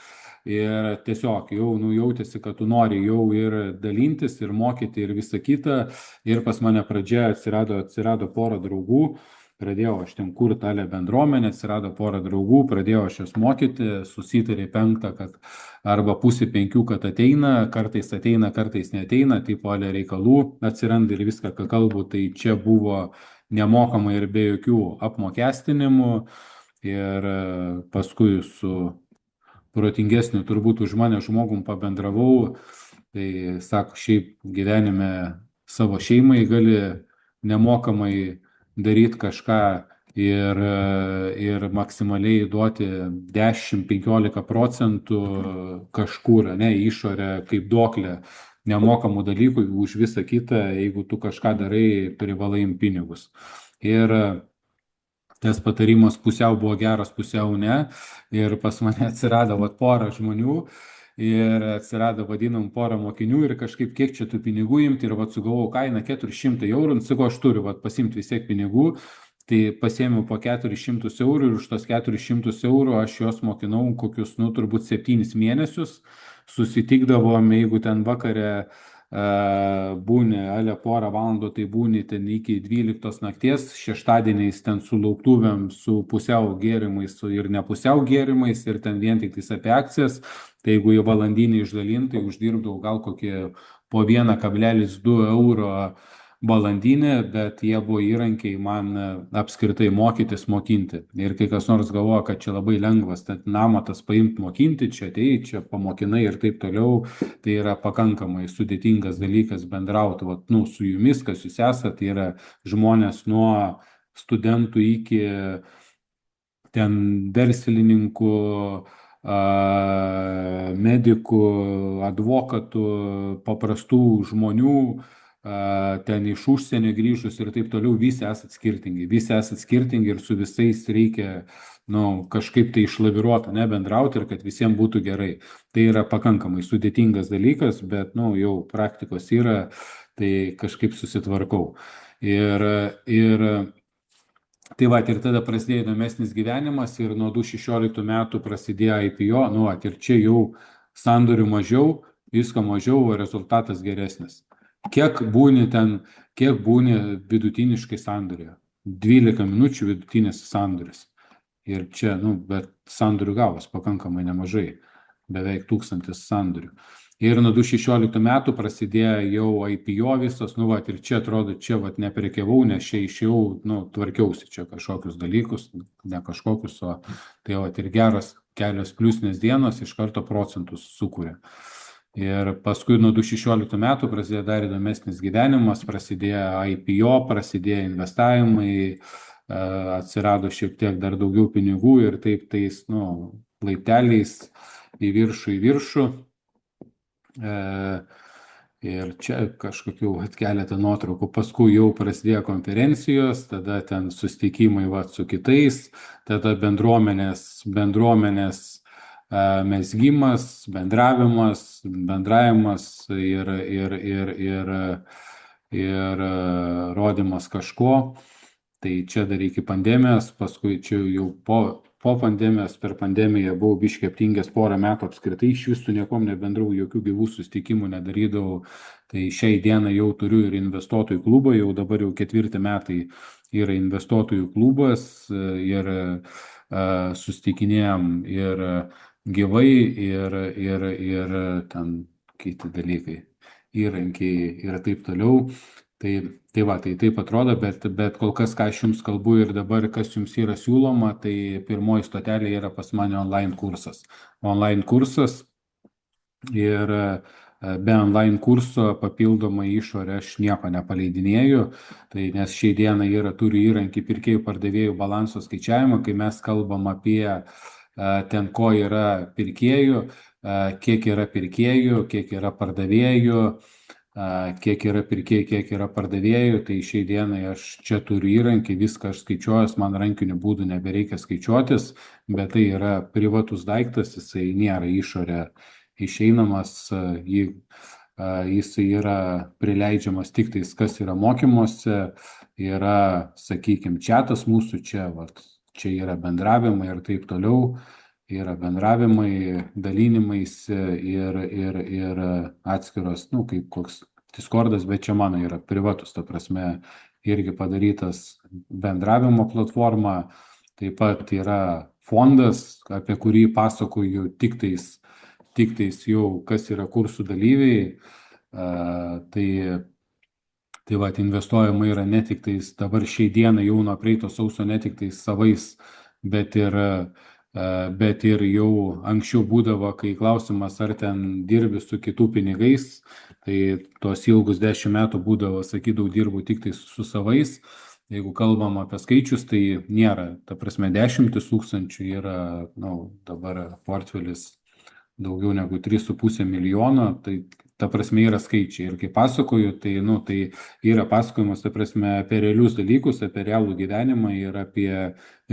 Ir tiesiog jau jautėsi, kad tu nori jau ir dalintis, ir mokyti, ir visą kitą. Ir pas mane pradžioje atsirado pora draugų. Pradėjau aš ten kurti tą bendruomenę, atsirado pora draugų, pradėjau aš jas mokyti, susitarė 5, kad arba pusė 5, kad ateina, kartais neateina, tipo ale reikalų atsiranda ir viską, ką kalbu, tai čia buvo nemokamai ir be jokių apmokestinimų. Ir paskui su protingesniu turbūt už mane žmogum pabendravau, tai sako, šiaip gyvenime savo šeimai gali nemokamai daryti kažką ir maksimaliai duoti 10-15% kažkur, ne, išorę kaip duoklę nemokamų dalykų už visą kitą, jeigu tu kažką darai, privalai imti pinigus. Ir tas patarimas pusiau buvo geras, pusiau ne. Ir pas mane atsirado porą žmonių ir atsirado vadinam porą mokinių ir kažkaip kiek čia tų pinigų imti ir sugalvojau kainą 400 eurų, sakau, aš turiu pasimti vis tiek pinigų, tai pasiėmiau po 400 eurų ir už tos 400 eurų aš juos mokinau kokius, turbūt 7 mėnesius, susitikdavom, jeigu ten vakare būni ale porą valandų, tai būni ten iki 12 nakties, šeštadieniais ten su lauktuvėm, su pusiau gėrimais ir nepusiau gėrimais ir ten vien tik tais apie akcijas, tai jeigu į valandinį išdalinti, uždirbdavau gal kokie po 1,2 euro valandinė, bet jie buvo įrankiai man apskritai mokytis mokinti. Ir kai kas nors galvoja, kad čia labai lengvas, tad namatas paimti mokinti, čia atei, čia pamokinai ir taip toliau, tai yra pakankamai sudėtingas dalykas bendrauti su jumis, kas jūs esate, tai yra žmonės nuo studentų iki ten verslininkų, medikų, advokatų, paprastų žmonių, ten iš užsienio grįžus ir taip toliau, visi esat skirtingi ir su visais reikia kažkaip tai išlaviruoti, bendrauti ir kad visiems būtų gerai. Tai yra pakankamai sudėtingas dalykas, bet jau praktikos yra, tai kažkaip susitvarkau. Ir tai ir tada prasidėjo įdomesnis gyvenimas ir nuo 2016 metų prasidėjo IPO, ir čia jau sandorių mažiau, visko mažiau, o rezultatas geresnis. Kiek būni vidutiniškai sandorė? 12 minučių vidutinis sandoris. Ir čia, bet sandorių gavos pakankamai nemažai, beveik 1000 sandorių. Ir nuo 2016 metų prasidėjo jau IPO visos, ir čia atrodo, čia neprekiavau, nes čia išėjau, tvarkiausi čia kažkokius dalykus, ne kažkokius, o tai ir geros kelios pliusinės dienos iš karto procentus sukūrė. Ir paskui nuo 2016 metų prasidėjo dar įdomesnis gyvenimas, prasidėjo IPO, prasidėjo investavimai, atsirado šiek tiek dar daugiau pinigų ir taip tais, laipteliais į viršų. Ir čia kažkokių keletą nuotraukų, paskui jau prasidėjo konferencijos, tada ten susitikimai su kitais, tada bendruomenės mezgimas, bendravimas ir rodymas kažko. Tai čia dar iki pandemijos, paskui čia jau po pandemijos, per pandemiją buvau biškai aptingęs porą metų apskritai, iš visų niekom nebendrau, jokių gyvų susitikimų nedarydavau. Tai šiai dienai jau turiu ir investuotojų klubą, jau dabar jau 4 metai yra investuotojų klubas ir susitikinėjom ir gyvai ir ten kiti dalykai, įrankiai ir taip toliau. Tai taip atrodo, bet kol kas, ką aš jums kalbu ir dabar, kas jums yra siūloma, tai pirmoji stotelė yra pas mane online kursas. Online kursas ir be online kurso papildomai išorę aš nieko nepaleidinėju, tai nes šiai dienai turiu įrankį pirkėjų pardavėjų balanso skaičiavimą, kai mes kalbam apie ten, ko yra pirkėjų, kiek yra pirkėjų, kiek yra pardavėjų, kiek yra pirkėjų, kiek yra pardavėjų, tai šiai dienai aš čia turiu įrankį, viską aš skaičiuojas, man rankiniu būdu nebereikia skaičiuotis, bet tai yra privatus daiktas, jisai nėra išorė išeinamas, jisai yra prileidžiamas tik tais, kas yra mokymuose, yra, sakykime, chatas mūsų čia, čia yra bendravimai ir taip toliau. Yra bendravimai, dalinimais ir atskiros, kaip koks Discordas, bet čia mano yra privatus, ta prasme, irgi padarytas bendravimo platforma. Taip pat yra fondas, apie kurį pasakoju tik tais jau, kas yra kursų dalyviai. Tai investuojama yra ne tik tais dabar šiai dienai jau nuo praeito sausio ne tik tais savais, bet ir jau anksčiau būdavo, kai klausimas, ar ten dirbi su kitų pinigais, tai tos ilgus 10 metų būdavo, sakydavau, dirbu tik tai su savais. Jeigu kalbam apie skaičius, tai nėra, ta prasme, 10 tūkstančių yra, dabar portfelis daugiau negu 3,5 milijono, tai ta prasme yra skaičiai. Ir kai pasakoju, tai yra pasakojimas, ta prasme, apie realius dalykus, apie realų gyvenimą ir apie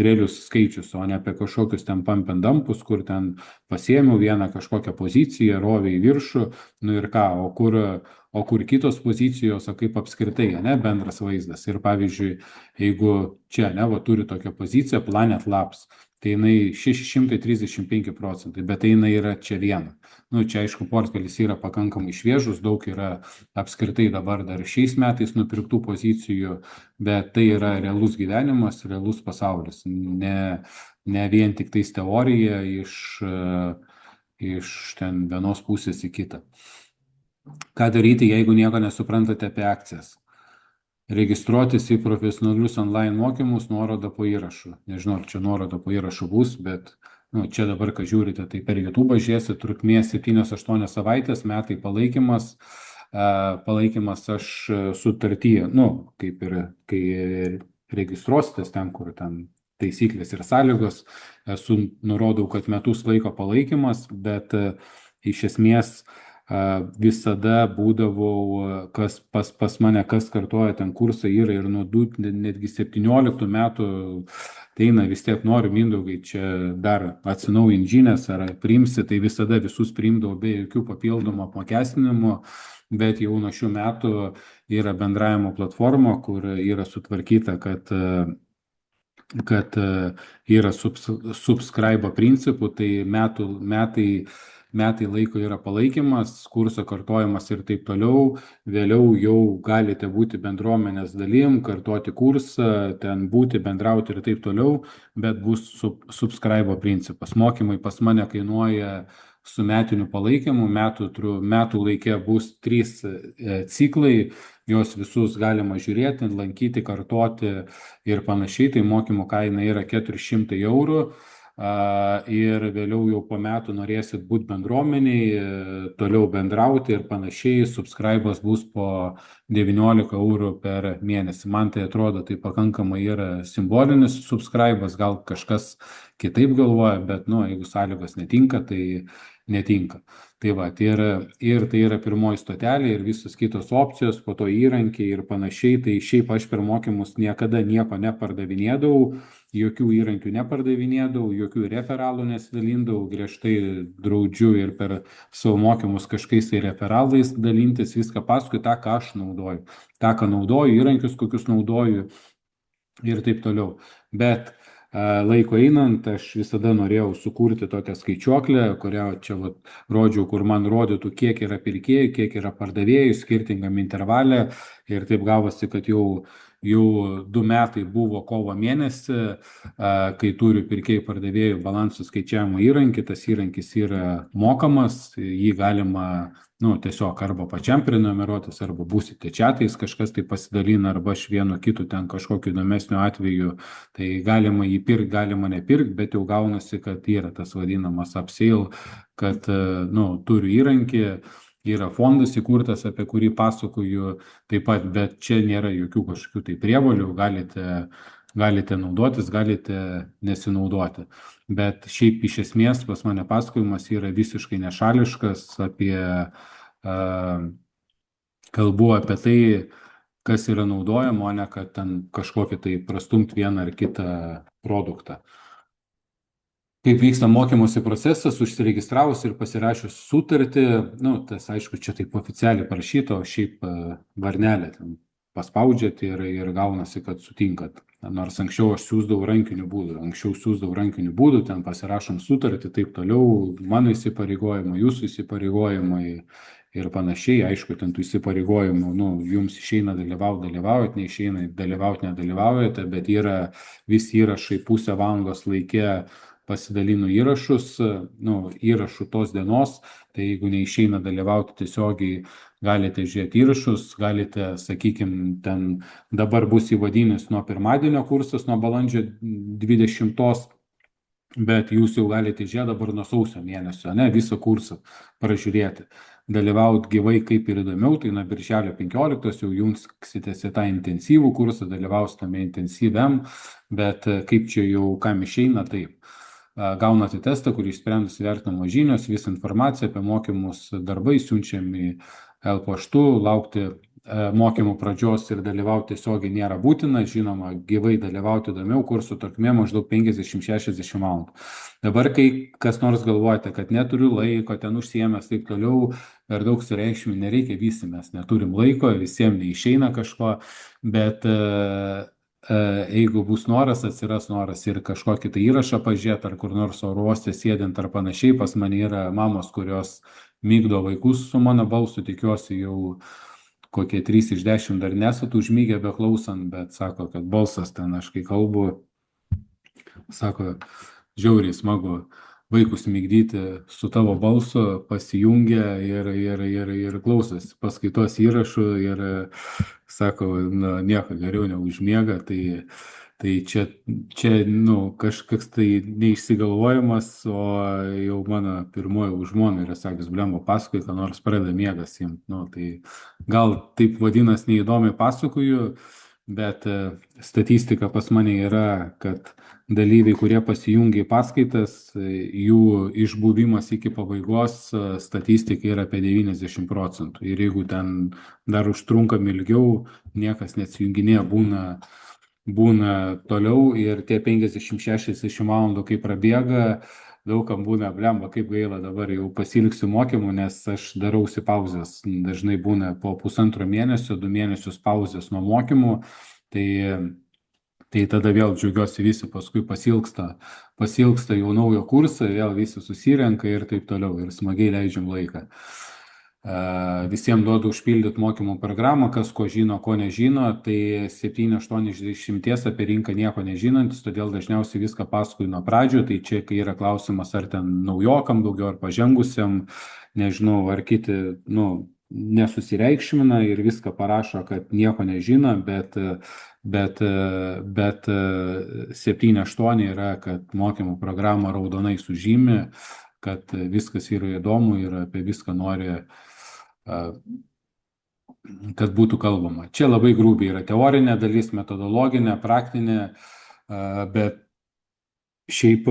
realius skaičius, o ne apie kažkokius ten pump and dumpus, kur ten pasiėmiau vieną kažkokią poziciją, rovė į viršų, nu ir ką, o kur kitos pozicijos, o kaip apskritai, ne, bendras vaizdas. Ir pavyzdžiui, jeigu čia, ne, va, turi tokią poziciją Planet Labs, tai jinai 635%, bet tai jinai yra čia viena. Nu, čia aišku, portfelis yra pakankamai šviežus, daug yra apskritai dabar dar šiais metais nupirktų pozicijų, bet tai yra realus gyvenimas, realus pasaulis, ne vien tik tais teorija iš ten vienos pusės į kitą. Ką daryti, jeigu nieko nesuprantate apie akcijas? Registruotis į profesionalius online mokymus, nuoroda po įrašu. Nežinau, ar čia nuoroda po įrašu bus, bet čia dabar, kai žiūrite, tai per YouTube žiūrėsit, trukmė 7-8 savaitės, metai palaikymas. Palaikymas aš sutartyje, kaip ir kai registruositės ten, kur ten taisyklės ir sąlygos, nurodau, kad metus laiko palaikymas, bet iš esmės visada būdavau, kas pas mane, kas kartuoja ten kursą yra ir nuo netgi 17 metų ateina, vis tiek noriu, Mindaugai, čia dar atsinaujinti žinias ar priimsi, tai visada visus priimdavau be jokių papildomų apmokestinimų, bet jau nuo šių metų yra bendravimo platforma, kur yra sutvarkyta, kad yra subscribe principų, tai metai laiko yra palaikymas, kurso kartojimas ir taip toliau, vėliau jau galite būti bendruomenės dalim, kartoti kursą, ten būti, bendrauti ir taip toliau, bet bus subscribe principas. Mokymai pas mane kainuoja su metiniu palaikymu, metų laikė bus 3 ciklai, juos visus galima žiūrėti, lankyti, kartoti ir panašiai, tai mokymo kaina yra 400 eurų. Ir vėliau jau po metų norėsit būti bendruomeniai, toliau bendrauti ir panašiai, subscribas bus po 19 eurų per mėnesį. Man tai atrodo, tai pakankamai yra simbolinis subscribas, gal kažkas kitaip galvoja, bet jeigu sąlygos netinka, tai netinka. Tai va, ir tai yra pirmoji stotelė ir visos kitos opcijos, po to įrankiai ir panašiai, tai šiaip aš per mokymus niekada nieko nepardavinėdavau, jokių įrankių nepardavinėdavau, jokių referalų nesidalindavau, griežtai draudžiu ir per savo mokymus kažkais tai referalais dalintis, viską paskui tą, ką aš naudoju, tą, ką naudoju, įrankius, kokius naudoju ir taip toliau. Bet laiko einant, aš visada norėjau sukurti tokią skaičiuoklę, kurią čia rodžiau, kur man rodytų, kiek yra pirkėjų, kiek yra pardavėjų skirtingam intervalė. Ir taip gavosi, kad jau 2 metai buvo kovo mėnesį, kai turiu pirkėjų pardavėjų balansų skaičiavimo įrankį. Tas įrankis yra mokamas, jį galima tiesiog arba pačiam prenumeruotis, arba būsite čiatais, kažkas tai pasidalina, arba aš vienu kitu ten kažkokiu įdomesniu atveju, tai galima jį pirkti, galima nepirkti, bet jau gaunasi, kad yra tas vadinamas upsale, kad turiu įrankį, yra fondas įkurtas, apie kurį pasakoju taip pat, bet čia nėra jokių kažkokių tai prievolių, galite naudotis, galite nesinaudoti. Bet šiaip iš esmės pas mane pasakojimas yra visiškai nešališkas, kalbu apie tai, kas yra naudojama, o ne kad ten kažkokį tai prastumt vieną ar kitą produktą. Kaip vyksta mokymosi procesas, užsiregistravus ir pasirašius sutartį, tas aišku, čia taip oficialiai parašyta, o šiaip varnelė ten paspaudžiat ir gaunasi, kad sutinkat. Nors anksčiau aš siūsdavau rankiniu būdu, ten pasirašom sutartį, taip toliau, mano įsipareigojimai, jūsų įsipareigojimai ir panašiai. Aišku, ten tų įsipareigojimų, jums išeina dalyvaujat, neišeina nedalyvaujate, bet yra visi įrašai pusę valandos laikė, pasidalinu įrašus, įrašų tos dienos, tai jeigu neišeina dalyvauti tiesiogiai, galite žiūrėti įrašus, galite, sakykime, ten dabar bus įvadinis nuo pirmadienio kursas, nuo balandžio 20, bet jūs jau galite žiūrėti dabar nuo sausio mėnesio, visą kursą pražiūrėti. Dalyvauti gyvai kaip ir įdomiau, tai nuo birželio 15 jau jungsitės į tą intensyvų kursą, dalyvausite tame intensyviam, bet kaip čia jau kam išeina, taip. Gaunate testą, kurį išsprendus įvertinamos žinios, visą informaciją apie mokymus darbai siunčiami paštu, laukti mokymų pradžios ir dalyvauti tiesiogiai nėra būtina, žinoma, gyvai dalyvauti įdomiau, kursų trukmė maždaug 50-60 valandų. Dabar, kai kas nors galvojate, kad neturiu laiko, ten užsiemęs taip toliau, per daug sureikšmį nereikia visi, mes neturim laiko, visiems neišeina kažko, bet jeigu bus noras, atsiras noras ir kažkokį tai įrašą pažiūrėti, ar kur nors oro uoste sėdint ar panašiai, pas mane yra mamos, kurios mygdo vaikus su mano balsu, tikiuosi jau kokie 3 iš 10 dar nesat užmygę beklausant, bet sako, kad balsas ten, aš kai kalbu, sako, žiauriai smagu vaikus mygdyti su tavo balsu, pasijungia ir klausosi paskaitos įrašų ir sako, na, nieko geriau neužmiega, tai čia kažkoks tai neišsigalvojimas, o jau mano pirmoji žmona yra sakęs, blemba, pasakoju, ką nors pradeda miegas jiems. Tai gal taip vadinas neįdomiai pasakoju, bet statistika pas mane yra, kad dalyviai, kurie pasijungia į paskaitas, jų išbuvimas iki pabaigos statistika yra apie 90%. Ir jeigu ten dar užtrunkam ilgiau, niekas neatsijunginėja, būna toliau ir tie 50-60 valandų, kai prabėga, daugam būna, blemba, kaip gaila, dabar jau pasilgsiu mokymų, nes aš darausi pauzės. Dažnai būna po 1,5 mėnesio, 2 mėnesius pauzės nuo mokymų, tai tada vėl džiaugiuosi visi, paskui pasilgsta jau naujo kursą, vėl visi susirenka ir taip toliau, ir smagiai leidžiam laiką. Visiems duodu užpildyti mokymų programą, kas ko žino, ko nežino, tai 7-8 iš 10 apie rinką nieko nežinantis, todėl dažniausiai viską pasakoju nuo pradžių, tai čia kai yra klausimas, ar ten naujokam daugiau, ar pažengusiam, nežinau, ar kiti, nesusireikšmina ir viską parašo, kad nieko nežino, bet 7-8 yra, kad mokymų programą raudonai sužymi, kad viskas yra įdomu ir apie viską nori, kad būtų kalbama. Čia labai grubiai yra teorinė dalis, metodologinė, praktinė, bet šiaip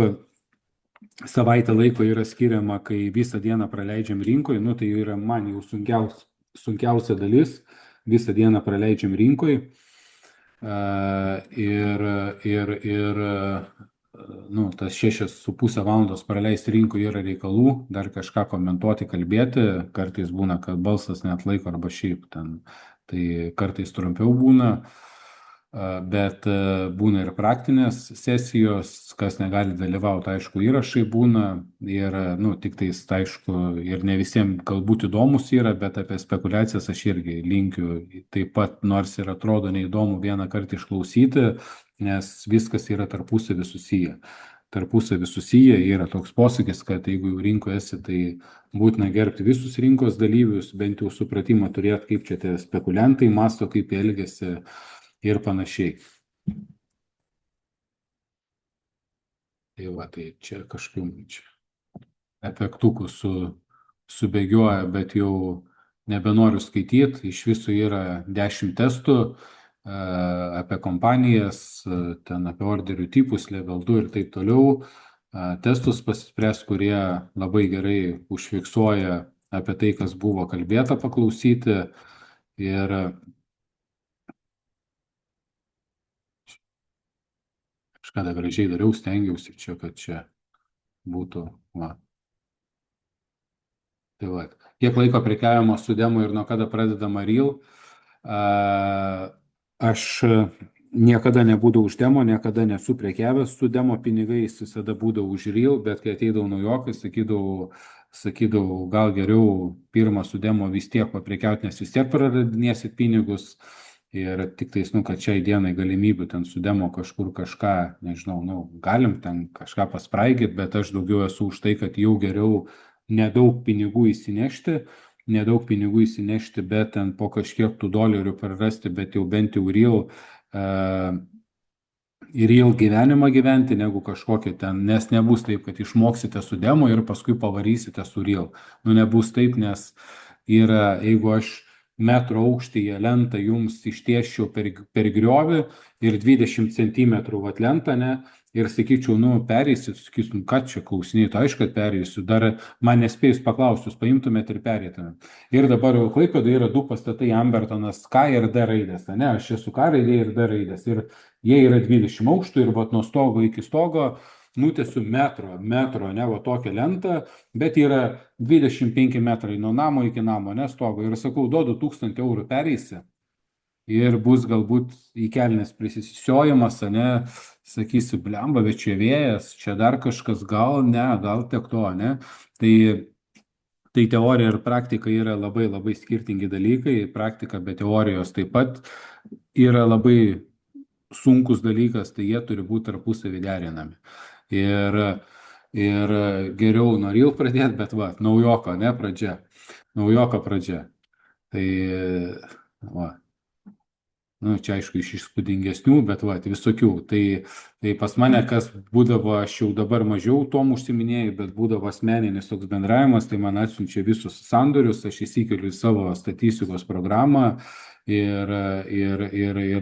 savaitę laiko yra skiriama, kai visą dieną praleidžiam rinkoje, tai yra man jau sunkiausia dalis, visą dieną praleidžiam rinkoje ir tas 6,5 valandos praleisti rinkoje yra reikalų, dar kažką komentuoti, kalbėti, kartais būna, kad balsas net laiko arba šiaip ten, tai kartais trumpiau būna, bet būna ir praktinės sesijos, kas negali dalyvauti, aišku, įrašai būna ir, tik tais, aišku, ir ne visiems galbūt įdomus yra, bet apie spekulacijas aš irgi linkiu taip pat, nors ir atrodo neįdomu vieną kartą išklausyti, nes viskas yra tarpusavy susiję. Tarpusavy susiję yra toks posakis, kad jeigu jau rinkoje esi, tai būtina gerbti visus rinkos dalyvius, bent jau supratimą turėti, kaip čia tie spekuliantai masto, kaip elgiasi ir panašiai. Tai čia kažkokių efektukų subėgioja, bet jau nebenoriu skaityti, iš viso yra 10 testų apie kompanijas, ten apie orderių tipus, level 2 ir taip toliau. Testus pasispręs, kurie labai gerai užfiksuoja apie tai, kas buvo kalbėta, paklausyti. Ir kažkada gražiai dariau, stengiausi čia, kad čia būtų. Tai kiek laiko prekiavimo su demo ir nuo kada pradedama Real? Aš niekada nebūdavau už demo, niekada nesu prekiavęs su demo pinigais, visada būdavau už Real, bet kai ateidavau naujokai, sakydavau, gal geriau pirmą su demo vis tiek paprekiauti, nes vis tiek praradinėsit pinigus. Ir tik tais, kad šiai dienai galimybių ten su demo kažkur kažką, nežinau, galim ten kažką paspraigyti, bet aš daugiau esu už tai, kad jau geriau nedaug pinigų įsinešti, bet ten po kažkiek tų dolerių prarasti, bet jau bent jau Real gyvenimą gyventi, negu kažkokie ten, nes nebus taip, kad išmoksite su demo ir paskui pavarysite su Real. Nebus taip, nes yra, jeigu aš metro aukštyje lentą jums ištiesčiau per griovį ir 20 centimetrų vat lentą, ne, ir sakyčiau, pereisit, sakysim, ką čia klausinėjai, tai aišku, kad pereisiu, dar man nespėjus paklausti, jūs paimtumėt ir pereitumėt. Ir dabar jau Klaipėdoje yra 2 pastatai Ambertonas K ir D raidės, ne, aš esu K raidė ir D raidės, ir jie yra 20 aukštų ir vat nuo stogo iki stogo nutiesiu metro, ne, va tokią lentą, bet yra 25 metrai nuo namo iki namo, ne, stogo. Ir sakau, duodu 1000 eurų pereisi ir bus galbūt į kelnes prisisiojimas, ne, sakysi, blemba, bet čia vėjas, čia dar kažkas, gal ne, gal tiek to, ne. Tai teorija ir praktika yra labai labai skirtingi dalykai, praktika be teorijos taip pat yra labai sunkus dalykas, tai jie turi būti tarpusavį derinami. Ir geriau norėjau pradėti, bet va, naujoko, ne, pradžia. Naujoko pradžia. Tai, va, čia aišku iš įspūdingesnių, bet va, visokių. Tai pas mane, kas būdavo, aš jau dabar mažiau tom užsiminėjau, bet būdavo asmeninis toks bendravimas, tai man atsiunčia visus sandorius, aš įsikeliu į savo statistikos programą. Ir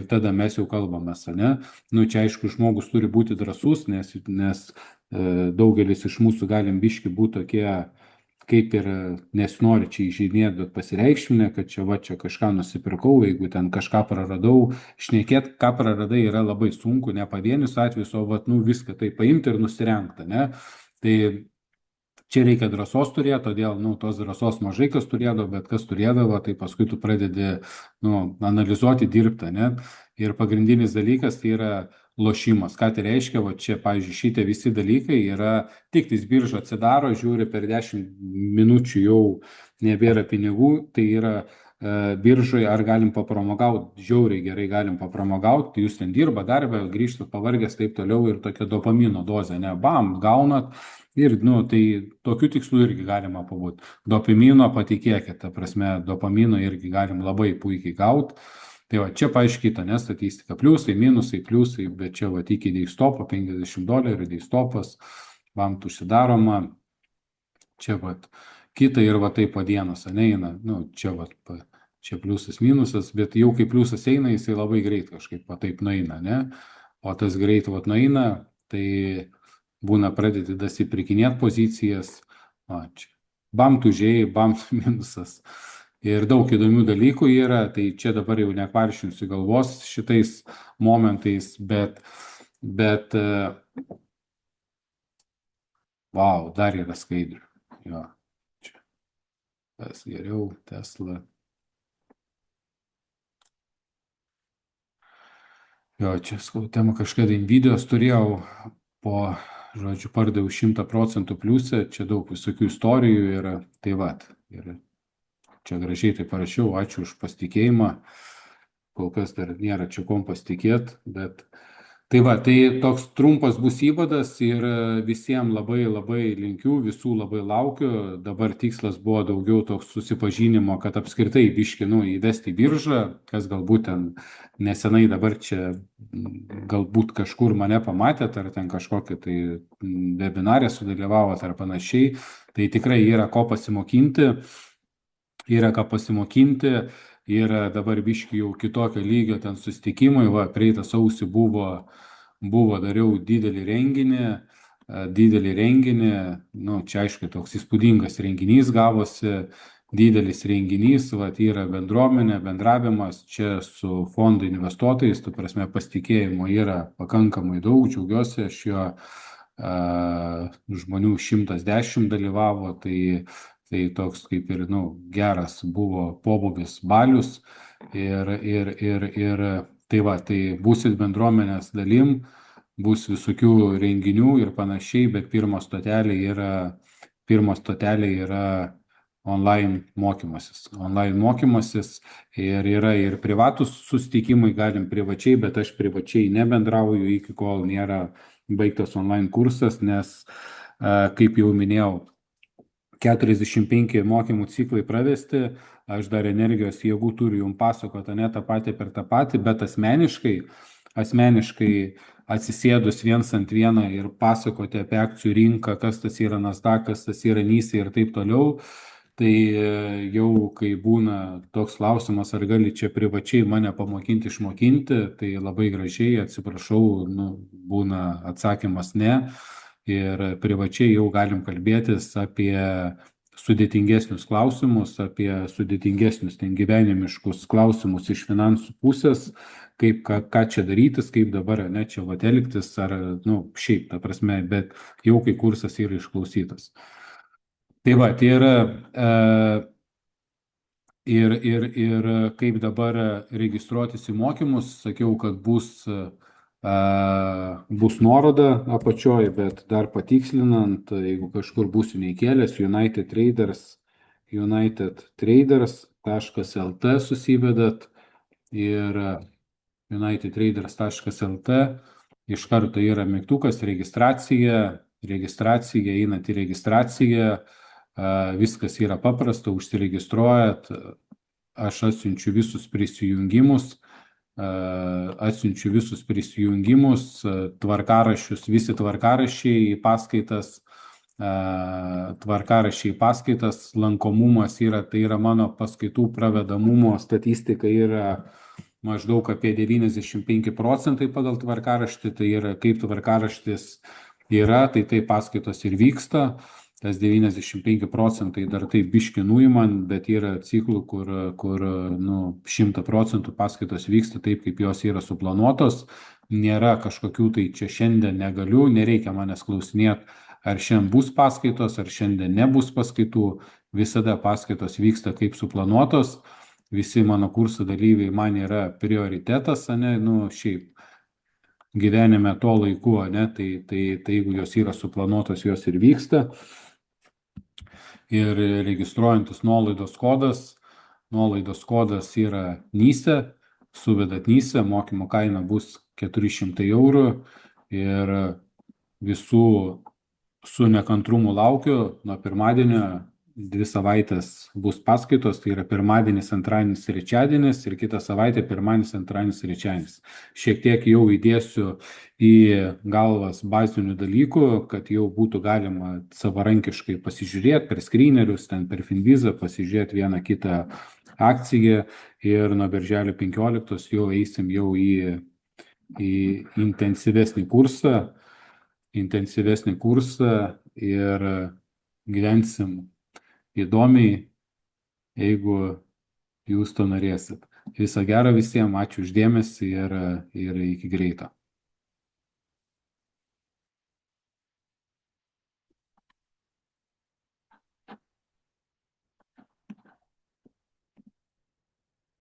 tada mes jau kalbamės, ne? Čia aišku, žmogus turi būti drąsus, nes daugelis iš mūsų galim biški būti tokie, kaip ir nesinori čia įžeidinėti, bet pasireikšminę, kad čia kažką nusipirkau, jeigu ten kažką praradau. Šnekėt, ką praradai, yra labai sunku, ne pavienius atvejus, o viską tai paimti ir nusirengti, ne? Tai čia reikia drąsos turėti, todėl, tos drąsos mažai kas turėdavo, bet kas turėdavo, tai paskui tu pradedi, analizuoti, dirbti, ne? Ir pagrindinis dalykas tai yra lošimas. Ką tai reiškia, čia, pavyzdžiui, šitie visi dalykai yra, tik tais birža atsidaro, žiūri per 10 minučių jau nebėra pinigų, tai yra biržoje, ar galim papramogauti, žiauriai gerai galim papramogauti, jūs ten dirba darbę, grįžtat pavargęs, taip toliau, ir tokia dopamino dozė, ne, bam, gaunat. Ir, tai tokių tikslų irgi galima pabūti. Dopamino, patikėkit, ta prasme, dopamino irgi galim labai puikiai gauti. Tai va, čia paaiškyta, ne, statistika, pliusai, minusai, pliusai, bet čia va, iki deistopo, $50 deistopas, bamt užsidaroma, čia va, kita ir va taip po dienos, neina, čia va, čia pliusas, minusas, bet jau kai pliusas eina, jisai labai greit kažkaip va taip nueina, ne, o tas greit va nueina, tai būna pradėti dasipirkinėti pozicijas, čia bamt užėjai, bamt minusas. Ir daug įdomių dalykų yra, tai čia dabar jau nekvaršinsiu galvos šitais momentais, bet wow, dar yra skaidrių. Jo, čia. Tas geriau, Tesla. Jo, čia tema kažkada Nvidios turėjau, žodžiu, pardaviau 100% pliusę, čia daug visokių istorijų yra, tai va, ir čia gražiai tai parašiau, ačiū už pasitikėjimą, kol kas dar nėra čia kom pasitikėti, bet tai va, tai toks trumpas bus įvadas ir visiems labai labai linkiu, visų labai laukiu, dabar tikslas buvo daugiau toks susipažinimo, kad apskritai biški, įvesti į biržą, kas galbūt ten nesenai dabar čia galbūt kažkur mane pamatėt, ar ten kažkokią tai webinarę sudalyvavot ar panašiai, tai tikrai yra ko pasimokinti, ir dabar biški jau kitokio lygio ten susitikimai, va, praeitą sausį buvo dariau didelį renginį, čia aišku toks įspūdingas renginys gavosi, didelis renginys, va, yra bendruomenė, bendravimas, čia su fondo investuotojais, tu prasme pasitikėjimo yra pakankamai daug, džiaugiuosi, aš jo žmonių 110 dalyvavo, tai toks kaip ir, geras buvo pobūvis balius ir tai va, tai būsit bendruomenės dalim, bus visokių renginių ir panašiai, bet pirma stotelė yra online mokymasis ir yra ir privatus susitikimai, galim privačiai, bet aš privačiai nebendrauju iki kol nėra baigtas online kursas, nes, kaip jau minėjau, 45 mokymų ciklai pravesti, aš dar energijos jėgų turiu jums pasakoti, ne tą patį per tą patį, bet asmeniškai atsisėdus viens ant vieną ir pasakoti apie akcijų rinką, kas tas yra Nasdaq, kas tas yra NYSE ir taip toliau, Tai jau kai būna toks klausimas, ar gali čia privačiai mane pamokinti, išmokinti, tai labai gražiai, atsiprašau, nu, būna atsakymas ne. Ir privačiai jau galim kalbėtis apie sudėtingesnius klausimus, apie sudėtingesnius ten gyvenimiškus klausimus iš finansų pusės, kaip ką čia darytis, kaip dabar, ne, čia vat elgtis, ar, nu, šiaip, ta prasme, bet jau kai kursas yra išklausytas. Tai va, tai yra ir kaip dabar registruotis į mokymus, sakiau, kad bus nuoroda apačioje, bet dar patikslinant, jeigu kažkur būsiu neįkėlęs, unitedtraders.lt susivedat ir unitedtraders.lt iš karto yra mygtukas registracija, einat į registraciją, viskas yra paprasta, užsiregistruojat, aš atsiunčiu visus prisijungimus, tvarkaraščius, visi tvarkaraščiai į paskaitas, lankomumas yra, tai yra mano paskaitų pravedamumo statistika yra maždaug apie 95% pagal tvarkaraštį, tai yra kaip tvarkaraštis yra, tai paskaitos ir vyksta. Tas 95% dar taip biški nuimant, bet yra ciklų, kur 100% paskaitos vyksta taip, kaip jos yra suplanuotos. Nėra kažkokių tai čia šiandien negaliu, nereikia manęs klausinėti, ar šiandien bus paskaitos, ar šiandien nebus paskaitų. Visada paskaitos vyksta kaip suplanuotos. Visi mano kurso dalyviai man yra prioritetas, ne, nu šiaip gyvenime to laiku, ne, tai jeigu jos yra suplanuotos, jos ir vyksta. Ir registruojantis nuolaidos kodas yra NYSE, suvedat NYSE, mokymo kaina bus 400 eurų ir visų su nekantrumu laukiu nuo pirmadienio. 2 savaitės bus paskaitos, tai yra pirmadienis, antradienis, trečiadienis ir kitą savaitę pirmadienis, antradienis, trečiadienis. Šiek tiek jau įdėsiu į galvas bazinių dalykų, kad jau būtų galima savarankiškai pasižiūrėti per screenerius, ten per Finvizą, pasižiūrėti vieną kitą akciją ir nuo birželio 15 jau eisim jau į intensyvesnį kursą ir gyvensim įdomiai, jeigu jūs to norėsit. Viso gero visiems, ačiū už dėmesį ir iki greito.